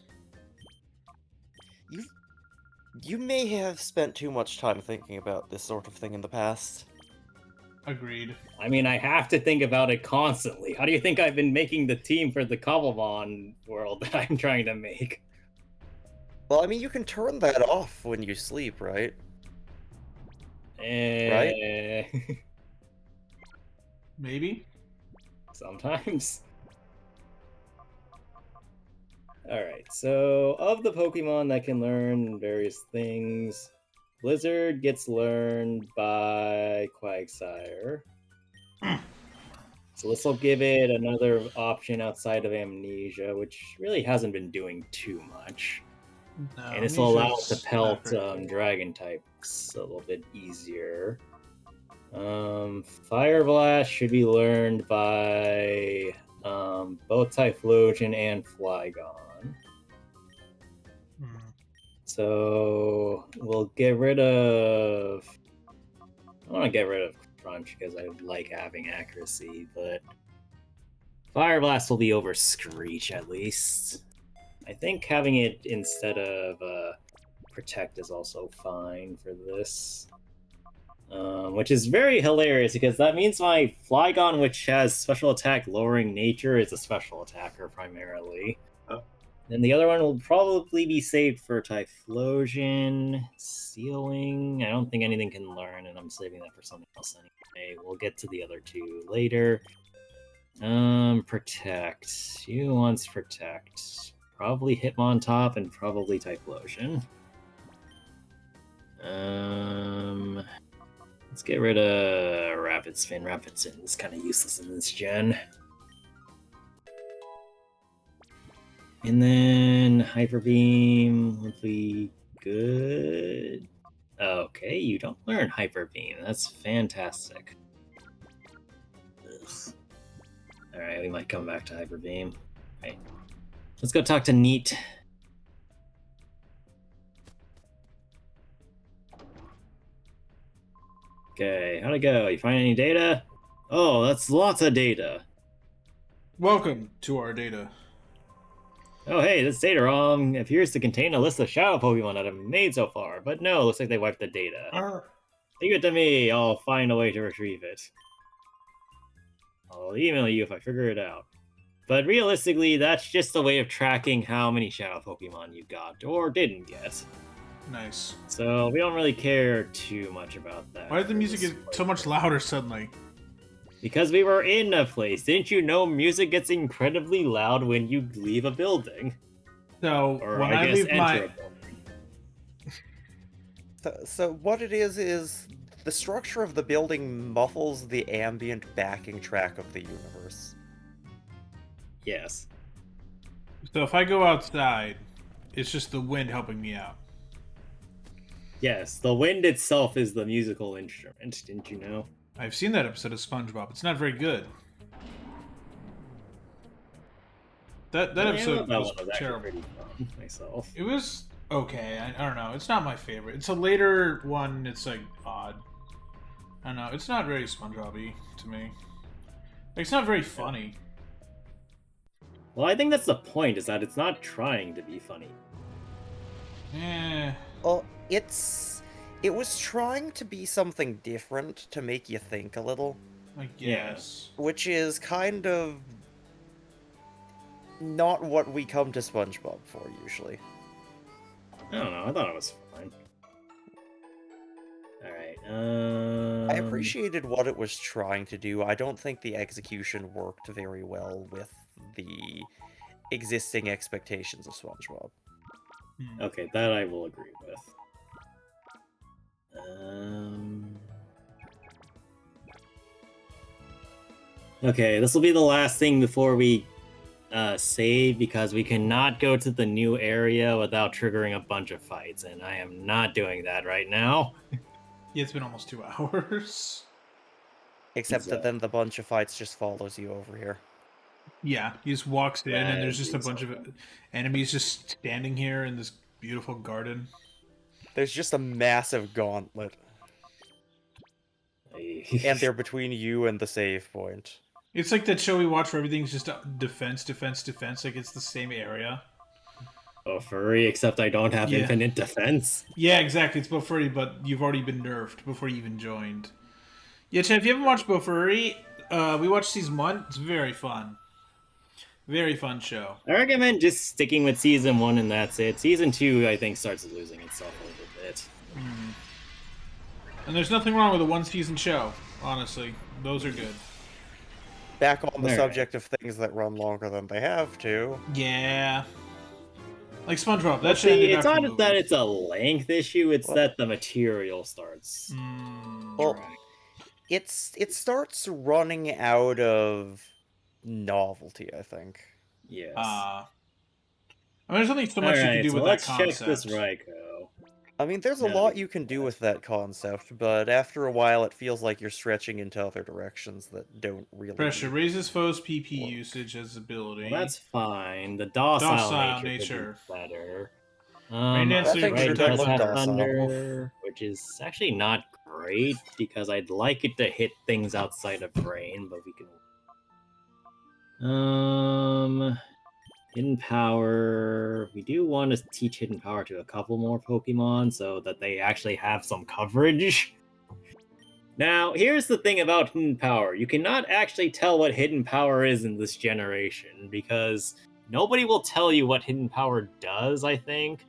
[SPEAKER 3] You may have spent too much time thinking about this sort of thing in the past.
[SPEAKER 1] Agreed.
[SPEAKER 2] I mean, I have to think about it constantly. How do you think I've been making the team for the Cobblemon world that I'm trying to make?
[SPEAKER 3] Well, I mean, you can turn that off when you sleep, right? Right?
[SPEAKER 1] Maybe?
[SPEAKER 2] Sometimes. Alright, so of the Pokemon that can learn various things, Blizzard gets learned by Quagsire. So this will give it another option outside of Amnesia, which really hasn't been doing too much.
[SPEAKER 1] No,
[SPEAKER 2] and this will allow it to pelt Dragon types a little bit easier. Fire Blast should be learned by both Typhlosion and Flygon. So we'll get rid of... I want to get rid of Crunch because I like having accuracy, but Fire Blast will be over Screech at least. I think having it instead of Protect is also fine for this. Which is very hilarious because that means my Flygon, which has special attack lowering nature, is a special attacker primarily.
[SPEAKER 1] Oh.
[SPEAKER 2] And the other one will probably be saved for Typhlosion. Sealing, I don't think anything can learn, and I'm saving that for something else anyway. We'll get to the other two later. Protect. Who wants Protect? Probably Hitmontop and probably Typhlosion. Let's get rid of Rapid Spin. Rapid Spin is kind of useless in this gen. And then Hyper Beam would be good. Okay, you don't learn Hyper Beam. That's fantastic. Alright, we might come back to Hyper Beam. Right. Let's go talk to Neat. Okay, how'd it go? You find any data? Oh, that's lots of data.
[SPEAKER 1] Welcome to our data.
[SPEAKER 2] Oh, hey, this data ROM appears to contain a list of shadow Pokemon that have been made so far, but no, looks like they wiped the data. Leave it to me, I'll find a way to retrieve it. I'll email you if I figure it out. But realistically, that's just a way of tracking how many Shadow Pokemon you got or didn't get.
[SPEAKER 1] Nice.
[SPEAKER 2] So we don't really care too much about that.
[SPEAKER 1] Why did the music get so much louder suddenly?
[SPEAKER 2] Because we were in a place. Didn't you know music gets incredibly loud when you leave a building?
[SPEAKER 1] So
[SPEAKER 2] Or
[SPEAKER 1] when
[SPEAKER 2] I guess
[SPEAKER 1] leave
[SPEAKER 2] enter
[SPEAKER 1] my
[SPEAKER 2] a building.
[SPEAKER 3] So what it is the structure of the building muffles the ambient backing track of the universe.
[SPEAKER 2] Yes.
[SPEAKER 1] So if I go outside, it's just the wind helping me out.
[SPEAKER 2] Yes, the wind itself is the musical instrument, didn't you know?
[SPEAKER 1] I've seen that episode of SpongeBob. It's not very good. That episode was terrible.
[SPEAKER 2] Pretty fun myself.
[SPEAKER 1] It was okay. I don't know. It's not my favorite. It's a later one. It's like odd. I don't know. It's not very SpongeBob-y to me. It's not very funny.
[SPEAKER 2] Well, I think that's the point, is that it's not trying to be funny.
[SPEAKER 1] Eh.
[SPEAKER 3] Well, it was trying to be something different to make you think a little.
[SPEAKER 1] I guess.
[SPEAKER 3] Which is kind of not what we come to SpongeBob for, usually.
[SPEAKER 2] I don't know, I thought it was fine. Alright,
[SPEAKER 3] I appreciated what it was trying to do. I don't think the execution worked very well with the existing expectations of SpongeBob.
[SPEAKER 2] Okay, that I will agree with. Okay, this will be the last thing before we save, because we cannot go to the new area without triggering a bunch of fights, and I am not doing that right now.
[SPEAKER 1] Yeah, it's been almost 2 hours.
[SPEAKER 3] Except that then the bunch of fights just follows you over here.
[SPEAKER 1] Yeah, he just walks in, and there's just a bunch of enemies just standing here in this beautiful garden.
[SPEAKER 3] There's just a massive gauntlet. And they're between you and the save point.
[SPEAKER 1] It's like that show we watch where everything's just defense, defense, defense. Like it's the same area.
[SPEAKER 2] Bofuri, except I don't have infinite defense.
[SPEAKER 1] Yeah, exactly. It's Bofuri, but you've already been nerfed before you even joined. Yeah, Chad, if you haven't watched Bofuri, we watched season 1. It's very fun. Very fun show.
[SPEAKER 2] I recommend just sticking with season 1 and that's it. Season 2, I think, starts losing itself a little bit.
[SPEAKER 1] And there's nothing wrong with a one-season show, honestly. Those are good.
[SPEAKER 3] Back on the subject of things that run longer than they have to.
[SPEAKER 1] Yeah. Like SpongeBob. That
[SPEAKER 2] it's not that it's a length issue, it's that the material starts.
[SPEAKER 3] Well, it starts running out of novelty, I think.
[SPEAKER 2] Yes.
[SPEAKER 1] I mean, there's only so much you can do with that concept.
[SPEAKER 2] Let's check this Raikou.
[SPEAKER 3] I mean, there's a lot you can do with that concept, but after a while it feels like you're stretching into other directions that don't really...
[SPEAKER 1] Pressure raises foes' PP usage as ability.
[SPEAKER 2] Well, that's fine. The docile nature could be better. Does have thunder, which is actually not great, because I'd like it to hit things outside of rain, but we can... Hidden Power. We do want to teach Hidden Power to a couple more Pokemon so that they actually have some coverage. Now, here's the thing about Hidden Power. You cannot actually tell what Hidden Power is in this generation, because nobody will tell you what Hidden Power does, I think.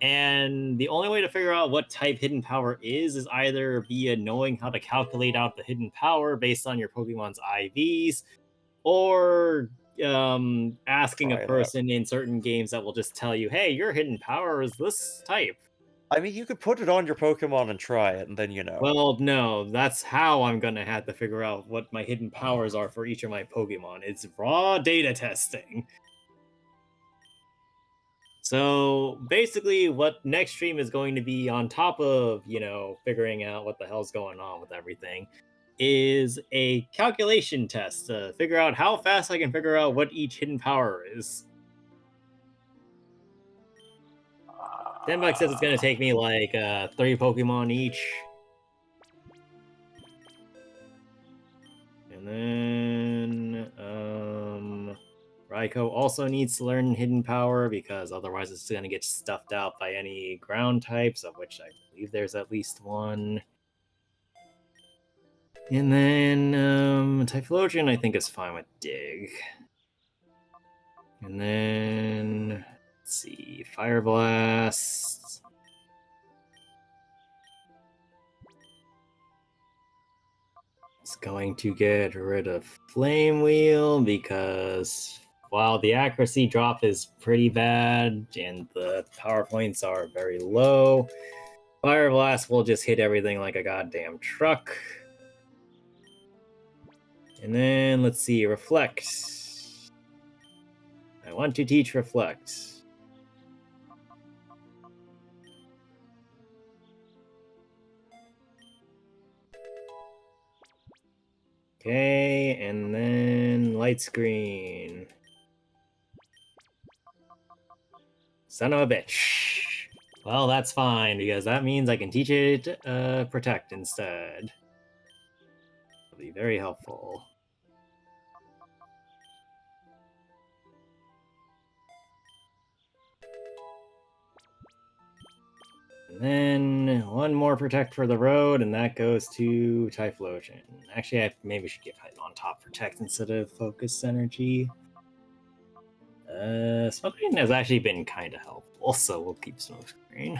[SPEAKER 2] And the only way to figure out what type Hidden Power is either via knowing how to calculate out the Hidden Power based on your Pokemon's IVs, or asking a person in certain games that will just tell you, hey, your hidden power is this type.
[SPEAKER 3] I mean, you could put it on your Pokemon and try it, and then you know.
[SPEAKER 2] Well, no, that's how I'm gonna have to figure out what my hidden powers are for each of my Pokemon. It's raw data testing. So basically what next stream is going to be, on top of, figuring out what the hell's going on with everything, is a calculation test to figure out how fast I can figure out what each hidden power is. Denbach says it's going to take me like 3 Pokemon each. And then Raikou also needs to learn hidden power, because otherwise it's going to get stuffed out by any ground types, of which I believe there's at least one. And then Typhlosion, I think, is fine with Dig. And then, let's see, Fire Blast. It's going to get rid of Flame Wheel because while the accuracy drop is pretty bad and the power points are very low, Fire Blast will just hit everything like a goddamn truck. And then, let's see, Reflect. I want to teach Reflect. Okay, and then Light Screen. Son of a bitch. Well, that's fine, because that means I can teach it Protect instead. It'll be very helpful. And then one more Protect for the road, and that goes to Typhlosion. Actually, I maybe should give on top Protect instead of Focus Energy. Smoke Screen has actually been kind of helpful, so we'll keep Smoke Screen.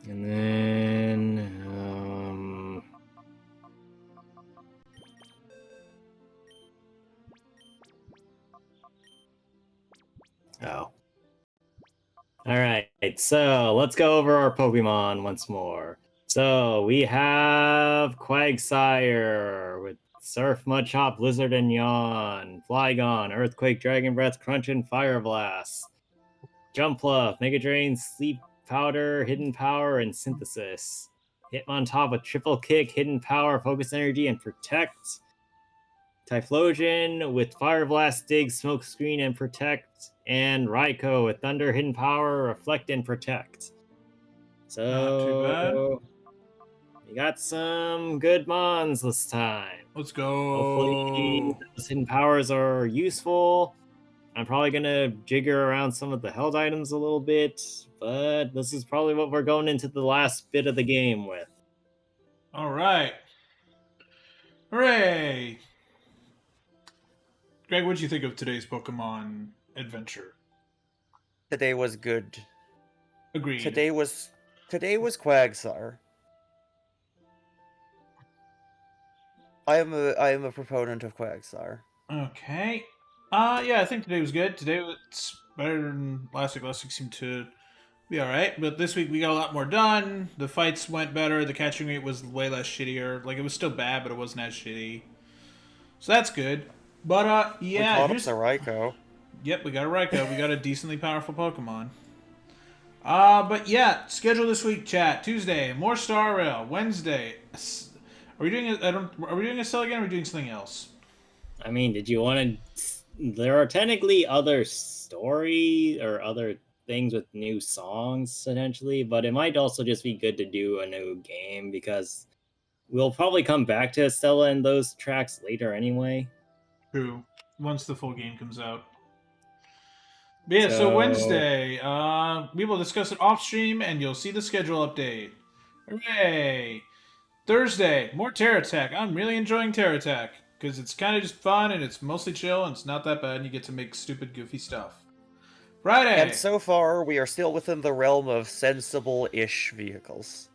[SPEAKER 2] And then, oh. Alright, so let's go over our Pokemon once more. So we have Quagsire with Surf, Mudchop, Blizzard, and Yawn. Flygon, Earthquake, Dragon Breath, Crunch, and Fire Blast. Jumpluff, Mega Drain, Sleep Powder, Hidden Power, and Synthesis. Hitmontop with Triple Kick, Hidden Power, Focus Energy, and Protect. Typhlosion with Fire Blast, Dig, Smoke Screen, and Protect. And Raikou with Thunder, Hidden Power, Reflect, and Protect. So,
[SPEAKER 1] not too bad.
[SPEAKER 2] We got some good mons this time.
[SPEAKER 1] Let's go.
[SPEAKER 2] Hopefully those hidden powers are useful. I'm probably going to jigger around some of the held items a little bit, but this is probably what we're going into the last bit of the game with.
[SPEAKER 1] All right. Hooray! Greg, what did you think of today's Pokemon adventure?
[SPEAKER 3] Today was good.
[SPEAKER 1] Agreed.
[SPEAKER 3] Today was Quagsire. I am a proponent of Quagsire.
[SPEAKER 1] Okay. Yeah, I think today was good. Today was better than last week. Last week seemed to be alright, but this week we got a lot more done. The fights went better. The catching rate was way less shittier. Like, it was still bad, but it wasn't as shitty. So that's good. But, yeah.
[SPEAKER 3] We caught up to Raikou.
[SPEAKER 1] Yep, we got a Raikou. We got a decently powerful Pokemon. But yeah, schedule this week, chat. Tuesday, more Star Rail. Wednesday, are we doing Are we doing a cell again? Or are we doing something else?
[SPEAKER 2] I mean, did you want to? There are technically other story or other things with new songs potentially, but it might also just be good to do a new game because we'll probably come back to Estella and those tracks later anyway.
[SPEAKER 1] True. Once the full game comes out. But yeah, so Wednesday, we will discuss it off stream and you'll see the schedule update. Hooray! Thursday, more Terra Tech. I'm really enjoying Terra Tech because it's kind of just fun and it's mostly chill and it's not that bad and you get to make stupid, goofy stuff. Friday!
[SPEAKER 3] And so far, we are still within the realm of sensible-ish vehicles.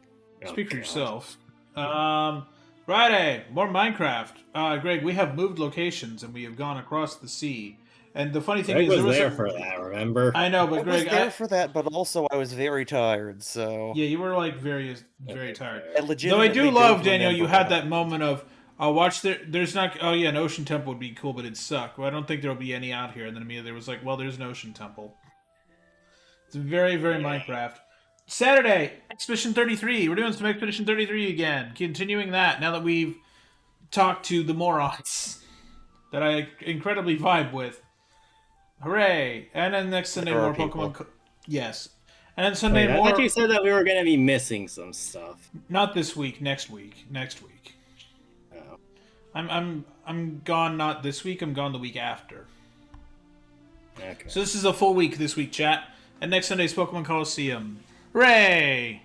[SPEAKER 1] Speak for yourself. Friday, more Minecraft. Greg, we have moved locations and we have gone across the sea. And the funny thing
[SPEAKER 2] Greg
[SPEAKER 1] is,
[SPEAKER 2] was there for that. Remember?
[SPEAKER 1] I know, but Greg,
[SPEAKER 3] I was there for that, but also I was very tired. So
[SPEAKER 1] yeah, you were like very tired. Though I
[SPEAKER 3] I
[SPEAKER 1] do love, Daniel, you had that moment of I'll watch there's not. Oh yeah, an ocean temple would be cool, but it'd suck. Well, I don't think there'll be any out here. And then immediately there was like, well, there's an ocean temple. It's very Minecraft. Saturday, Expedition 33. We're doing some Expedition 33 again. Continuing that now that we've talked to the morons that I incredibly vibe with. Hooray! And then next Sunday, more Pokemon. Yes. And then Sunday, more.
[SPEAKER 2] I thought you said that we were going to be missing some stuff.
[SPEAKER 1] Not this week. Next week.
[SPEAKER 2] Oh.
[SPEAKER 1] I'm gone. Not this week. I'm gone the week after.
[SPEAKER 2] Okay.
[SPEAKER 1] So this is a full week this week, chat. And next Sunday's Pokemon Colosseum. Hooray!